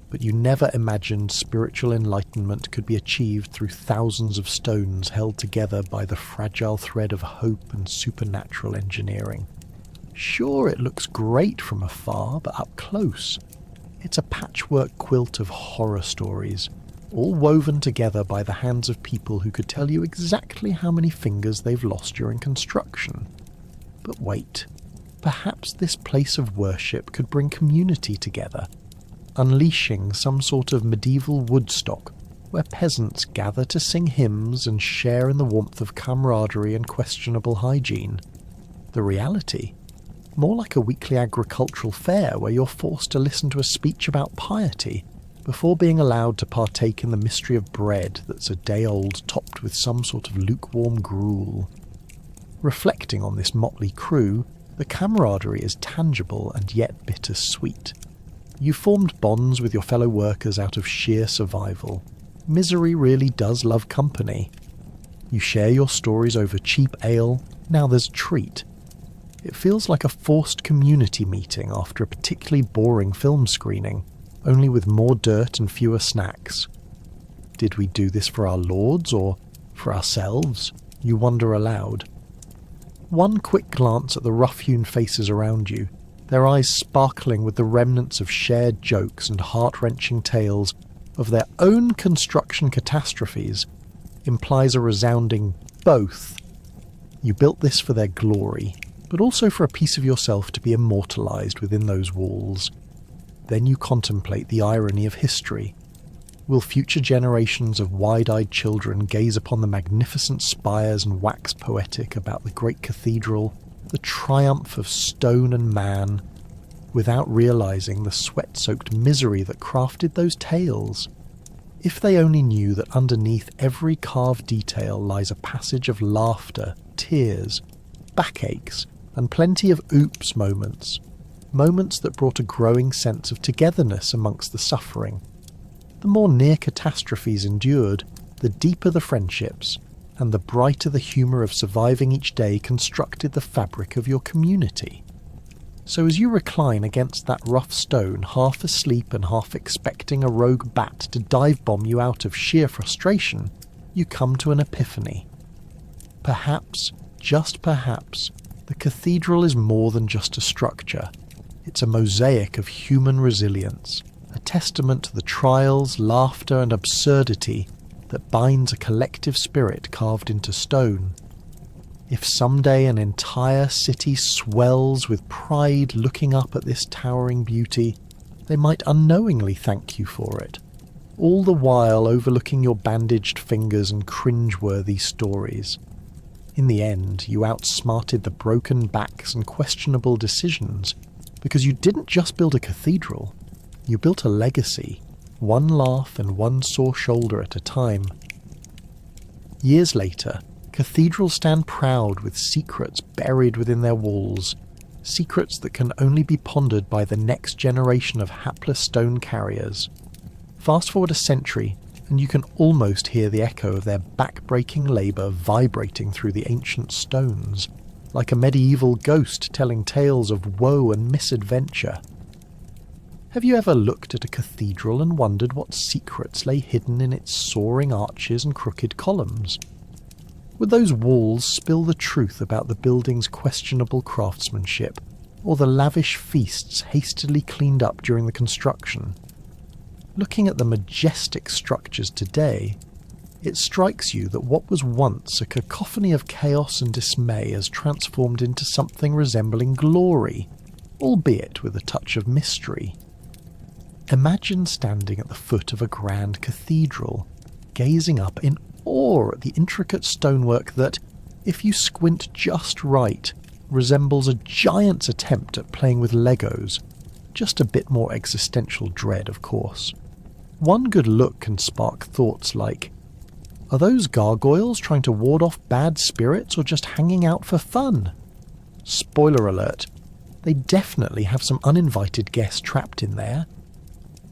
But you never imagined spiritual enlightenment could be achieved through thousands of stones held together by the fragile thread of hope and supernatural engineering. Sure, it looks great from afar, but up close, it's a patchwork quilt of horror stories, all woven together by the hands of people who could tell you exactly how many fingers they've lost during construction. But wait, perhaps this place of worship could bring community together, unleashing some sort of medieval Woodstock where peasants gather to sing hymns and share in the warmth of camaraderie and questionable hygiene. The reality? More like a weekly agricultural fair where you're forced to listen to a speech about piety before being allowed to partake in the mystery of bread that's a day old topped with some sort of lukewarm gruel. Reflecting on this motley crew, the camaraderie is tangible and yet bittersweet. You formed bonds with your fellow workers out of sheer survival. Misery really does love company. You share your stories over cheap ale, now there's a treat. It feels like a forced community meeting after a particularly boring film screening, only with more dirt and fewer snacks. Did we do this for our lords or for ourselves? You wonder aloud. One quick glance at the rough-hewn faces around you, their eyes sparkling with the remnants of shared jokes and heart-wrenching tales of their own construction catastrophes, implies a resounding both. You built this for their glory, but also for a piece of yourself to be immortalized within those walls. Then you contemplate the irony of history. Will future generations of wide-eyed children gaze upon the magnificent spires and wax poetic about the great cathedral, the triumph of stone and man, without realizing the sweat-soaked misery that crafted those tales? If they only knew that underneath every carved detail lies a passage of laughter, tears, backaches, and plenty of oops moments that brought a growing sense of togetherness amongst the suffering. The more near catastrophes endured, the deeper the friendships, and the brighter the humour of surviving each day constructed the fabric of your community. So as you recline against that rough stone, half asleep and half expecting a rogue bat to dive bomb you out of sheer frustration, you come to an epiphany. Perhaps, just perhaps, the cathedral is more than just a structure. It's a mosaic of human resilience, a testament to the trials, laughter and absurdity that binds a collective spirit carved into stone. If someday an entire city swells with pride looking up at this towering beauty, they might unknowingly thank you for it, all the while overlooking your bandaged fingers and cringe-worthy stories. In the end, you outsmarted the broken backs and questionable decisions, because you didn't just build a cathedral, you built a legacy, one laugh and one sore shoulder at a time. Years later, cathedrals stand proud with secrets buried within their walls, secrets that can only be pondered by the next generation of hapless stone carriers. Fast forward a century, and you can almost hear the echo of their back-breaking labour vibrating through the ancient stones, like a medieval ghost telling tales of woe and misadventure. Have you ever looked at a cathedral and wondered what secrets lay hidden in its soaring arches and crooked columns? Would those walls spill the truth about the building's questionable craftsmanship, or the lavish feasts hastily cleaned up during the construction? Looking at the majestic structures today, it strikes you that what was once a cacophony of chaos and dismay has transformed into something resembling glory, albeit with a touch of mystery. Imagine standing at the foot of a grand cathedral, gazing up in awe at the intricate stonework that, if you squint just right, resembles a giant's attempt at playing with Legos, just a bit more existential dread, of course. One good look can spark thoughts like, are those gargoyles trying to ward off bad spirits or just hanging out for fun? Spoiler alert, they definitely have some uninvited guests trapped in there.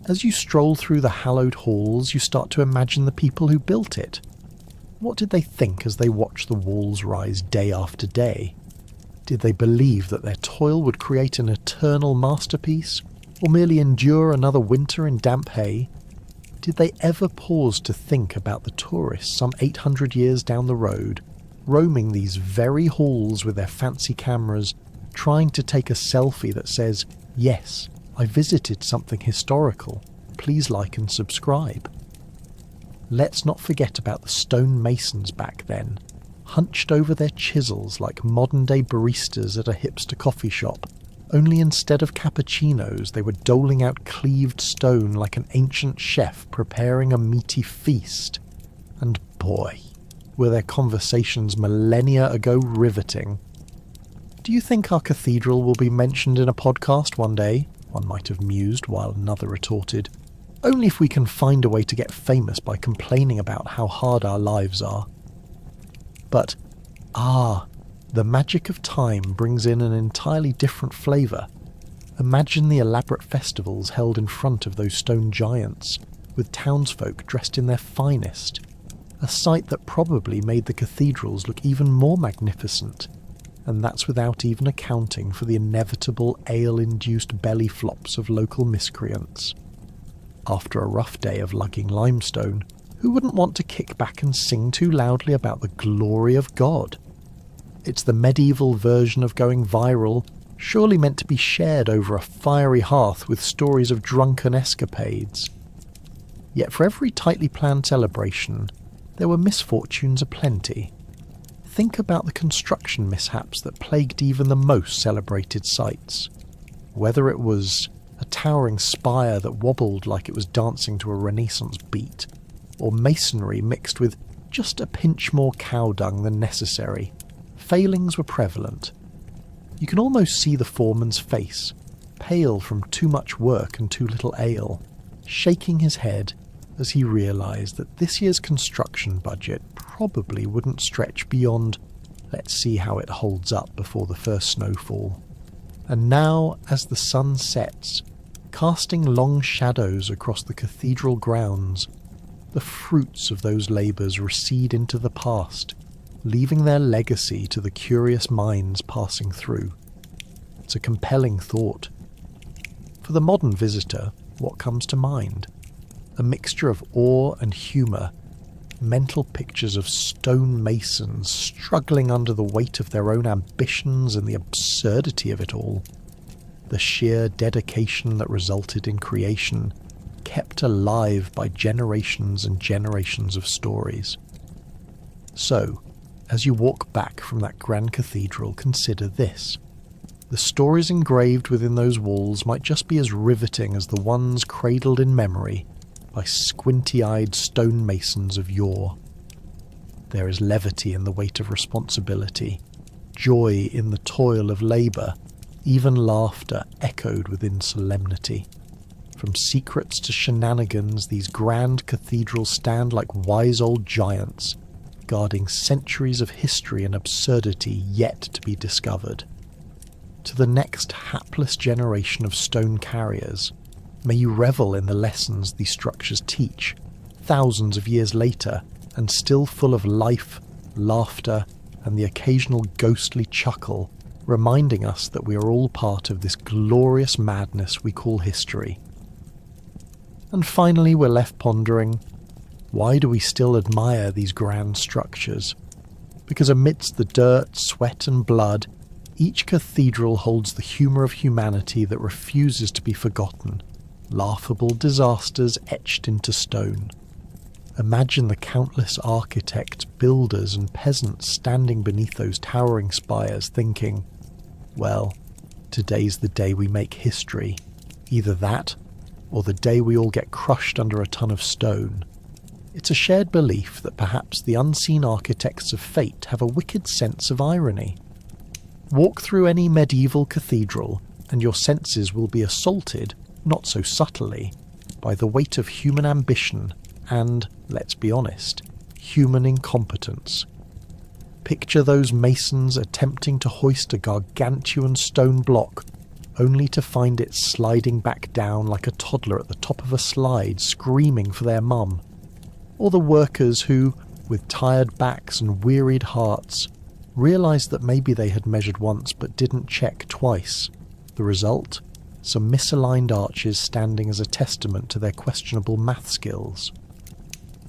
As you stroll through the hallowed halls, you start to imagine the people who built it. What did they think as they watched the walls rise day after day? Did they believe that their toil would create an eternal masterpiece, or merely endure another winter in damp hay? Did they ever pause to think about the tourists some 800 years down the road, roaming these very halls with their fancy cameras, trying to take a selfie that says, "Yes, I visited something historical. Please like and subscribe." Let's not forget about the stone masons back then, hunched over their chisels like modern-day baristas at a hipster coffee shop, only instead of cappuccinos they were doling out cleaved stone like an ancient chef preparing a meaty feast. And boy, were their conversations millennia ago riveting. Do you think our cathedral will be mentioned in a podcast one day? One might have mused, while another retorted, only if we can find a way to get famous by complaining about how hard our lives are. But, the magic of time brings in an entirely different flavour. Imagine the elaborate festivals held in front of those stone giants, with townsfolk dressed in their finest, a sight that probably made the cathedrals look even more magnificent, and that's without even accounting for the inevitable ale-induced belly flops of local miscreants. After a rough day of lugging limestone, who wouldn't want to kick back and sing too loudly about the glory of God? It's the medieval version of going viral, surely meant to be shared over a fiery hearth with stories of drunken escapades. Yet for every tightly planned celebration, there were misfortunes aplenty. Think about the construction mishaps that plagued even the most celebrated sites. Whether it was a towering spire that wobbled like it was dancing to a Renaissance beat, or masonry mixed with just a pinch more cow dung than necessary, failings were prevalent. You can almost see the foreman's face, pale from too much work and too little ale, shaking his head as he realised that this year's construction budget probably wouldn't stretch beyond, let's see how it holds up before the first snowfall. And now, as the sun sets, casting long shadows across the cathedral grounds. The fruits of those labours recede into the past, leaving their legacy to the curious minds passing through. It's a compelling thought. For the modern visitor, what comes to mind? A mixture of awe and humour, mental pictures of stone masons struggling under the weight of their own ambitions and the absurdity of it all. The sheer dedication that resulted in creation, kept alive by generations and generations of stories. So, as you walk back from that grand cathedral, consider this. The stories engraved within those walls might just be as riveting as the ones cradled in memory by squinty-eyed stonemasons of yore. There is levity in the weight of responsibility, joy in the toil of labour, even laughter echoed within solemnity. From secrets to shenanigans, these grand cathedrals stand like wise old giants, guarding centuries of history and absurdity yet to be discovered. To the next hapless generation of stone carriers, may you revel in the lessons these structures teach, thousands of years later, and still full of life, laughter, and the occasional ghostly chuckle, reminding us that we are all part of this glorious madness we call history. And finally we're left pondering, why do we still admire these grand structures? Because amidst the dirt, sweat and blood, each cathedral holds the humour of humanity that refuses to be forgotten, laughable disasters etched into stone. Imagine the countless architects, builders and peasants standing beneath those towering spires thinking, well, today's the day we make history. Either that, or the day we all get crushed under a ton of stone. It's a shared belief that perhaps the unseen architects of fate have a wicked sense of irony. Walk through any medieval cathedral, and your senses will be assaulted, not so subtly, by the weight of human ambition and, let's be honest, human incompetence. Picture those masons attempting to hoist a gargantuan stone block, only to find it sliding back down like a toddler at the top of a slide, screaming for their mum. Or the workers who, with tired backs and wearied hearts, realised that maybe they had measured once but didn't check twice. The result? Some misaligned arches standing as a testament to their questionable math skills.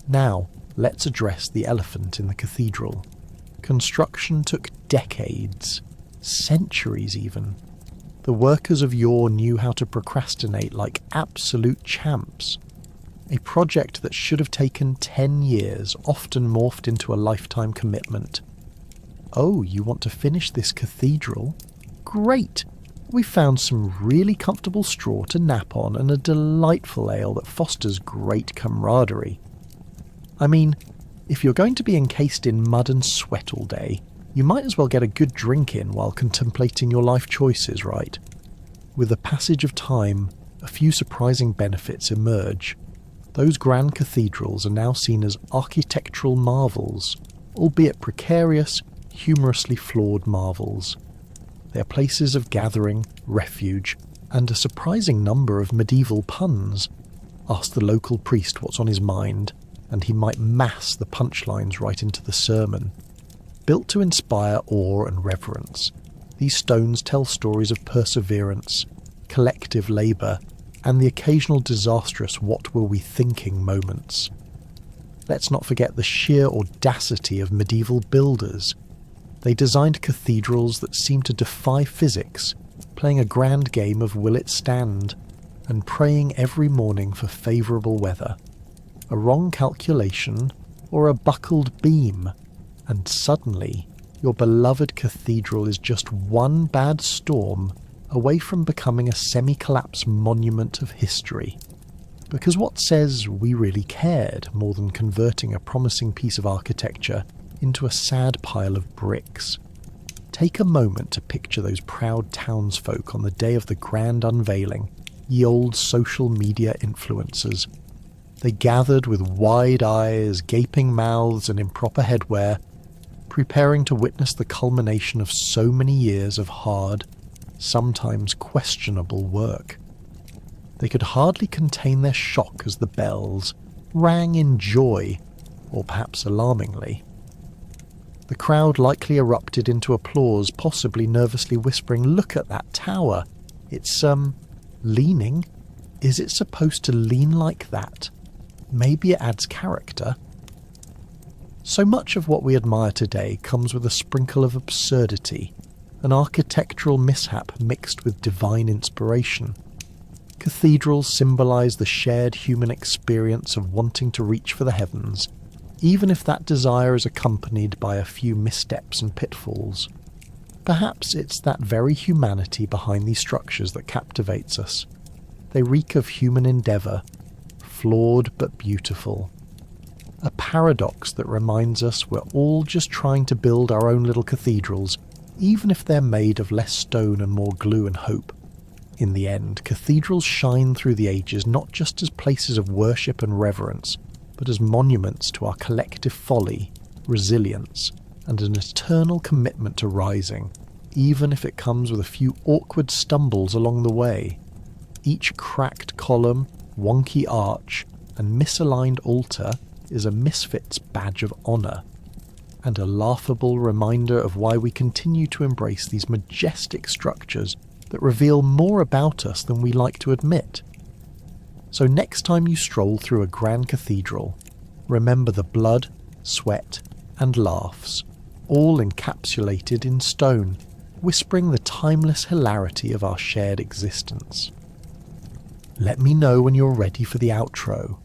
Now, let's address the elephant in the cathedral. Construction took decades, centuries even. The workers of yore knew how to procrastinate like absolute champs. A project that should have taken 10 years often morphed into a lifetime commitment. Oh, you want to finish this cathedral? Great! We found some really comfortable straw to nap on and a delightful ale that fosters great camaraderie. I mean, if you're going to be encased in mud and sweat all day, you might as well get a good drink in while contemplating your life choices, right? With the passage of time, a few surprising benefits emerge. Those grand cathedrals are now seen as architectural marvels, albeit precarious, humorously flawed marvels. They are places of gathering, refuge, and a surprising number of medieval puns. Ask the local priest what's on his mind, and he might mass the punchlines right into the sermon. Built to inspire awe and reverence, these stones tell stories of perseverance, collective labour, and the occasional disastrous what were we thinking moments. Let's not forget the sheer audacity of medieval builders. They designed cathedrals that seemed to defy physics, playing a grand game of will it stand, and praying every morning for favourable weather. A wrong calculation, or a buckled beam, and suddenly your beloved cathedral is just one bad storm away from becoming a semi-collapsed monument of history. Because what says we really cared more than converting a promising piece of architecture into a sad pile of bricks? Take a moment to picture those proud townsfolk on the day of the grand unveiling, ye old social media influencers. They gathered with wide eyes, gaping mouths and improper headwear, preparing to witness the culmination of so many years of hard, sometimes questionable work. They could hardly contain their shock as the bells rang in joy, or perhaps alarmingly. The crowd likely erupted into applause, possibly nervously whispering, "Look at that tower! It's, leaning? Is it supposed to lean like that? Maybe it adds character." So much of what we admire today comes with a sprinkle of absurdity, an architectural mishap mixed with divine inspiration. Cathedrals symbolise the shared human experience of wanting to reach for the heavens, even if that desire is accompanied by a few missteps and pitfalls. Perhaps it's that very humanity behind these structures that captivates us. They reek of human endeavour, flawed but beautiful. A paradox that reminds us we're all just trying to build our own little cathedrals, even if they're made of less stone and more glue and hope. In the end, cathedrals shine through the ages not just as places of worship and reverence, but as monuments to our collective folly, resilience, and an eternal commitment to rising, even if it comes with a few awkward stumbles along the way. Each cracked column, wonky arch, and misaligned altar is a misfit's badge of honour, and a laughable reminder of why we continue to embrace these majestic structures that reveal more about us than we like to admit. So next time you stroll through a grand cathedral, remember the blood, sweat, and laughs, all encapsulated in stone, whispering the timeless hilarity of our shared existence. Let me know when you're ready for the outro.